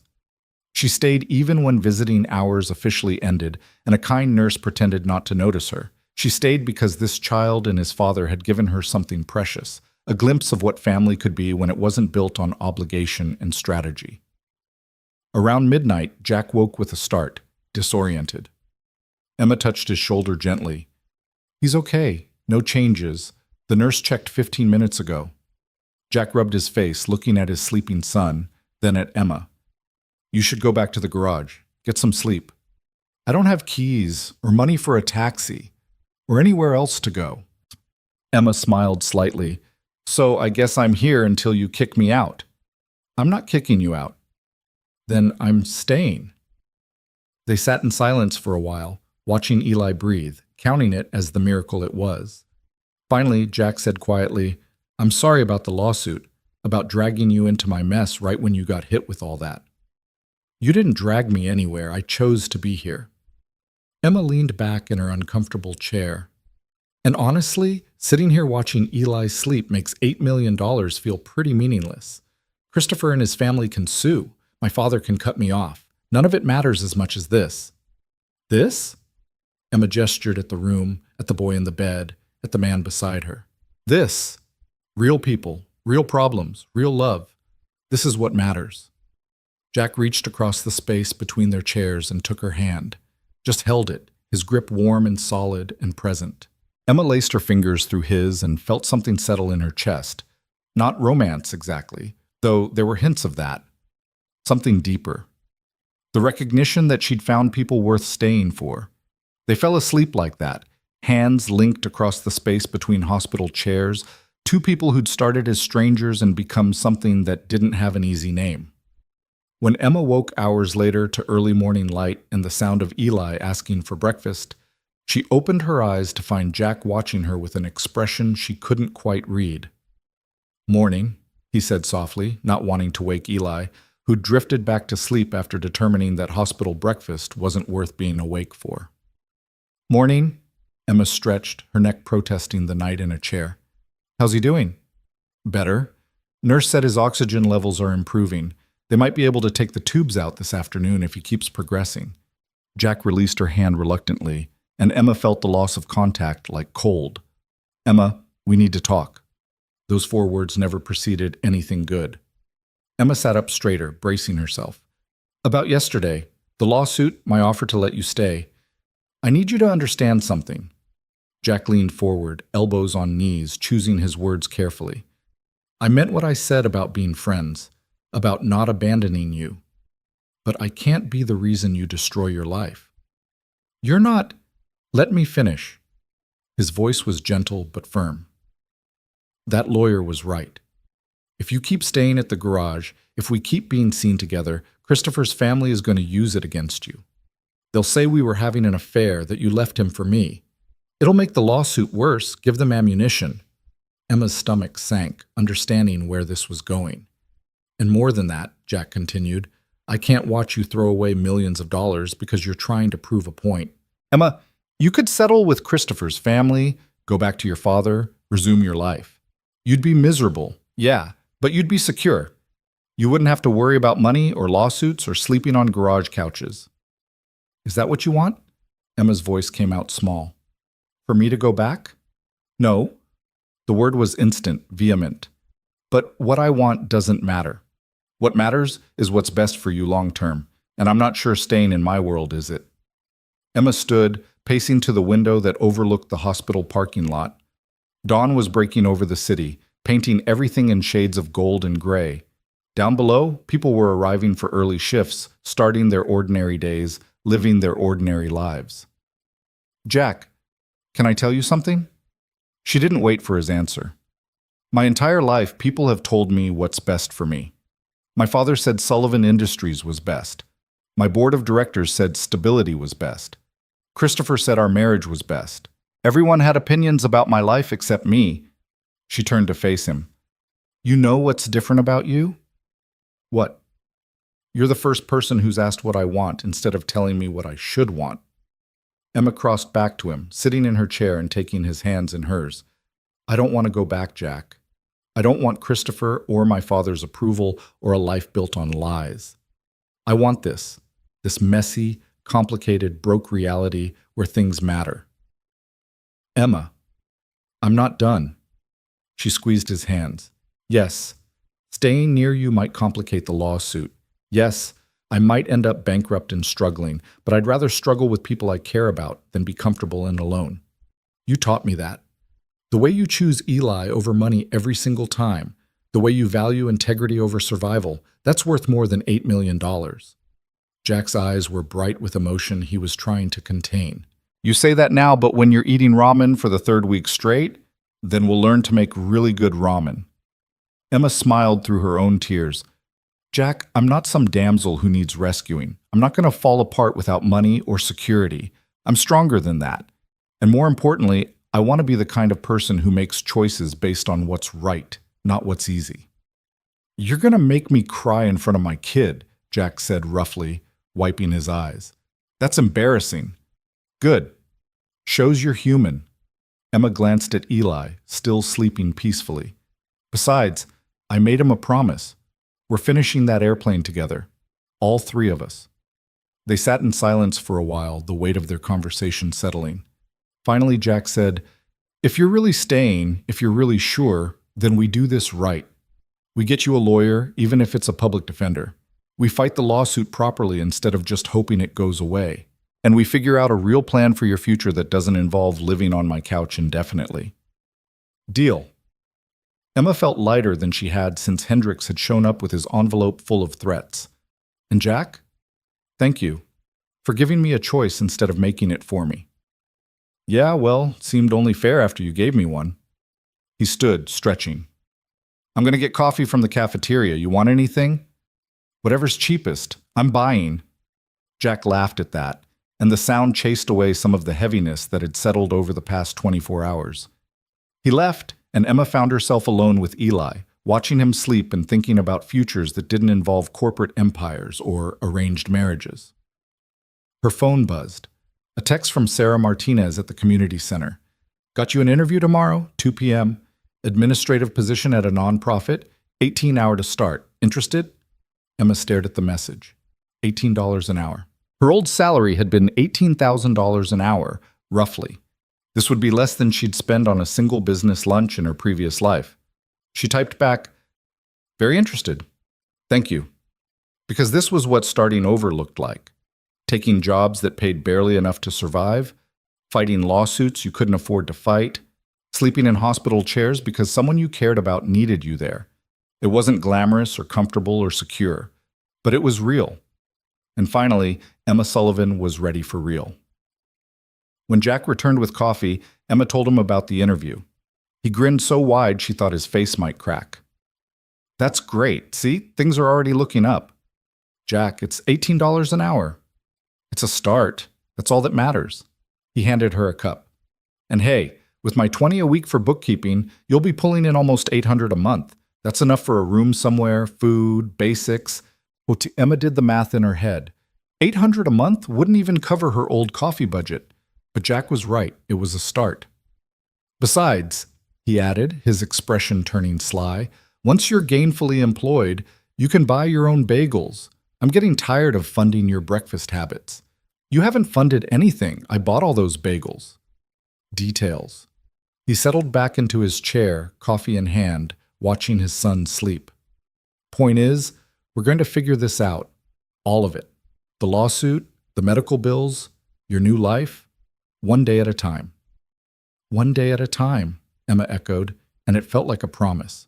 She stayed even when visiting hours officially ended and a kind nurse pretended not to notice her. She stayed because this child and his father had given her something precious, a glimpse of what family could be when it wasn't built on obligation and strategy. Around midnight, Jack woke with a start, disoriented. Emma touched his shoulder gently. He's okay, no changes. The nurse checked 15 minutes ago. Jack rubbed his face, looking at his sleeping son, then at Emma. You should go back to the garage, get some sleep. I don't have keys or money for a taxi or anywhere else to go. Emma smiled slightly. So I guess I'm here until you kick me out. I'm not kicking you out. Then I'm staying. They sat in silence for a while, watching Eli breathe, counting it as the miracle it was. Finally, Jack said quietly, I'm sorry about the lawsuit, about dragging you into my mess right when you got hit with all that. You didn't drag me anywhere. I chose to be here. Emma leaned back in her uncomfortable chair. And honestly, sitting here watching Eli sleep makes $8 million feel pretty meaningless. Christopher and his family can sue. My father can cut me off. None of it matters as much as this. This? Emma gestured at the room, at the boy in the bed, at the man beside her. This. Real people, real problems, real love. This is what matters. Jack reached across the space between their chairs and took her hand. Just held it, his grip warm and solid and present. Emma laced her fingers through his and felt something settle in her chest. Not romance exactly, though there were hints of that. Something deeper. The recognition that she'd found people worth staying for. They fell asleep like that, hands linked across the space between hospital chairs, two people who'd started as strangers and become something that didn't have an easy name. When Emma woke hours later to early morning light and the sound of Eli asking for breakfast, she opened her eyes to find Jack watching her with an expression she couldn't quite read. "Morning," he said softly, not wanting to wake Eli, who drifted back to sleep after determining that hospital breakfast wasn't worth being awake for. "Morning," Emma stretched, her neck protesting the night in a chair. "How's he doing?" "Better. Nurse said his oxygen levels are improving. They might be able to take the tubes out this afternoon if he keeps progressing." Jack released her hand reluctantly, and Emma felt the loss of contact like cold. "Emma, we need to talk." Those 4 words never preceded anything good. Emma sat up straighter, bracing herself. "About yesterday, the lawsuit, my offer to let you stay. I need you to understand something." Jack leaned forward, elbows on knees, choosing his words carefully. "I meant what I said about being friends, about not abandoning you. But I can't be the reason you destroy your life. You're not—" "Let me finish." His voice was gentle but firm. "That lawyer was right. If you keep staying at the garage, if we keep being seen together, Christopher's family is going to use it against you. They'll say we were having an affair, that you left him for me. It'll make the lawsuit worse, give them ammunition." Emma's stomach sank, understanding where this was going. "And more than that," Jack continued, "I can't watch you throw away millions of dollars because you're trying to prove a point. Emma, you could settle with Christopher's family, go back to your father, resume your life. You'd be miserable, yeah, but you'd be secure. You wouldn't have to worry about money or lawsuits or sleeping on garage couches." "Is that what you want?" Emma's voice came out small. "For me to go back?" "No." The word was instant, vehement. "But what I want doesn't matter. What matters is what's best for you long term, and I'm not sure staying in my world is it." Emma stood, pacing to the window that overlooked the hospital parking lot. Dawn was breaking over the city, painting everything in shades of gold and gray. Down below, people were arriving for early shifts, starting their ordinary days, living their ordinary lives. "Jack, can I tell you something?" She didn't wait for his answer. "My entire life, people have told me what's best for me. My father said Sullivan Industries was best. My board of directors said stability was best. Christopher said our marriage was best. Everyone had opinions about my life except me." She turned to face him. "You know what's different about you?" "What?" "You're the first person who's asked what I want instead of telling me what I should want." Emma crossed back to him, sitting in her chair and taking his hands in hers. "I don't want to go back, Jack. I don't want Christopher or my father's approval or a life built on lies. I want this messy, complicated, broke reality where things matter." "Emma, I'm not done." She squeezed his hands. "Yes, staying near you might complicate the lawsuit. Yes, I might end up bankrupt and struggling, but I'd rather struggle with people I care about than be comfortable and alone. You taught me that. The way you choose Eli over money every single time, the way you value integrity over survival, that's worth more than $8 million. Jack's eyes were bright with emotion he was trying to contain. "You say that now, but when you're eating ramen for the 3rd week straight, then we'll learn to make really good ramen." Emma smiled through her own tears. "Jack, I'm not some damsel who needs rescuing. I'm not going to fall apart without money or security. I'm stronger than that. And more importantly, I want to be the kind of person who makes choices based on what's right, not what's easy." "You're going to make me cry in front of my kid," Jack said roughly, wiping his eyes. "That's embarrassing." "Good. Shows you're human." Emma glanced at Eli, still sleeping peacefully. "Besides, I made him a promise. We're finishing that airplane together. All 3 of us." They sat in silence for a while, the weight of their conversation settling. Finally, Jack said, "If you're really staying, if you're really sure, then we do this right. We get you a lawyer, even if it's a public defender. We fight the lawsuit properly instead of just hoping it goes away. And we figure out a real plan for your future that doesn't involve living on my couch indefinitely. Deal. Emma felt lighter than she had since Hendricks had shown up with his envelope full of threats. And Jack? Thank you for giving me a choice instead of making it for me. Yeah, well, seemed only fair after you gave me one. He stood, stretching. I'm going to get coffee from the cafeteria. You want anything? Whatever's cheapest. I'm buying. Jack laughed at that, and the sound chased away some of the heaviness that had settled over the past 24 hours. He left, and Emma found herself alone with Eli, watching him sleep and thinking about futures that didn't involve corporate empires or arranged marriages. Her phone buzzed. A text from Sarah Martinez at the community center. Got you an interview tomorrow, 2 p.m. Administrative position at a nonprofit, 18-hour to start. Interested? Emma stared at the message. $18 an hour. Her old salary had been $18,000 an hour, roughly. This would be less than she'd spend on a single business lunch in her previous life. She typed back, very interested. Thank you. Because this was what starting over looked like. Taking jobs that paid barely enough to survive, fighting lawsuits you couldn't afford to fight, sleeping in hospital chairs because someone you cared about needed you there. It wasn't glamorous or comfortable or secure, but it was real. And finally, Emma Sullivan was ready for real. When Jack returned with coffee, Emma told him about the interview. He grinned so wide she thought his face might crack. That's great. See, things are already looking up. Jack, it's $18 an hour. It's a start. That's all that matters. He handed her a cup. And hey, with my $20 a week for bookkeeping, you'll be pulling in almost $800 a month. That's enough for a room somewhere, food, basics. Well, Emma did the math in her head. $800 a month wouldn't even cover her old coffee budget. But Jack was right. It was a start. Besides, he added, his expression turning sly, once you're gainfully employed, you can buy your own bagels. I'm getting tired of funding your breakfast habits. You haven't funded anything. I bought all those bagels. Details. He settled back into his chair, coffee in hand, watching his son sleep. Point is, we're going to figure this out. All of it. The lawsuit, the medical bills, your new life. One day at a time. One day at a time, Emma echoed, and it felt like a promise.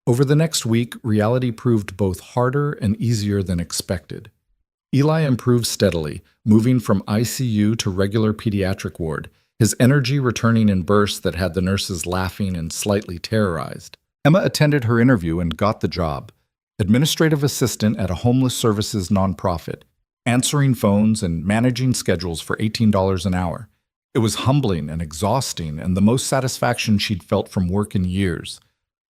Over the next week, reality proved both harder and easier than expected. Eli improved steadily, moving from ICU to regular pediatric ward, his energy returning in bursts that had the nurses laughing and slightly terrorized. Emma attended her interview and got the job. Administrative assistant at a homeless services nonprofit, answering phones and managing schedules for $18 an hour. It was humbling and exhausting and the most satisfaction she'd felt from work in years.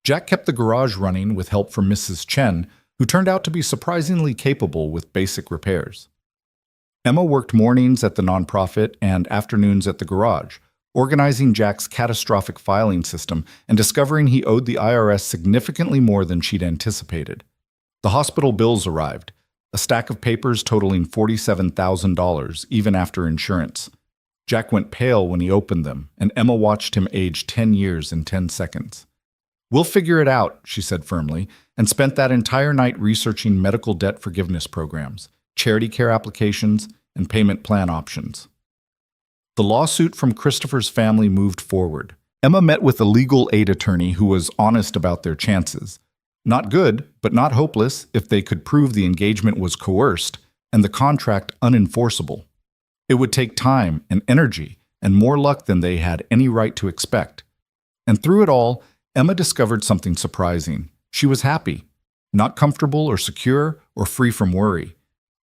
Jack kept the garage running with help from Mrs. Chen, who turned out to be surprisingly capable with basic repairs. Emma worked mornings at the nonprofit and afternoons at the garage, organizing Jack's catastrophic filing system and discovering he owed the IRS significantly more than she'd anticipated. The hospital bills arrived, a stack of papers totaling $47,000, even after insurance. Jack went pale when he opened them, and Emma watched him age 10 years in 10 seconds. We'll figure it out, she said firmly, and spent that entire night researching medical debt forgiveness programs, charity care applications, and payment plan options. The lawsuit from Christopher's family moved forward. Emma met with a legal aid attorney who was honest about their chances. Not good, but not hopeless if they could prove the engagement was coerced and the contract unenforceable. It would take time and energy and more luck than they had any right to expect. And through it all, Emma discovered something surprising. She was happy, not comfortable or secure or free from worry,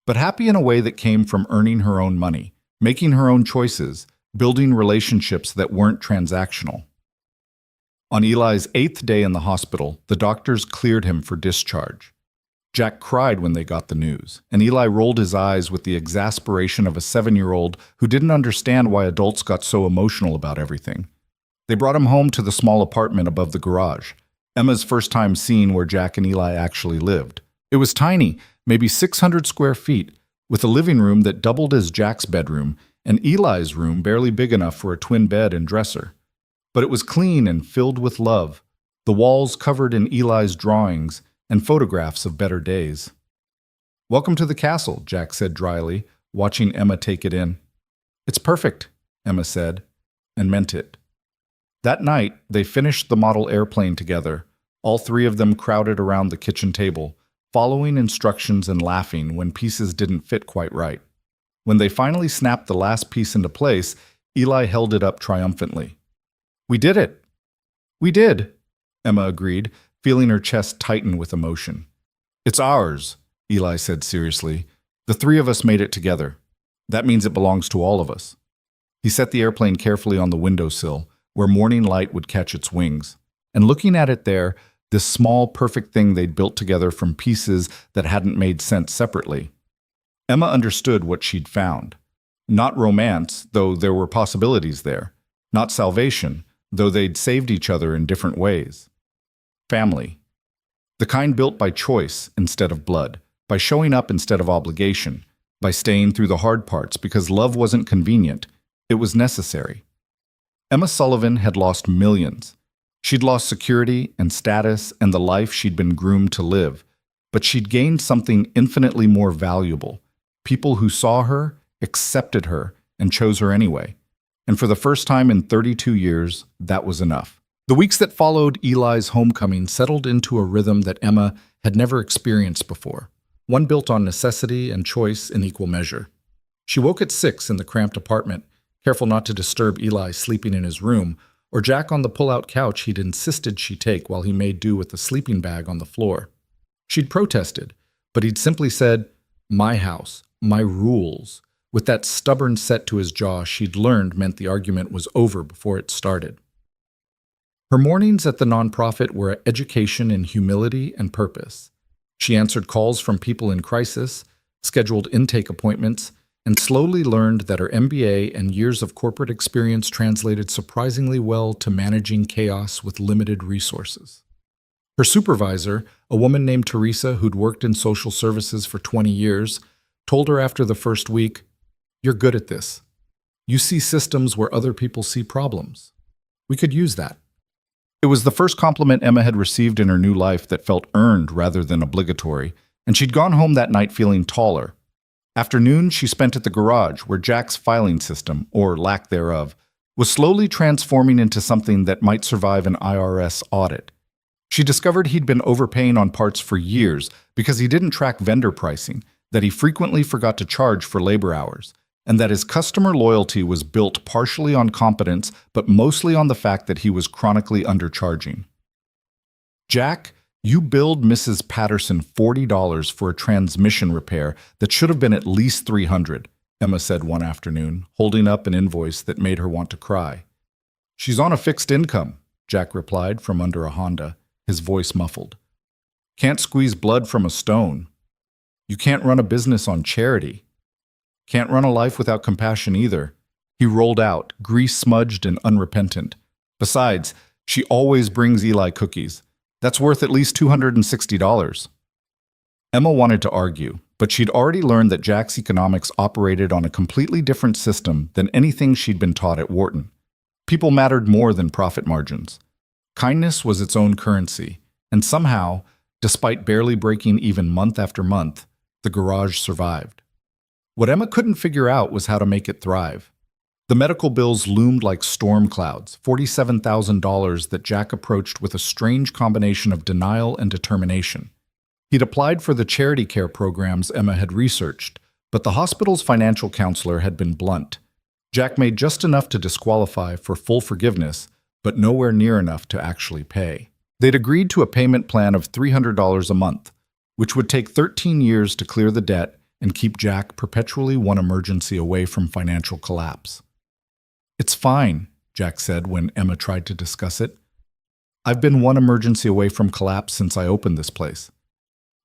but happy in a way that came from earning her own money, making her own choices, building relationships that weren't transactional. On Eli's 8th day in the hospital, the doctors cleared him for discharge. Jack cried when they got the news, and Eli rolled his eyes with the exasperation of a 7-year-old who didn't understand why adults got so emotional about everything. They brought him home to the small apartment above the garage, Emma's first time seeing where Jack and Eli actually lived. It was tiny, maybe 600 square feet, with a living room that doubled as Jack's bedroom and Eli's room barely big enough for a twin bed and dresser. But it was clean and filled with love, the walls covered in Eli's drawings and photographs of better days. Welcome to the castle, Jack said dryly, watching Emma take it in. It's perfect, Emma said, and meant it. That night, they finished the model airplane together, all three of them crowded around the kitchen table, following instructions and laughing when pieces didn't fit quite right. When they finally snapped the last piece into place, Eli held it up triumphantly. We did it! We did, Emma agreed, feeling her chest tighten with emotion. It's ours, Eli said seriously. The three of us made it together. That means it belongs to all of us. He set the airplane carefully on the windowsill, where morning light would catch its wings. And looking at it there, this small, perfect thing they'd built together from pieces that hadn't made sense separately. Emma understood what she'd found. Not romance, though there were possibilities there. Not salvation, though they'd saved each other in different ways. Family. The kind built by choice instead of blood, by showing up instead of obligation, by staying through the hard parts because love wasn't convenient, it was necessary. Emma Sullivan had lost millions. She'd lost security and status and the life she'd been groomed to live, but she'd gained something infinitely more valuable. People who saw her, accepted her, and chose her anyway. And for the first time in 32 years, that was enough. The weeks that followed Eli's homecoming settled into a rhythm that Emma had never experienced before, one built on necessity and choice in equal measure. She woke at 6 in the cramped apartment, careful not to disturb Eli sleeping in his room, or Jack on the pull-out couch he'd insisted she take while he made do with the sleeping bag on the floor. She'd protested, but he'd simply said, "My house, my rules," with that stubborn set to his jaw she'd learned meant the argument was over before it started. Her mornings at the nonprofit were education in humility and purpose. She answered calls from people in crisis, scheduled intake appointments, and slowly learned that her MBA and years of corporate experience translated surprisingly well to managing chaos with limited resources. Her supervisor, a woman named Teresa who'd worked in social services for 20 years, told her after the first week, "You're good at this. You see systems where other people see problems. We could use that." It was the first compliment Emma had received in her new life that felt earned rather than obligatory, and she'd gone home that night feeling taller. Afternoon she spent at the garage where Jack's filing system, or lack thereof, was slowly transforming into something that might survive an IRS audit. She discovered he'd been overpaying on parts for years because he didn't track vendor pricing, that he frequently forgot to charge for labor hours, and that his customer loyalty was built partially on competence but mostly on the fact that he was chronically undercharging. "Jack, you billed Mrs. Patterson $40 for a transmission repair that should have been at least $300, Emma said one afternoon, holding up an invoice that made her want to cry. "She's on a fixed income," Jack replied from under a Honda, his voice muffled. "Can't squeeze blood from a stone. You can't run a business on charity. Can't run a life without compassion either." He rolled out, grease-smudged and unrepentant. "Besides, she always brings Eli cookies. That's worth at least $260. Emma wanted to argue, but she'd already learned that Jack's economics operated on a completely different system than anything she'd been taught at Wharton. People mattered more than profit margins. Kindness was its own currency, and somehow, despite barely breaking even month after month, the garage survived. What Emma couldn't figure out was how to make it thrive. The medical bills loomed like storm clouds, $47,000 that Jack approached with a strange combination of denial and determination. He'd applied for the charity care programs Emma had researched, but the hospital's financial counselor had been blunt. Jack made just enough to disqualify for full forgiveness, but nowhere near enough to actually pay. They'd agreed to a payment plan of $300 a month, which would take 13 years to clear the debt and keep Jack perpetually one emergency away from financial collapse. "It's fine," Jack said when Emma tried to discuss it. "I've been one emergency away from collapse since I opened this place.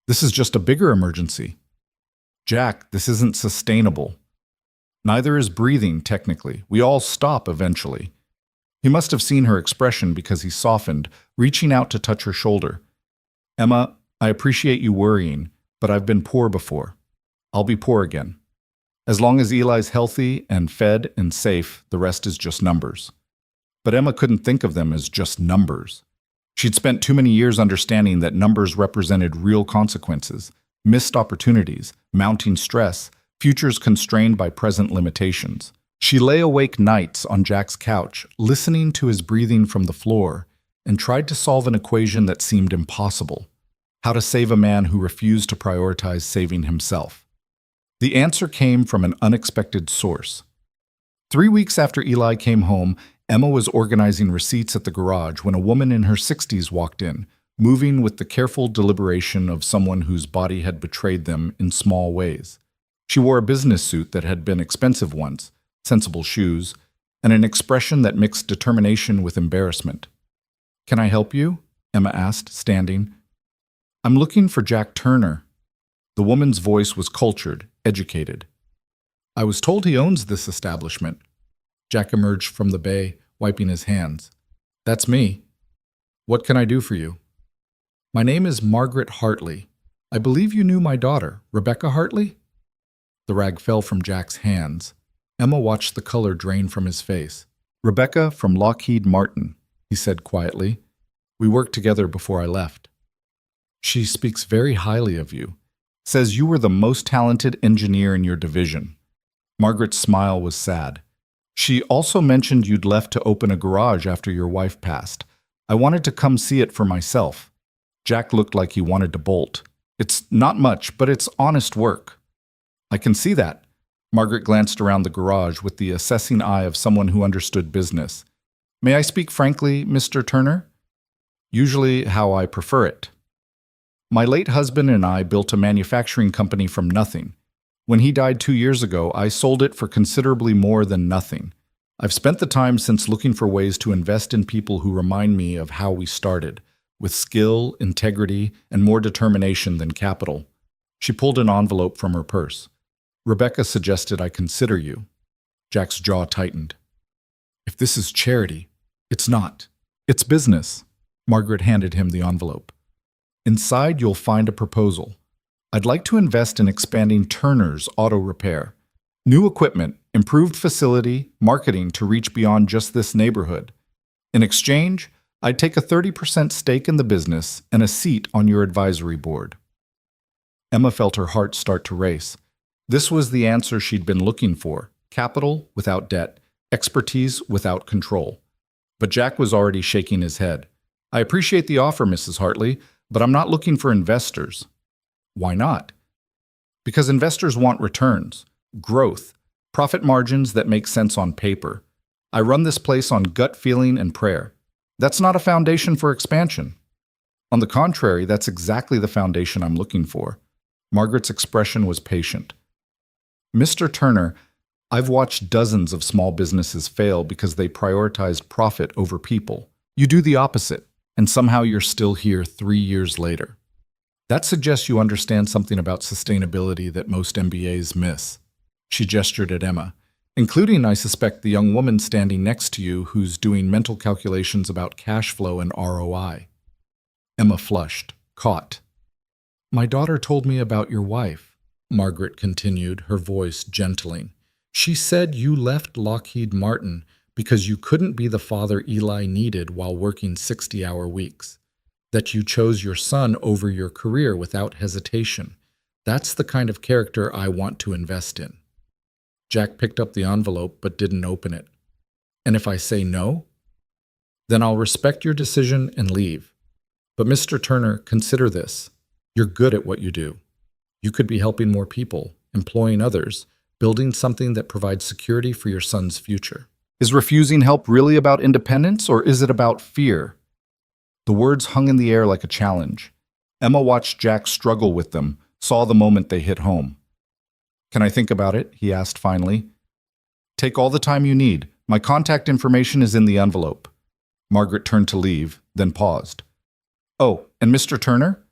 This is just a bigger emergency." "Jack, this isn't sustainable." "Neither is breathing, technically. We all stop eventually." He must have seen her expression because he softened, reaching out to touch her shoulder. "Emma, I appreciate you worrying, but I've been poor before. I'll be poor again. As long as Eli's healthy and fed and safe, the rest is just numbers." But Emma couldn't think of them as just numbers. She'd spent too many years understanding that numbers represented real consequences, missed opportunities, mounting stress, futures constrained by present limitations. She lay awake nights on Jack's couch, listening to his breathing from the floor, and tried to solve an equation that seemed impossible: how to save a man who refused to prioritize saving himself. The answer came from an unexpected source. 3 weeks after Eli came home, Emma was organizing receipts at the garage when a woman in her 60s walked in, moving with the careful deliberation of someone whose body had betrayed them in small ways. She wore a business suit that had been expensive once, sensible shoes, and an expression that mixed determination with embarrassment. "Can I help you?" Emma asked, standing. "I'm looking for Jack Turner." The woman's voice was cultured, educated. "I was told he owns this establishment." Jack emerged from the bay, wiping his hands. "That's me. What can I do for you?" "My name is Margaret Hartley. I believe you knew my daughter, Rebecca Hartley?" The rag fell from Jack's hands. Emma watched the color drain from his face. "Rebecca from Lockheed Martin," he said quietly. "We worked together before I left. She speaks very highly of you. Says you were the most talented engineer in your division." Margaret's smile was sad. "She also mentioned you'd left to open a garage after your wife passed. I wanted to come see it for myself." Jack looked like he wanted to bolt. "It's not much, but it's honest work." "I can see that." Margaret glanced around the garage with the assessing eye of someone who understood business. "May I speak frankly, Mr. Turner?" "Usually how I prefer it." "My late husband and I built a manufacturing company from nothing. When he died 2 years ago, I sold it for considerably more than nothing. I've spent the time since looking for ways to invest in people who remind me of how we started, with skill, integrity, and more determination than capital." She pulled an envelope from her purse. "Rebecca suggested I consider you." Jack's jaw tightened. "If this is charity—" "It's not. It's business." Margaret handed him the envelope. "Inside you'll find a proposal. I'd like to invest in expanding Turner's Auto Repair. New equipment, improved facility, marketing to reach beyond just this neighborhood. In exchange, I'd take a 30% stake in the business and a seat on your advisory board." Emma felt her heart start to race. This was the answer she'd been looking for: capital without debt, expertise without control. But Jack was already shaking his head. "I appreciate the offer, Mrs. Hartley, but I'm not looking for investors." "Why not?" "Because investors want returns, growth, profit margins that make sense on paper. I run this place on gut feeling and prayer. That's not a foundation for expansion." "On the contrary, that's exactly the foundation I'm looking for." Margaret's expression was patient. "Mr. Turner, I've watched dozens of small businesses fail because they prioritized profit over people. You do the opposite, and somehow you're still here 3 years later. That suggests you understand something about sustainability that most MBAs miss." She gestured at Emma, "including, I suspect, the young woman standing next to you who's doing mental calculations about cash flow and ROI. Emma flushed, caught. "My daughter told me about your wife," Margaret continued, her voice gentling. "She said you left Lockheed Martin because you couldn't be the father Eli needed while working 60-hour weeks. That you chose your son over your career without hesitation. That's the kind of character I want to invest in." Jack picked up the envelope but didn't open it. "And if I say no?" "Then I'll respect your decision and leave. But Mr. Turner, consider this. You're good at what you do. You could be helping more people, employing others, building something that provides security for your son's future." Is refusing help really about independence, or is it about fear? The words hung in the air like a challenge. Emma watched Jack struggle with them, saw the moment they hit home. "Can I think about it?" he asked finally. "Take all the time you need. My contact information is in the envelope." Margaret turned to leave, then paused. "Oh, and Mr. Turner?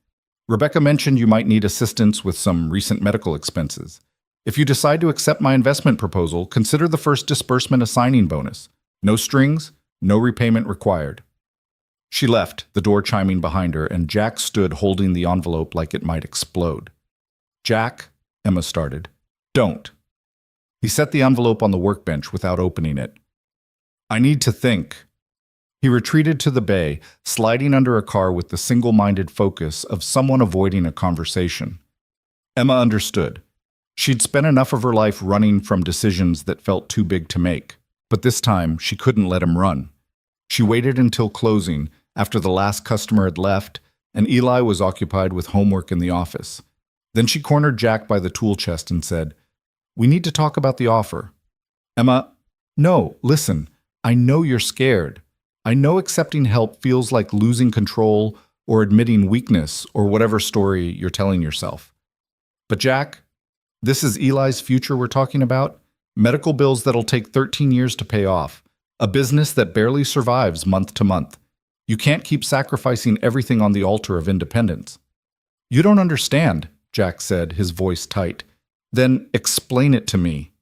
Rebecca mentioned you might need assistance with some recent medical expenses. If you decide to accept my investment proposal, consider the first disbursement a signing bonus. No strings, no repayment required." She left, the door chiming behind her, and Jack stood holding the envelope like it might explode. "Jack," Emma started. "Don't." He set the envelope on the workbench without opening it. "I need to think." He retreated to the bay, sliding under a car with the single-minded focus of someone avoiding a conversation. Emma understood. She'd spent enough of her life running from decisions that felt too big to make, but this time she couldn't let him run. She waited until closing, after the last customer had left, and Eli was occupied with homework in the office. Then she cornered Jack by the tool chest and said, "We need to talk about the offer." Emma, "No, listen, I know you're scared. I know accepting help feels like losing control or admitting weakness or whatever story you're telling yourself. But Jack, this is Eli's future we're talking about. Medical bills that'll take 13 years to pay off. A business that barely survives month to month. You can't keep sacrificing everything on the altar of independence." "You don't understand," Jack said, his voice tight. "Then explain it to me."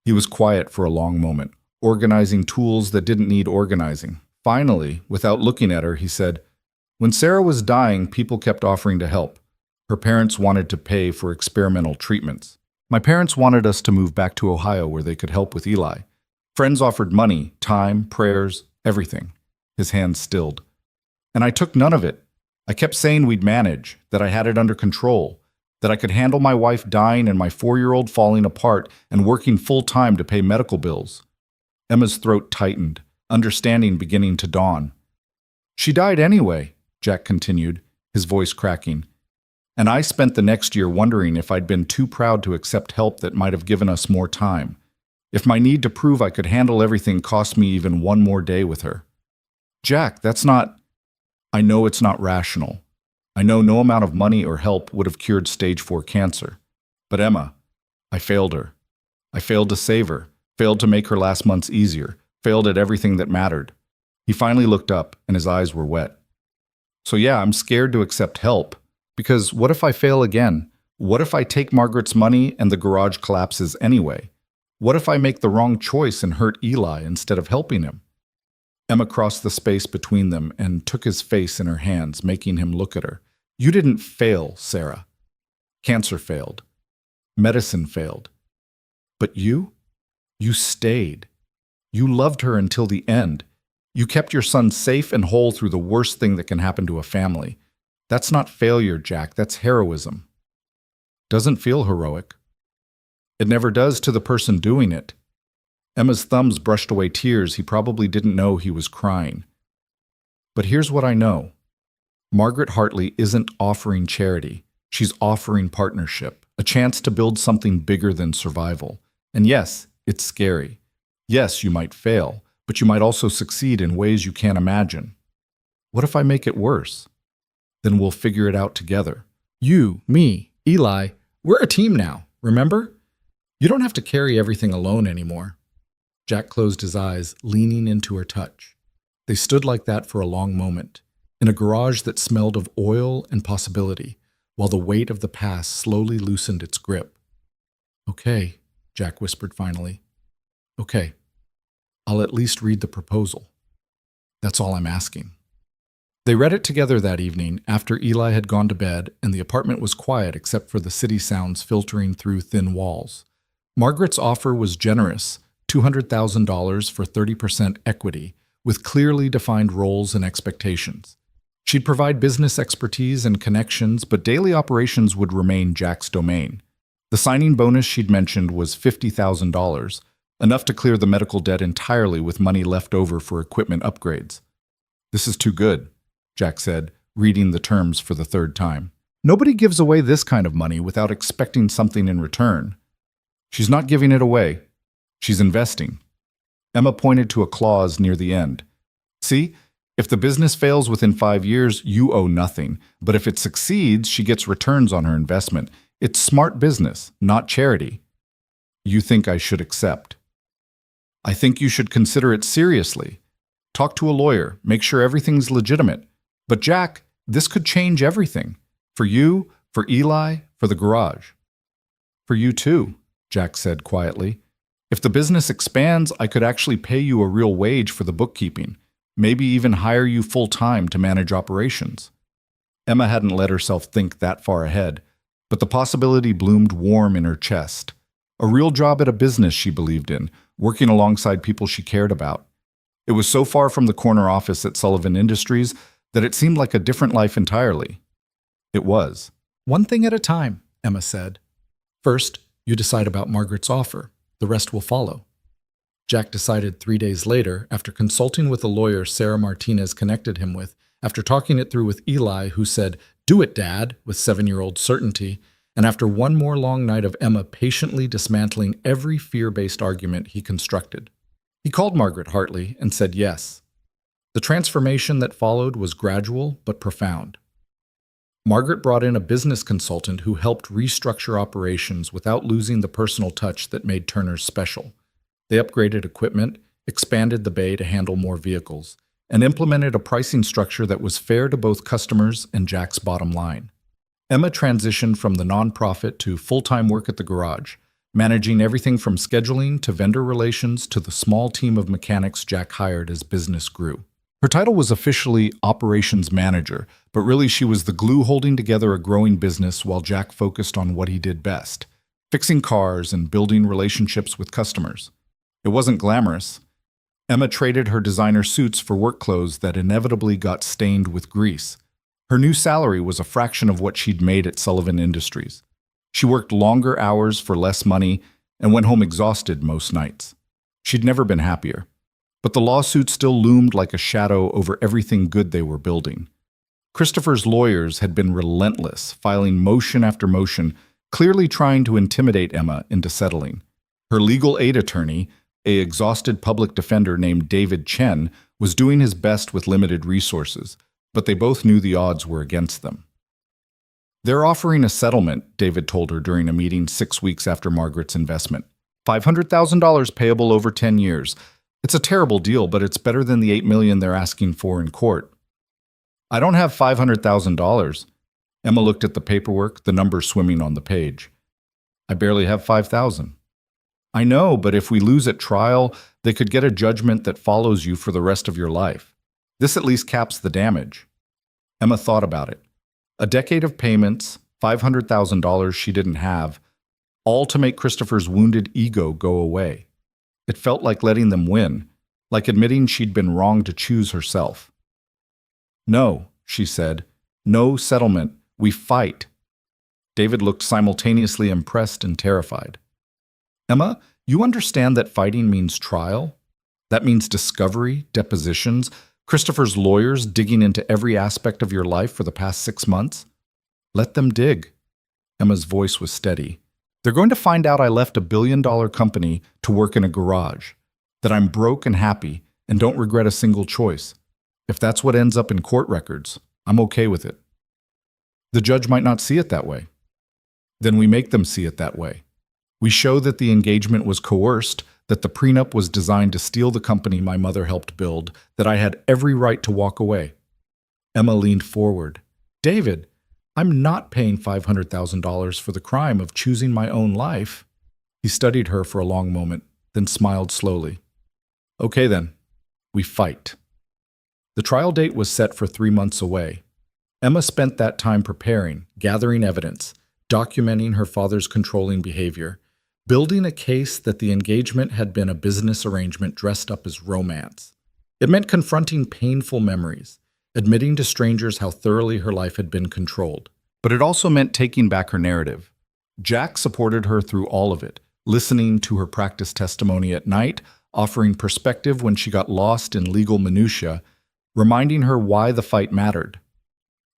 He was quiet for a long moment, organizing tools that didn't need organizing. Finally, without looking at her, he said, "When Sarah was dying, people kept offering to help. Her parents wanted to pay for experimental treatments. My parents wanted us to move back to Ohio where they could help with Eli. Friends offered money, time, prayers, everything." His hands stilled. "And I took none of it. I kept saying we'd manage, that I had it under control, that I could handle my wife dying and my 4-year-old falling apart and working full-time to pay medical bills." Emma's throat tightened, understanding beginning to dawn. "She died anyway," Jack continued, his voice cracking. "And I spent the next year wondering if I'd been too proud to accept help that might have given us more time. If my need to prove I could handle everything cost me even one more day with her." "Jack, that's not—" "I know it's not rational. I know no amount of money or help would have cured stage 4 cancer. But Emma, I failed her. I failed to save her, failed to make her last months easier, failed at everything that mattered." He finally looked up, and his eyes were wet. "So yeah, I'm scared to accept help. Because what if I fail again? What if I take Margaret's money and the garage collapses anyway? What if I make the wrong choice and hurt Eli instead of helping him?" Emma crossed the space between them and took his face in her hands, making him look at her. "You didn't fail, Sarah. Cancer failed. Medicine failed. But you? You stayed. You loved her until the end. You kept your son safe and whole through the worst thing that can happen to a family. That's not failure, Jack. That's heroism." "Doesn't feel heroic." "It never does to the person doing it." Emma's thumbs brushed away tears he probably didn't know he was crying. "But here's what I know. Margaret Hartley isn't offering charity. She's offering partnership, a chance to build something bigger than survival. And yes, it's scary. Yes, you might fail, but you might also succeed in ways you can't imagine. What if I make it worse? Then we'll figure it out together. You, me, Eli, we're a team now, remember? You don't have to carry everything alone anymore." Jack closed his eyes, leaning into her touch. They stood like that for a long moment, in a garage that smelled of oil and possibility, while the weight of the past slowly loosened its grip. "Okay," Jack whispered finally. "Okay. I'll at least read the proposal. That's all I'm asking." They read it together that evening after Eli had gone to bed and the apartment was quiet except for the city sounds filtering through thin walls. Margaret's offer was generous, $200,000 for 30% equity, with clearly defined roles and expectations. She'd provide business expertise and connections, but daily operations would remain Jack's domain. The signing bonus she'd mentioned was $50,000, enough to clear the medical debt entirely with money left over for equipment upgrades. "This is too good," Jack said, reading the terms for the third time. "Nobody gives away this kind of money without expecting something in return." "She's not giving it away. She's investing." Emma pointed to a clause near the end. "See, if the business fails within 5 years, you owe nothing. But if it succeeds, she gets returns on her investment. It's smart business, not charity." "You think I should accept?" "I think you should consider it seriously. Talk to a lawyer, make sure everything's legitimate. But Jack, this could change everything. For you, for Eli, for the garage." "For you too," Jack said quietly. "If the business expands, I could actually pay you a real wage for the bookkeeping, maybe even hire you full-time to manage operations." Emma hadn't let herself think that far ahead, but the possibility bloomed warm in her chest. A real job at a business she believed in, working alongside people she cared about. It was so far from the corner office at Sullivan Industries that it seemed like a different life entirely. It was. One thing at a time, Emma said. "First, you decide about Margaret's offer. The rest will follow." Jack decided 3 days later, after consulting with a lawyer Sarah Martinez connected him with, after talking it through with Eli, who said, "Do it, Dad," with 7-year-old certainty, and after one more long night of Emma patiently dismantling every fear-based argument he constructed. He called Margaret Hartley and said yes. The transformation that followed was gradual but profound. Margaret brought in a business consultant who helped restructure operations without losing the personal touch that made Turner's special. They upgraded equipment, expanded the bay to handle more vehicles, and implemented a pricing structure that was fair to both customers and Jack's bottom line. Emma transitioned from the nonprofit to full-time work at the garage, managing everything from scheduling to vendor relations to the small team of mechanics Jack hired as business grew. Her title was officially Operations Manager, but really she was the glue holding together a growing business while Jack focused on what he did best, fixing cars and building relationships with customers. It wasn't glamorous. Emma traded her designer suits for work clothes that inevitably got stained with grease. Her new salary was a fraction of what she'd made at Sullivan Industries. She worked longer hours for less money and went home exhausted most nights. She'd never been happier. But the lawsuit still loomed like a shadow over everything good they were building. Christopher's lawyers had been relentless, filing motion after motion, clearly trying to intimidate Emma into settling. Her legal aid attorney, an exhausted public defender named David Chen, was doing his best with limited resources, but they both knew the odds were against them. "They're offering a settlement," David told her during a meeting 6 weeks after Margaret's investment. $500,000 payable over 10 years. It's a terrible deal, but it's better than the $8 million they're asking for in court. "I don't have $500,000. Emma looked at the paperwork, the numbers swimming on the page. "I barely have $5,000. "I know, but if we lose at trial, they could get a judgment that follows you for the rest of your life. This at least caps the damage." Emma thought about it. A decade of payments, $500,000 she didn't have, all to make Christopher's wounded ego go away. It felt like letting them win, like admitting she'd been wrong to choose herself. "No," she said. "No settlement. We fight." David looked simultaneously impressed and terrified. "Emma, you understand that fighting means trial? That means discovery, depositions, Christopher's lawyers digging into every aspect of your life for the past 6 months? Let them dig." Emma's voice was steady. "They're going to find out I left $1 billion company to work in a garage, that I'm broke and happy and don't regret a single choice. If that's what ends up in court records, I'm okay with it." "The judge might not see it that way." "Then we make them see it that way. We show that the engagement was coerced, that the prenup was designed to steal the company my mother helped build, that I had every right to walk away." Emma leaned forward. "David, I'm not paying $500,000 for the crime of choosing my own life." He studied her for a long moment, then smiled slowly. "Okay then, we fight." The trial date was set for 3 months away. Emma spent that time preparing, gathering evidence, documenting her father's controlling behavior, building a case that the engagement had been a business arrangement dressed up as romance. It meant confronting painful memories, admitting to strangers how thoroughly her life had been controlled. But it also meant taking back her narrative. Jack supported her through all of it, listening to her practice testimony at night, offering perspective when she got lost in legal minutiae, reminding her why the fight mattered.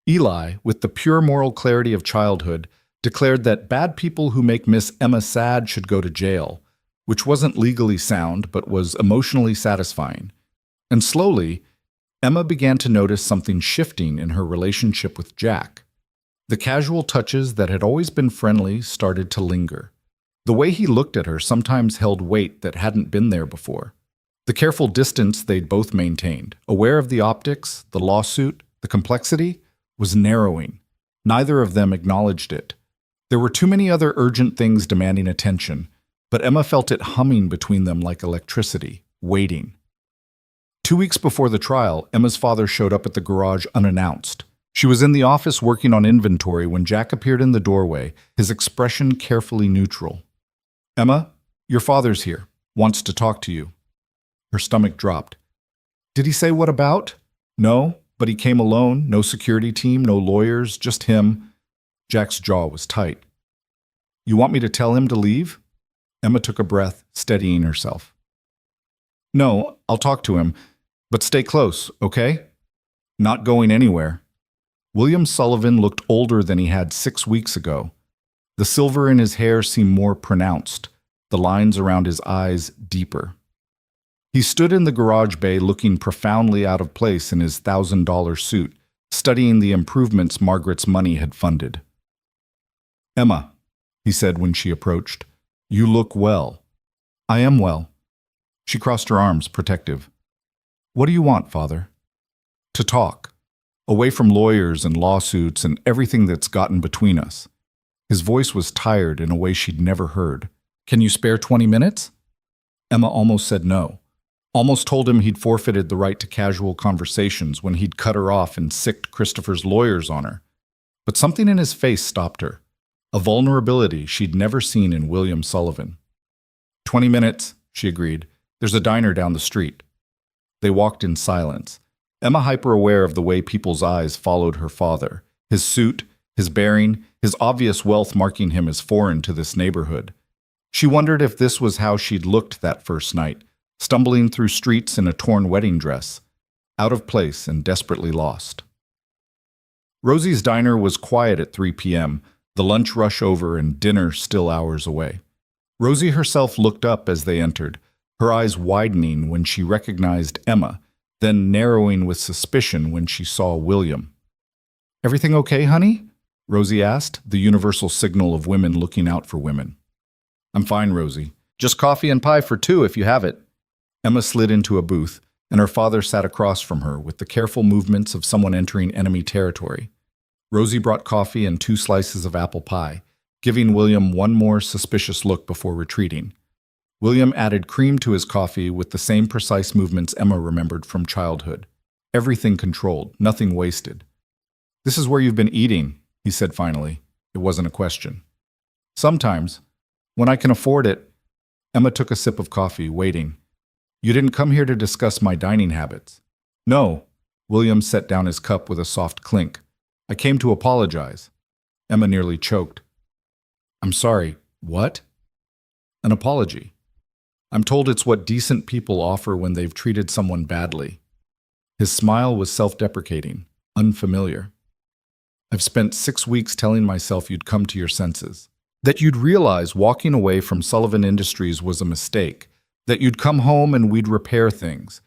Eli, with the pure moral clarity of childhood, declared that bad people who make Miss Emma sad should go to jail, which wasn't legally sound but was emotionally satisfying. And slowly, Emma began to notice something shifting in her relationship with Jack. The casual touches that had always been friendly started to linger. The way he looked at her sometimes held weight that hadn't been there before. The careful distance they'd both maintained, aware of the optics, the lawsuit, the complexity, was narrowing. Neither of them acknowledged it. There were too many other urgent things demanding attention, but Emma felt it humming between them like electricity, waiting. 2 weeks before the trial, Emma's father showed up at the garage unannounced. She was in the office working on inventory when Jack appeared in the doorway, his expression carefully neutral. "Emma, your father's here. Wants to talk to you." Her stomach dropped. "Did he say what about?" "No, but he came alone, no security team, no lawyers, just him." Jack's jaw was tight. You want me to tell him to leave? Emma took a breath, steadying herself. No, I'll talk to him, but stay close, okay? Not going anywhere. William Sullivan looked older than he had 6 weeks ago. The silver in his hair seemed more pronounced, the lines around his eyes deeper. He stood in the garage bay looking profoundly out of place in his $1,000 suit, studying the improvements Margaret's money had funded. Emma, he said when she approached, you look well. I am well. She crossed her arms, protective. What do you want, Father? To talk, away from lawyers and lawsuits and everything that's gotten between us. His voice was tired in a way she'd never heard. Can you spare 20 minutes? Emma almost said no. Almost told him he'd forfeited the right to casual conversations when he'd cut her off and sicked Christopher's lawyers on her. But something in his face stopped her, a vulnerability she'd never seen in William Sullivan. 20 minutes, she agreed. There's a diner down the street. They walked in silence, Emma hyper-aware of the way people's eyes followed her father, his suit, his bearing, his obvious wealth marking him as foreign to this neighborhood. She wondered if this was how she'd looked that first night, stumbling through streets in a torn wedding dress, out of place and desperately lost. Rosie's diner was quiet at 3 p.m., the lunch rush over and dinner still hours away. Rosie herself looked up as they entered, her eyes widening when she recognized Emma, then narrowing with suspicion when she saw William. Everything okay, honey? Rosie asked, the universal signal of women looking out for women. I'm fine, Rosie. Just coffee and pie for 2 if you have it. Emma slid into a booth, and her father sat across from her with the careful movements of someone entering enemy territory. Rosie brought coffee and 2 slices of apple pie, giving William one more suspicious look before retreating. William added cream to his coffee with the same precise movements Emma remembered from childhood. Everything controlled, nothing wasted. This is where you've been eating, he said finally. It wasn't a question. Sometimes, when I can afford it. Emma took a sip of coffee, waiting. You didn't come here to discuss my dining habits. No. William set down his cup with a soft clink. I came to apologize. Emma nearly choked. I'm sorry. What? An apology. I'm told it's what decent people offer when they've treated someone badly. His smile was self-deprecating, unfamiliar. I've spent 6 weeks telling myself you'd come to your senses, that you'd realize walking away from Sullivan Industries was a mistake, that you'd come home and we'd repair things.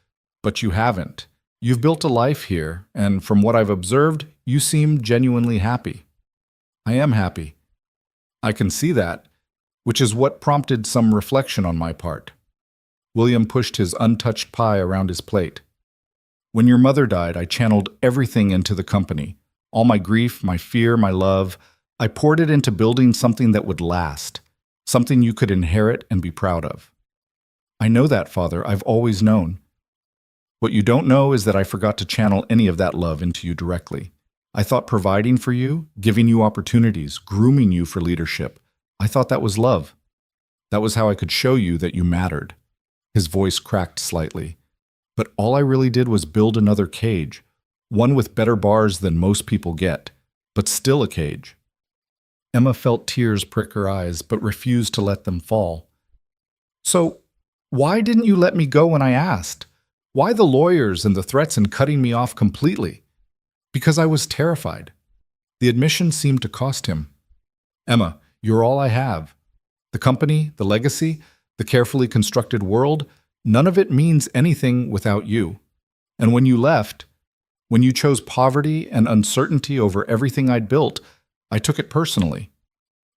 But you haven't. You've built a life here, and from what I've observed, you seem genuinely happy. I am happy. I can see that, which is what prompted some reflection on my part. William pushed his untouched pie around his plate. When your mother died, I channeled everything into the company. All my grief, my fear, my love, I poured it into building something that would last, something you could inherit and be proud of. I know that, Father. I've always known. What you don't know is that I forgot to channel any of that love into you directly. I thought providing for you, giving you opportunities, grooming you for leadership, I thought that was love. That was how I could show you that you mattered. His voice cracked slightly. But all I really did was build another cage, one with better bars than most people get, but still a cage. Emma felt tears prick her eyes, but refused to let them fall. So, why didn't you let me go when I asked? Why the lawyers and the threats and cutting me off completely? Because I was terrified. The admission seemed to cost him. Emma, you're all I have. The company, the legacy, the carefully constructed world, none of it means anything without you. And when you left, when you chose poverty and uncertainty over everything I'd built, I took it personally,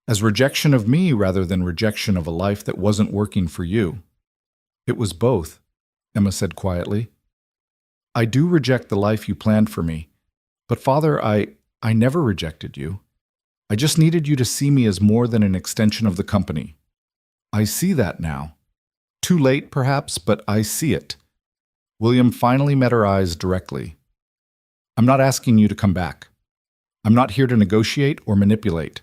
as rejection of me rather than rejection of a life that wasn't working for you. It was both, Emma said quietly. I do reject the life you planned for me, but Father, I never rejected you. I just needed you to see me as more than an extension of the company. I see that now. Too late, perhaps, but I see it. William finally met her eyes directly. I'm not asking you to come back. I'm not here to negotiate or manipulate.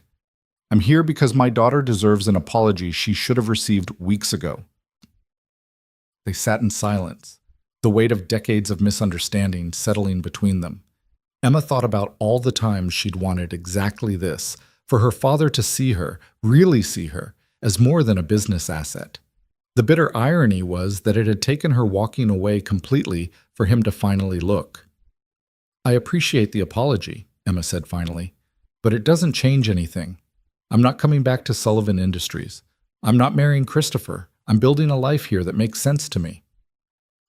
I'm here because my daughter deserves an apology she should have received weeks ago. They sat in silence, the weight of decades of misunderstanding settling between them. Emma thought about all the times she'd wanted exactly this, for her father to see her, really see her, as more than a business asset. The bitter irony was that it had taken her walking away completely for him to finally look. "I appreciate the apology," Emma said finally, "but it doesn't change anything. I'm not coming back to Sullivan Industries. I'm not marrying Christopher. I'm building a life here that makes sense to me."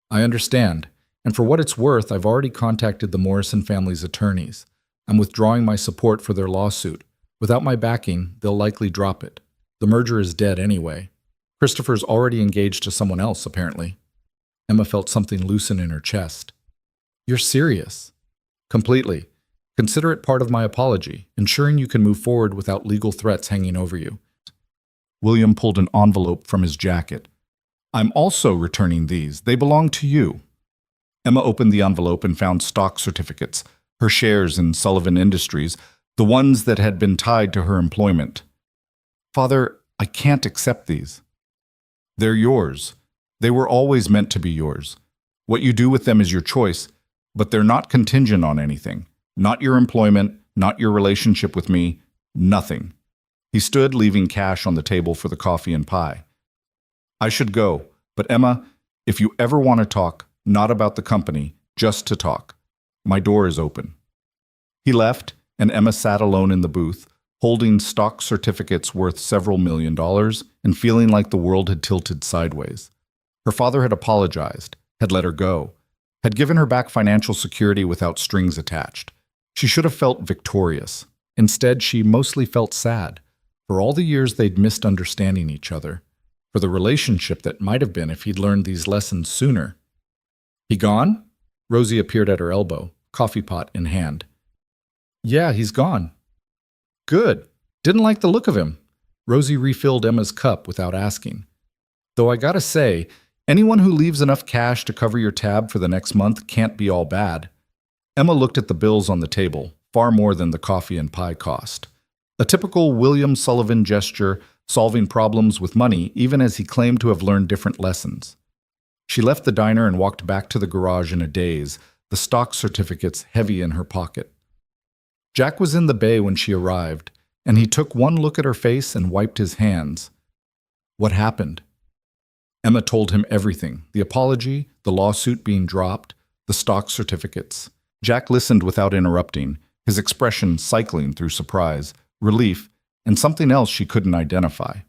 "I understand, and for what it's worth, I've already contacted the Morrison family's attorneys. I'm withdrawing my support for their lawsuit. Without my backing, they'll likely drop it. The merger is dead anyway. Christopher's already engaged to someone else, apparently." Emma felt something loosen in her chest. "You're serious?" "Completely. Consider it part of my apology, ensuring you can move forward without legal threats hanging over you." William pulled an envelope from his jacket. "I'm also returning these. They belong to you." Emma opened the envelope and found stock certificates, her shares in Sullivan Industries, the ones that had been tied to her employment. "Father, I can't accept these." "They're yours. They were always meant to be yours. What you do with them is your choice, but they're not contingent on anything. Not your employment, not your relationship with me, nothing." He stood, leaving cash on the table for the coffee and pie. "I should go, but Emma, if you ever want to talk, not about the company, just to talk, my door is open." He left, and Emma sat alone in the booth, holding stock certificates worth several $1,000,000 and feeling like the world had tilted sideways. Her father had apologized, had let her go, had given her back financial security without strings attached. She should have felt victorious. Instead, she mostly felt sad, for all the years they'd missed understanding each other, for the relationship that might have been if he'd learned these lessons sooner. "He gone?" Rosie appeared at her elbow, coffee pot in hand. "Yeah, he's gone." "Good. Didn't like the look of him." Rosie refilled Emma's cup without asking. "Though I gotta say, anyone who leaves enough cash to cover your tab for the next month can't be all bad." Emma looked at the bills on the table, far more than the coffee and pie cost. A typical William Sullivan gesture, solving problems with money even as he claimed to have learned different lessons. She left the diner and walked back to the garage in a daze, the stock certificates heavy in her pocket. Jack was in the bay when she arrived, and he took one look at her face and wiped his hands. "What happened?" Emma told him everything, the apology, the lawsuit being dropped, the stock certificates. Jack listened without interrupting, his expression cycling through surprise, relief, and something else she couldn't identify.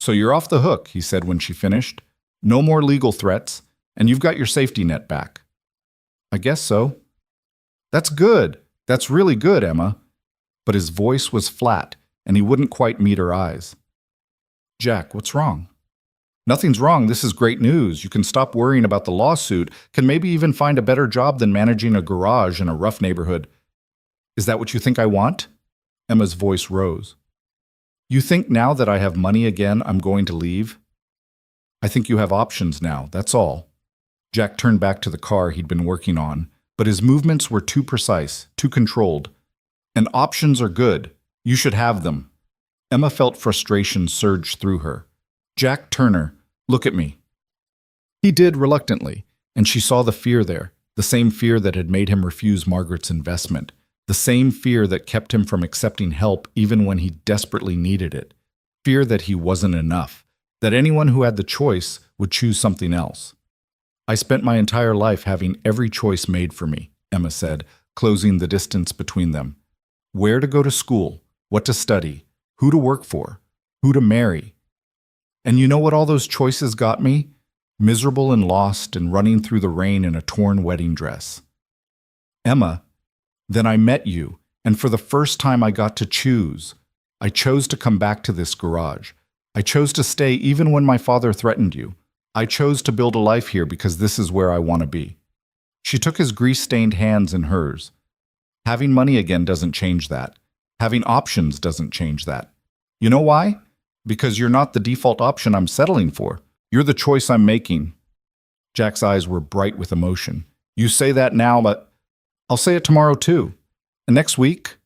"So you're off the hook," he said when she finished. "No more legal threats, and you've got your safety net back." "I guess so." "That's good. That's really good, Emma." But his voice was flat, and he wouldn't quite meet her eyes. "Jack, what's wrong?" "Nothing's wrong. This is great news. You can stop worrying about the lawsuit, can maybe even find a better job than managing a garage in a rough neighborhood." "Is that what you think I want?" Emma's voice rose. "You think now that I have money again, I'm going to leave?" "I think you have options now, that's all." Jack turned back to the car he'd been working on, but his movements were too precise, too controlled. "And options are good. You should have them." Emma felt frustration surge through her. "Jack Turner, look at me." He did reluctantly, and she saw the fear there, the same fear that had made him refuse Margaret's investment, the same fear that kept him from accepting help even when he desperately needed it, fear that he wasn't enough, that anyone who had the choice would choose something else. "I spent my entire life having every choice made for me," Emma said, closing the distance between them. "Where to go to school, what to study, who to work for, who to marry. And you know what all those choices got me? Miserable and lost and running through the rain in a torn wedding dress." "Emma, then I met you, and for the first time I got to choose. I chose to come back to this garage. I chose to stay even when my father threatened you. I chose to build a life here because this is where I want to be." She took his grease-stained hands in hers. "Having money again doesn't change that. Having options doesn't change that. You know why? Because you're not the default option I'm settling for. You're the choice I'm making." Jack's eyes were bright with emotion. "You say that now, but I'll say it tomorrow too. And next week.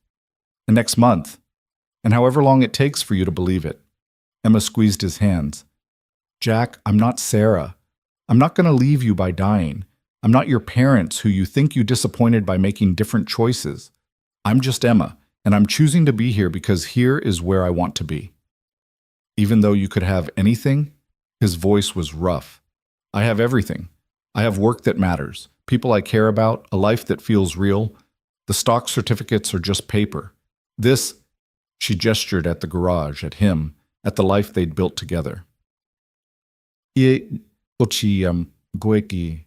And next month. And however long it takes for you to believe it." Emma squeezed his hands. "Jack, I'm not Sarah. I'm not going to leave you by dying. I'm not your parents who you think you disappointed by making different choices. I'm just Emma, and I'm choosing to be here because here is where I want to be. Even though you could have anything, his voice was rough. I have everything. I have work that matters, people I care about, a life that feels real. The stock certificates are just paper. This, she gestured at the garage, at him, at the life they'd built together. Goeki.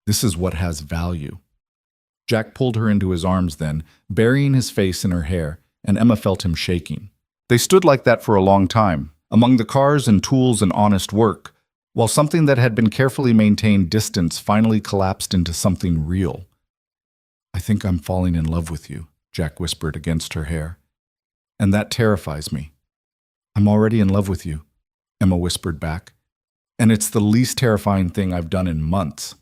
This is what has value. Jack pulled her into his arms then, burying his face in her hair, and Emma felt him shaking. They stood like that for a long time, among the cars and tools and honest work, while something that had been carefully maintained distance finally collapsed into something real. I think I'm falling in love with you, Jack whispered against her hair. And that terrifies me. I'm already in love with you, Emma whispered back. And it's the least terrifying thing I've done in months.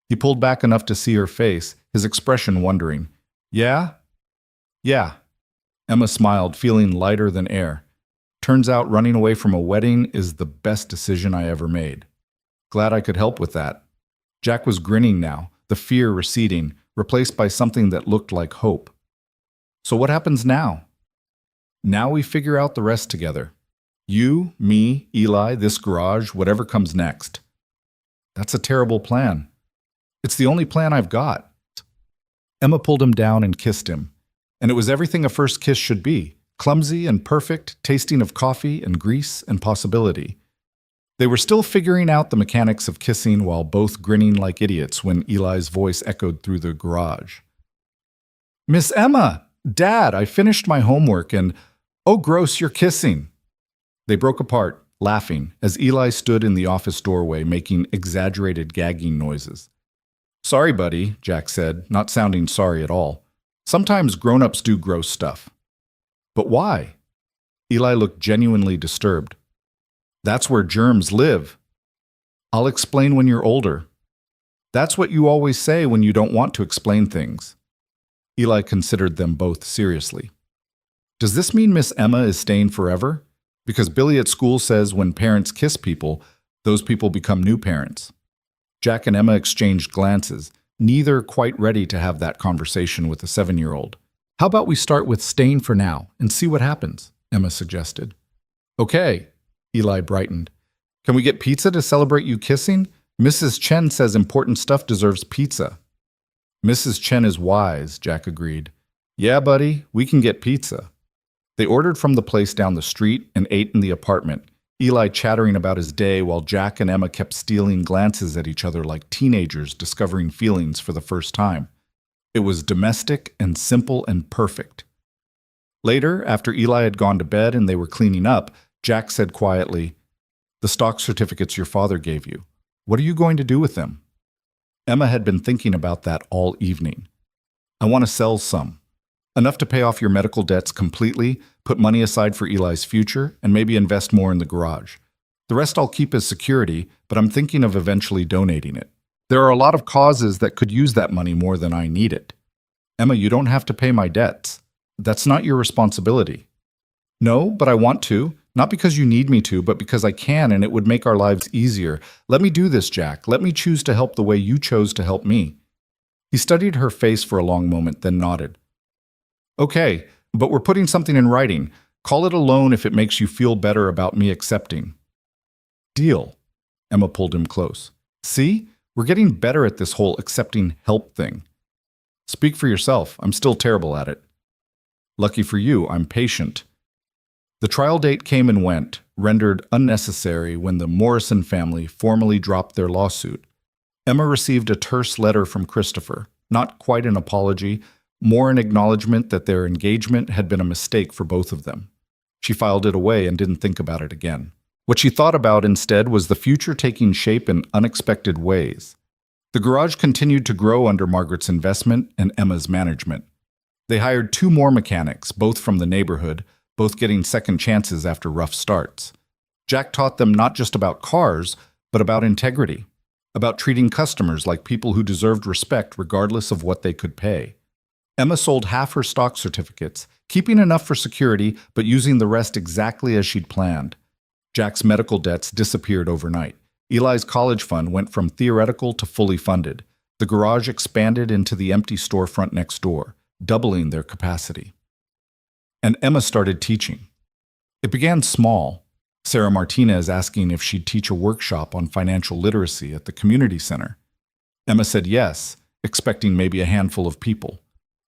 He pulled back enough to see her face, his expression wondering. Yeah? Yeah. Emma smiled, feeling lighter than air. Turns out running away from a wedding is the best decision I ever made. Glad I could help with that. Jack was grinning now, the fear receding, replaced by something that looked like hope. So what happens now? Now we figure out the rest together. You, me, Eli, this garage, whatever comes next. That's a terrible plan. It's the only plan I've got. Emma pulled him down and kissed him. And it was everything a first kiss should be. Clumsy and perfect, tasting of coffee and grease and possibility. They were still figuring out the mechanics of kissing while both grinning like idiots when Eli's voice echoed through the garage. Miss Emma! Dad, I finished my homework and, oh gross, you're kissing. They broke apart, laughing, as Eli stood in the office doorway making exaggerated gagging noises. Sorry, buddy, Jack said, not sounding sorry at all. Sometimes grown-ups do gross stuff. But why? Eli looked genuinely disturbed. That's where germs live. I'll explain when you're older. That's what you always say when you don't want to explain things. Eli considered them both seriously. Does this mean Miss Emma is staying forever? Because Billy at school says when parents kiss people, those people become new parents. Jack and Emma exchanged glances, neither quite ready to have that conversation with a 7-year-old. How about we start with staying for now and see what happens, Emma suggested. Okay, Eli brightened. Can we get pizza to celebrate you kissing? Mrs. Chen says important stuff deserves pizza. Mrs. Chen is wise, Jack agreed. Yeah, buddy, we can get pizza. They ordered from the place down the street and ate in the apartment, Eli chattering about his day while Jack and Emma kept stealing glances at each other like teenagers discovering feelings for the first time. It was domestic and simple and perfect. Later, after Eli had gone to bed and they were cleaning up, Jack said quietly, "The stock certificates your father gave you. What are you going to do with them?" Emma had been thinking about that all evening. "I want to sell some. Enough to pay off your medical debts completely, put money aside for Eli's future, and maybe invest more in the garage. The rest I'll keep as security, but I'm thinking of eventually donating it. There are a lot of causes that could use that money more than I need it. Emma, you don't have to pay my debts. That's not your responsibility." "No, but I want to. Not because you need me to, but because I can and it would make our lives easier. Let me do this, Jack. Let me choose to help the way you chose to help me." He studied her face for a long moment, then nodded. "Okay, but we're putting something in writing. Call it a loan if it makes you feel better about me accepting." "Deal." Emma pulled him close. "See? We're getting better at this whole accepting help thing." "Speak for yourself. I'm still terrible at it." "Lucky for you, I'm patient." The trial date came and went, rendered unnecessary when the Morrison family formally dropped their lawsuit. Emma received a terse letter from Christopher, not quite an apology, more an acknowledgement that their engagement had been a mistake for both of them. She filed it away and didn't think about it again. What she thought about instead was the future taking shape in unexpected ways. The garage continued to grow under Margaret's investment and Emma's management. They hired 2 more mechanics, both from the neighborhood, both getting second chances after rough starts. Jack taught them not just about cars, but about integrity, about treating customers like people who deserved respect regardless of what they could pay. Emma sold half her stock certificates, keeping enough for security, but using the rest exactly as she'd planned. Jack's medical debts disappeared overnight. Eli's college fund went from theoretical to fully funded. The garage expanded into the empty storefront next door. doubling their capacity. And Emma started teaching. It began small. Sarah Martinez asking if she'd teach a workshop on financial literacy at the community center. Emma said yes, expecting maybe a handful of people.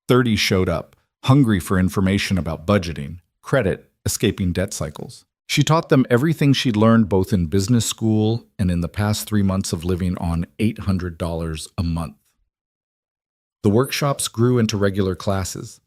30 showed up, hungry for information about budgeting, credit, escaping debt cycles. She taught them everything she'd learned both in business school and in the past 3 months of living on $800 a month. The workshops grew into regular classes.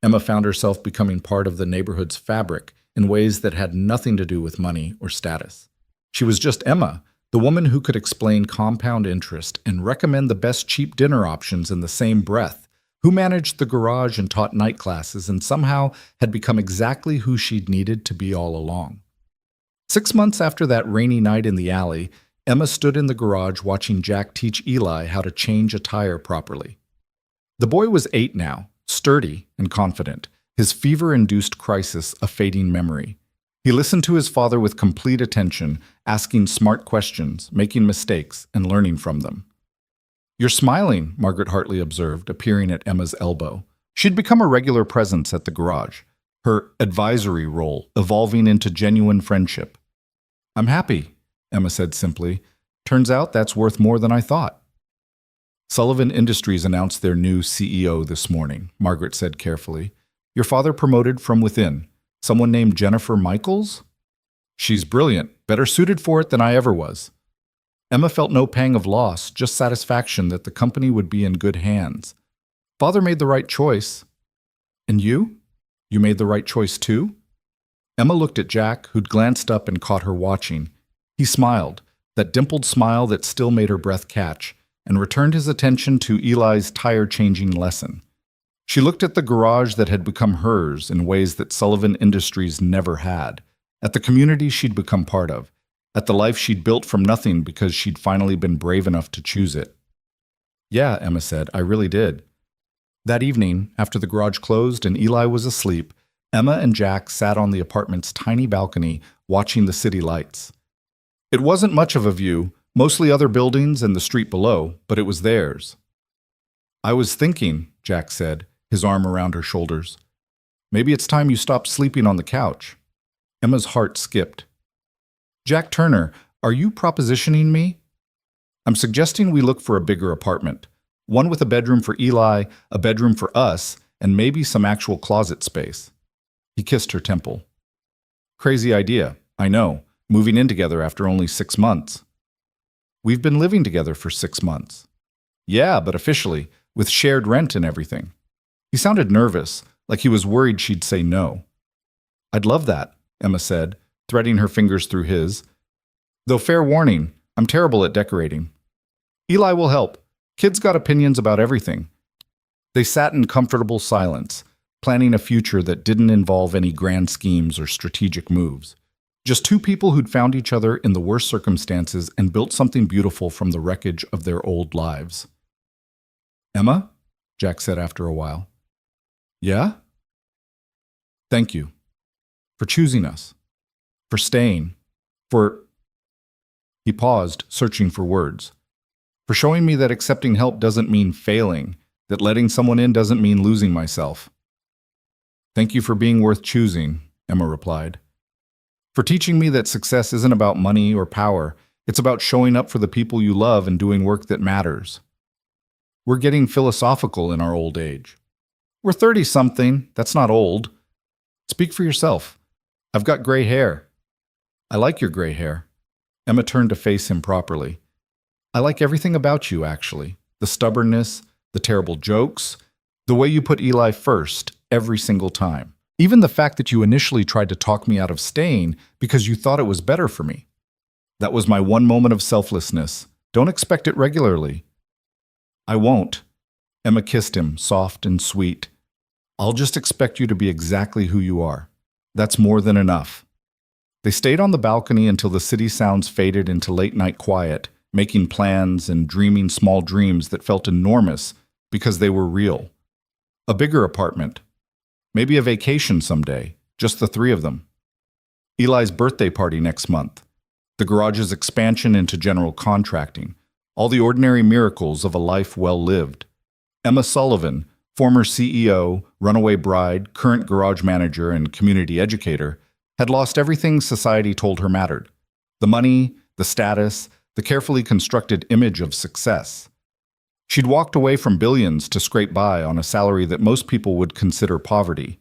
Emma found herself becoming part of the neighborhood's fabric in ways that had nothing to do with money or status. She was just Emma, the woman who could explain compound interest and recommend the best cheap dinner options in the same breath, who managed the garage and taught night classes and somehow had become exactly who she'd needed to be all along. 6 months after that rainy night in the alley, Emma stood in the garage watching Jack teach Eli how to change a tire properly. The boy was 8 now, sturdy and confident, his fever-induced crisis a fading memory. He listened to his father with complete attention, asking smart questions, making mistakes, and learning from them. "You're smiling," Margaret Hartley observed, appearing at Emma's elbow. She'd become a regular presence at the garage, her advisory role evolving into genuine friendship. "I'm happy," Emma said simply. "Turns out that's worth more than I thought." "Sullivan Industries announced their new CEO this morning," Margaret said carefully. "Your father promoted from within. Someone named Jennifer Michaels? She's brilliant, better suited for it than I ever was." Emma felt no pang of loss, just satisfaction that the company would be in good hands. "Father made the right choice." "And you? You made the right choice too?" Emma looked at Jack, who'd glanced up and caught her watching. He smiled, that dimpled smile that still made her breath catch, and returned his attention to Eli's tire-changing lesson. She looked at the garage that had become hers in ways that Sullivan Industries never had, at the community she'd become part of, at the life she'd built from nothing because she'd finally been brave enough to choose it. "Yeah," Emma said, "I really did." That evening, after the garage closed and Eli was asleep, Emma and Jack sat on the apartment's tiny balcony watching the city lights. It wasn't much of a view, mostly other buildings and the street below, but it was theirs. "I was thinking," Jack said, his arm around her shoulders, "maybe it's time you stopped sleeping on the couch." Emma's heart skipped. "Jack Turner, are you propositioning me?" "I'm suggesting we look for a bigger apartment. One with a bedroom for Eli, a bedroom for us, and maybe some actual closet space." He kissed her temple. "Crazy idea, I know, moving in together after only 6 months." "We've been living together for 6 months." "Yeah, but officially, with shared rent and everything." He sounded nervous, like he was worried she'd say no. "I'd love that," Emma said, threading her fingers through his. "Though fair warning, I'm terrible at decorating." "Eli will help. Kids got opinions about everything." They sat in comfortable silence, planning a future that didn't involve any grand schemes or strategic moves. Just two people who'd found each other in the worst circumstances and built something beautiful from the wreckage of their old lives. "Emma?" Jack said after a while. "Yeah?" "Thank you. For choosing us. For staying. For—" He paused, searching for words. "For showing me that accepting help doesn't mean failing, that letting someone in doesn't mean losing myself." "Thank you for being worth choosing," Emma replied. "For teaching me that success isn't about money or power, it's about showing up for the people you love and doing work that matters." We're getting philosophical in our old age. We're 30-something, that's not old. Speak for yourself. I've got gray hair. I like your gray hair. Emma turned to face him properly. I like everything about you, actually. The stubbornness, the terrible jokes, the way you put Eli first every single time. Even the fact that you initially tried to talk me out of staying because you thought it was better for me. That was my one moment of selflessness. Don't expect it regularly. I won't. Emma kissed him, soft and sweet. I'll just expect you to be exactly who you are. That's more than enough. They stayed on the balcony until the city sounds faded into late-night quiet, making plans and dreaming small dreams that felt enormous because they were real. A bigger apartment. Maybe a vacation someday, just the three of them. Eli's birthday party next month. The garage's expansion into general contracting. All the ordinary miracles of a life well lived. Emma Sullivan, former CEO, runaway bride, current garage manager, and community educator, had lost everything society told her mattered: the money, the status, the carefully constructed image of success. She'd walked away from billions to scrape by on a salary that most people would consider poverty.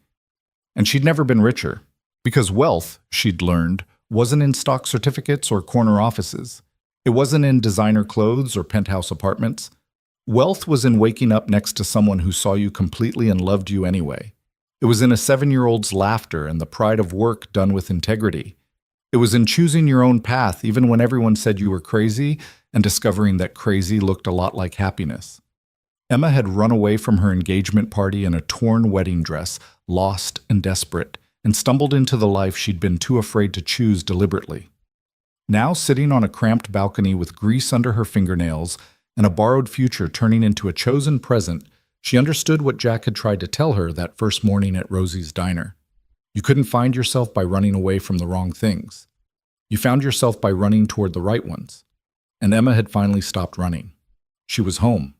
And she'd never been richer, because wealth, she'd learned, wasn't in stock certificates or corner offices. It wasn't in designer clothes or penthouse apartments. Wealth was in waking up next to someone who saw you completely and loved you anyway. It was in a 7-year-old's laughter and the pride of work done with integrity. It was in choosing your own path even when everyone said you were crazy, and discovering that crazy looked a lot like happiness. Emma had run away from her engagement party in a torn wedding dress, lost and desperate, and stumbled into the life she'd been too afraid to choose deliberately. Now, sitting on a cramped balcony with grease under her fingernails and a borrowed future turning into a chosen present, she understood what Jack had tried to tell her that first morning at Rosie's diner. You couldn't find yourself by running away from the wrong things. You found yourself by running toward the right ones. And Emma had finally stopped running. She was home.